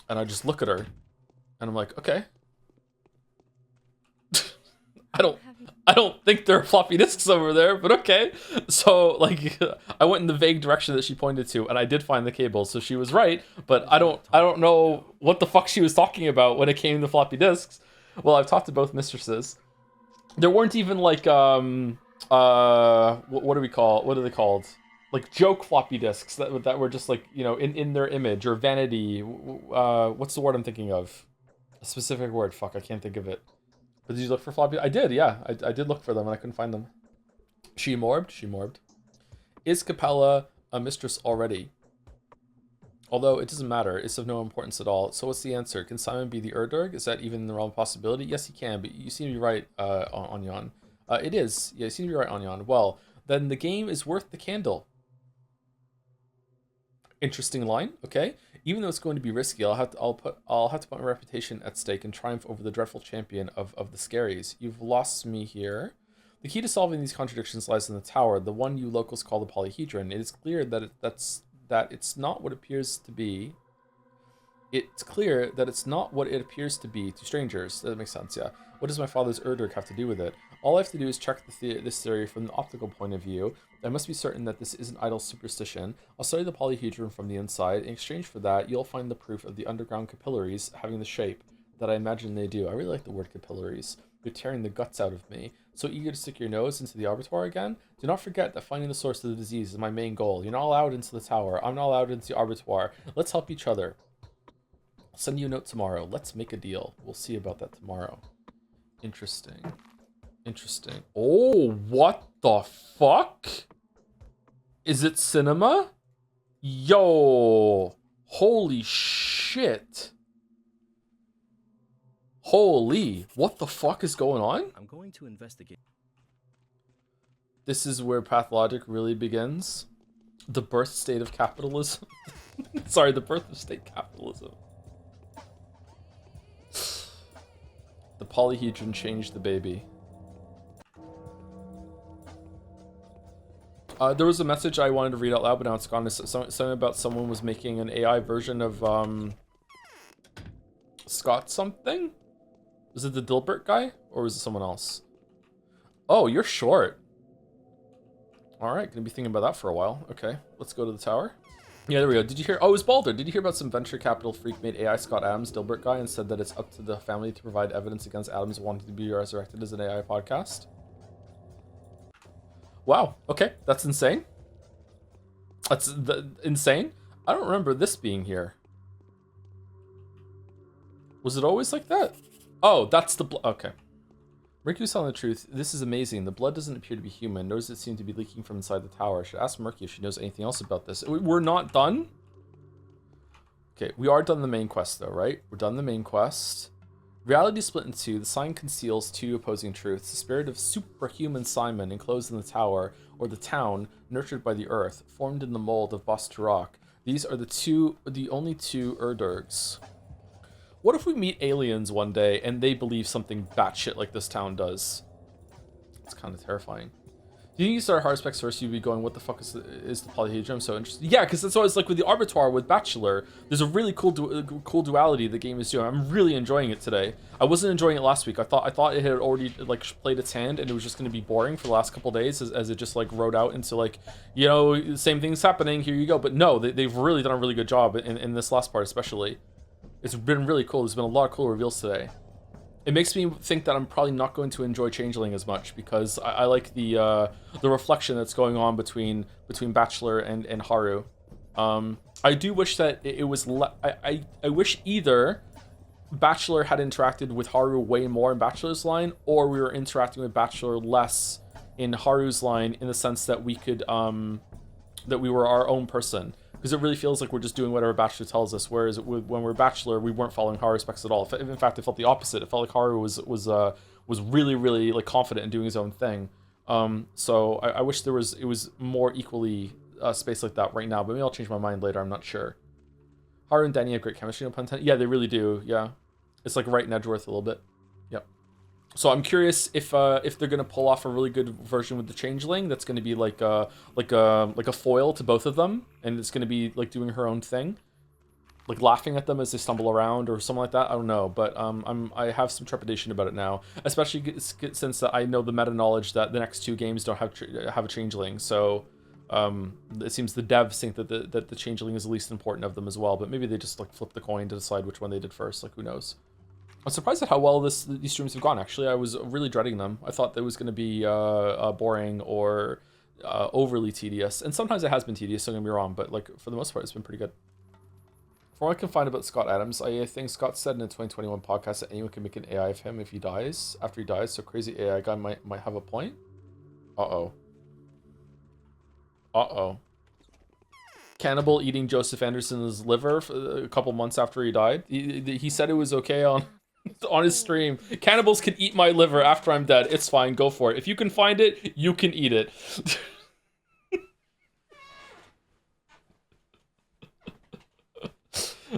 And I just look at her and I'm like, okay. I don't think there are floppy disks over there, but okay. So like I went in the vague direction that she pointed to and I did find the cables, so she was right, but I don't know what the fuck she was talking about when it came to floppy disks. Well, I've talked to both mistresses. There weren't even like what are they called? Like joke floppy disks that were just like, you know, in their image, or vanity. What's the word I'm thinking of? A specific word. Fuck, I can't think of it. But did you look for floppy? I did, yeah. I did look for them and I couldn't find them. She morbed. Is Capella a mistress already? Although it doesn't matter, it's of no importance at all. So what's the answer? Can Simon be the Erdurg? Is that even in the realm of possibility? Yes, he can, but you seem to be right, Onyon. It is. Yeah, you seem to be right, Onyon. Well, then the game is worth the candle. Interesting line, okay. Even though it's going to be risky, I'll have to put my reputation at stake and triumph over the dreadful champion of the scaries. You've lost me here. The key to solving these contradictions lies in the tower, the one you locals call the polyhedron. It is clear that it's not what it appears to be. It's clear that it's not what it appears to be to strangers. That makes sense, yeah. What does my father's Erdurg have to do with it? All I have to do is check this theory from the optical point of view. I must be certain that this isn't idle superstition. I'll study the polyhedron from the inside. In exchange for that, you'll find the proof of the underground capillaries having the shape that I imagine they do. I really like the word capillaries. You're tearing the guts out of me. So eager to stick your nose into the abattoir again? Do not forget that finding the source of the disease is my main goal. You're not allowed into the tower. I'm not allowed into the abattoir. Let's help each other. I'll send you a note tomorrow. Let's make a deal. We'll see about that tomorrow. Interesting. Oh, what the fuck? Is it cinema? Yo. Holy shit. Holy, what the fuck is going on? I'm going to investigate. This is where Pathologic really begins. The birth state of capitalism. Sorry, the birth of state capitalism. The polyhedron changed the baby. There was a message I wanted to read out loud, but now it's gone. It's something about someone was making an AI version of Scott something? Was it the Dilbert guy? Or was it someone else? Oh, you're short. Alright, gonna be thinking about that for a while. Okay, let's go to the tower. Yeah, there we go. Did you hear? Oh, it was Balder. Did you hear about some venture capital freak made AI Scott Adams Dilbert guy and said that it's up to the family to provide evidence against Adams wanting to be resurrected as an AI podcast? Wow, okay, that's insane. That's insane. I don't remember this being here. Was it always like that? Oh, that's the okay. Murky was telling the truth. This is amazing. The blood doesn't appear to be human, nor does it seem to be leaking from inside the tower. I should ask Murky if she knows anything else about this. We're not done? Okay, we are done the main quest though, right? We're done the main quest. Reality split in two. The sign conceals two opposing truths. The spirit of superhuman Simon enclosed in the tower, or the town, nurtured by the earth, formed in the mold of Bosturok. These are the only two Erdurgs. What if we meet aliens one day and they believe something batshit like this town does? It's kind of terrifying. Do you think you start hard specs first, you'd be going, what the fuck is the polyhedron? I'm so interested. Yeah, because that's always like with the Arbitoire with Bachelor, there's a really cool duality the game is doing. I'm really enjoying it today. I wasn't enjoying it last week. I thought it had already like played its hand and it was just going to be boring for the last couple days as it just like rode out into like, you know, same thing's happening, here you go. But no, they've really done a really good job in this last part especially. It's been really cool. There's been a lot of cool reveals today. It makes me think that I'm probably not going to enjoy Changeling as much because I like the reflection that's going on between Bachelor and Haru. I do wish that it was I wish either Bachelor had interacted with Haru way more in Bachelor's line, or we were interacting with Bachelor less in Haru's line, in the sense that we could that we were our own person. Because it really feels like we're just doing whatever Bachelor tells us, whereas when we're Bachelor, we weren't following Haru's specs at all. In fact, it felt the opposite. It felt like Haru was really like confident in doing his own thing. So I wish it was more equally spaced like that right now. But maybe I'll change my mind later. I'm not sure. Haru and Danny have great chemistry, no pun intended. Yeah, they really do. Yeah, it's like Wright and Edgeworth a little bit. Yep. So I'm curious if they're gonna pull off a really good version with the Changeling that's gonna be like a foil to both of them, and it's gonna be like doing her own thing, like laughing at them as they stumble around or something like that. I don't know, but I have some trepidation about it now, especially since I know the meta knowledge that the next two games don't have a Changeling. So it seems the devs think that the Changeling is the least important of them as well. But maybe they just like flip the coin to decide which one they did first. Like, who knows? I'm surprised at how well these streams have gone, actually. I was really dreading them. I thought that it was going to be boring or overly tedious. And sometimes it has been tedious, don't get me wrong, but like for the most part, it's been pretty good. From what I can find about Scott Adams, I think Scott said in a 2021 podcast that anyone can make an AI of him if he dies, after he dies, so crazy AI guy might have a point. Uh-oh. Uh-oh. Cannibal eating Joseph Anderson's liver a couple months after he died. He said it was okay on his stream. Cannibals can eat my liver after I'm dead. It's fine. Go for it. If you can find it, you can eat it.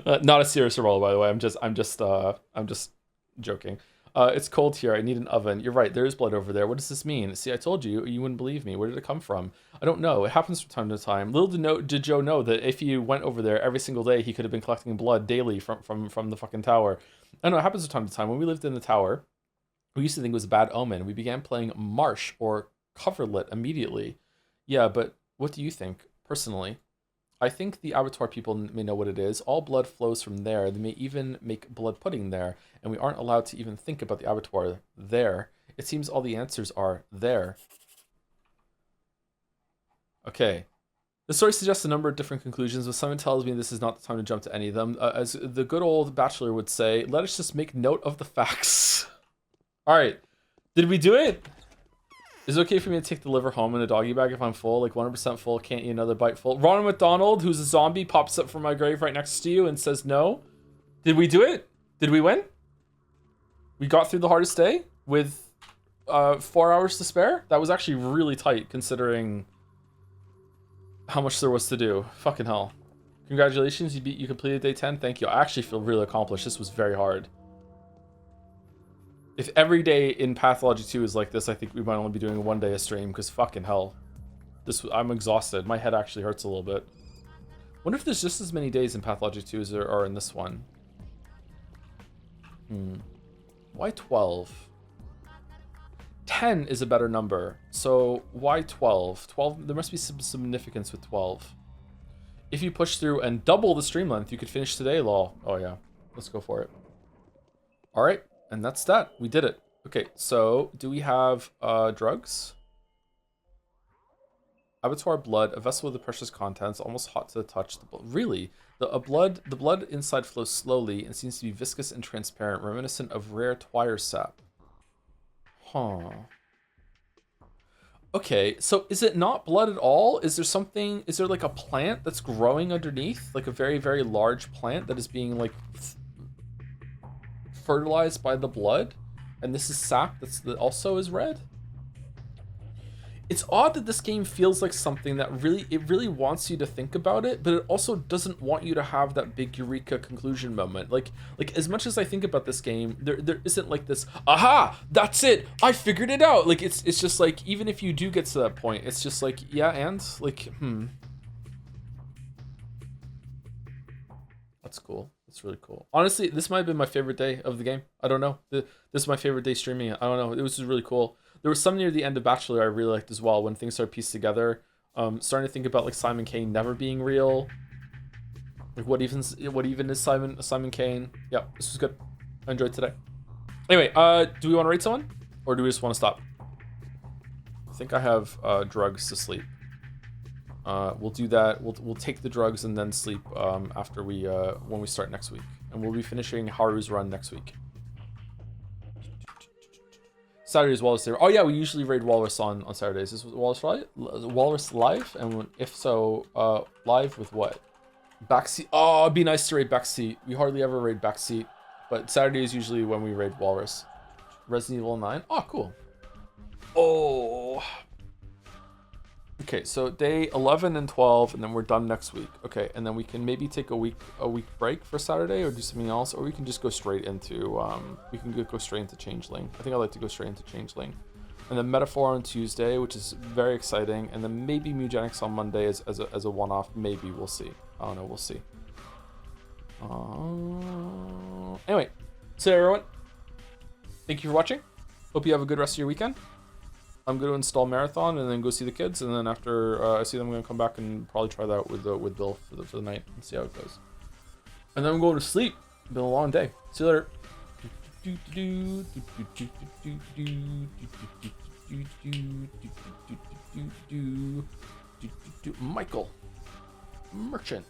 Not a serious roll, by the way. I'm just joking. It's cold here. I need an oven. You're right. There is blood over there. What does this mean? See, I told you. You wouldn't believe me. Where did it come from? I don't know. It happens from time to time. Little did Joe know that if he went over there every single day, he could have been collecting blood daily from the fucking tower. I know it happens from time to time. When we lived in the tower, we used to think it was a bad omen. We began playing Marsh or Coverlit immediately. Yeah, but what do you think, personally? I think the Abattoir people may know what it is. All blood flows from there. They may even make blood pudding there, and we aren't allowed to even think about the Abattoir there. It seems all the answers are there. Okay. The story suggests a number of different conclusions, but someone tells me this is not the time to jump to any of them. As the good old Bachelor would say, let us just make note of the facts. Alright. Did we do it? Is it okay for me to take the liver home in a doggy bag if I'm full? Like 100% full, can't eat another bite full. Ronald McDonald, who's a zombie, pops up from my grave right next to you and says no. Did we do it? Did we win? We got through the hardest day with 4 hours to spare? That was actually really tight considering how much there was to do. Fucking hell. Congratulations, you completed day 10. Thank you. I actually feel really accomplished. This was very hard. If every day in Pathologic 2 is like this, I think we might only be doing one day a stream, because fucking hell. I'm exhausted. My head actually hurts a little bit. Wonder if there's just as many days in Pathologic 2 as there are in this one. Why 12? 10 is a better number. So why 12? 12, there must be some significance with 12. If you push through and double the stream length, you could finish today, lol. Oh yeah, let's go for it. All right. And that's that. We did it. Okay, so do we have drugs? Abattoir blood, a vessel with the precious contents, almost hot to the touch. Really? The blood inside flows slowly and seems to be viscous and transparent, reminiscent of rare Twire sap. Huh. Okay, so is it not blood at all? Is there like a plant that's growing underneath? Like a very, very large plant that is being like fertilized by the blood, and this is sap that also is red. it's odd that this game feels like something that really wants you to think about it, but it also doesn't want you to have that big eureka conclusion moment. Like as much as I think about this game, there isn't like this, aha, that's it, I figured it out. Like it's just like, even if you do get to that point, it's just like, yeah, and like, that's cool. That's really cool. Honestly, this might have been my favorite day of the game. I don't know. This is my favorite day streaming it. I don't know. It was just really cool. There was some near the end of Bachelor I really liked as well, when things started pieced together. Starting to think about like Simon Kane never being real. Like what even is Simon Kane? Yeah, this was good. I enjoyed today. Anyway, do we want to rate someone, or do we just want to stop? I think I have drugs to sleep. We'll do that. We'll take the drugs and then sleep after we when we start next week, and we'll be finishing Haru's run next week. Saturday is Walrus there. Oh yeah, we usually raid Walrus on Saturdays. Is Walrus live? Walrus live? And if so, live with what? Backseat. Oh, it'd be nice to raid Backseat. We hardly ever raid Backseat, but Saturday is usually when we raid Walrus. Resident Evil 9. Oh, cool. Oh. Okay, so day 11 and 12, and then we're done next week. Okay, and then we can maybe take a week break for Saturday, or do something else, or we can just go straight into go straight into Changeling. I think I'd like to go straight into Changeling, and then Metaphor on Tuesday, which is very exciting, and then maybe Mugenics on Monday as a one-off. Maybe, we'll see. I don't know, we'll see. Anyway, so everyone, thank you for watching. Hope you have a good rest of your weekend. I'm going to install Marathon and then go see the kids, and then after I see them, I'm going to come back and probably try that out with Bill for the night and see how it goes. And then I'm going to sleep. It's been a long day. See you later. Michael Merchant.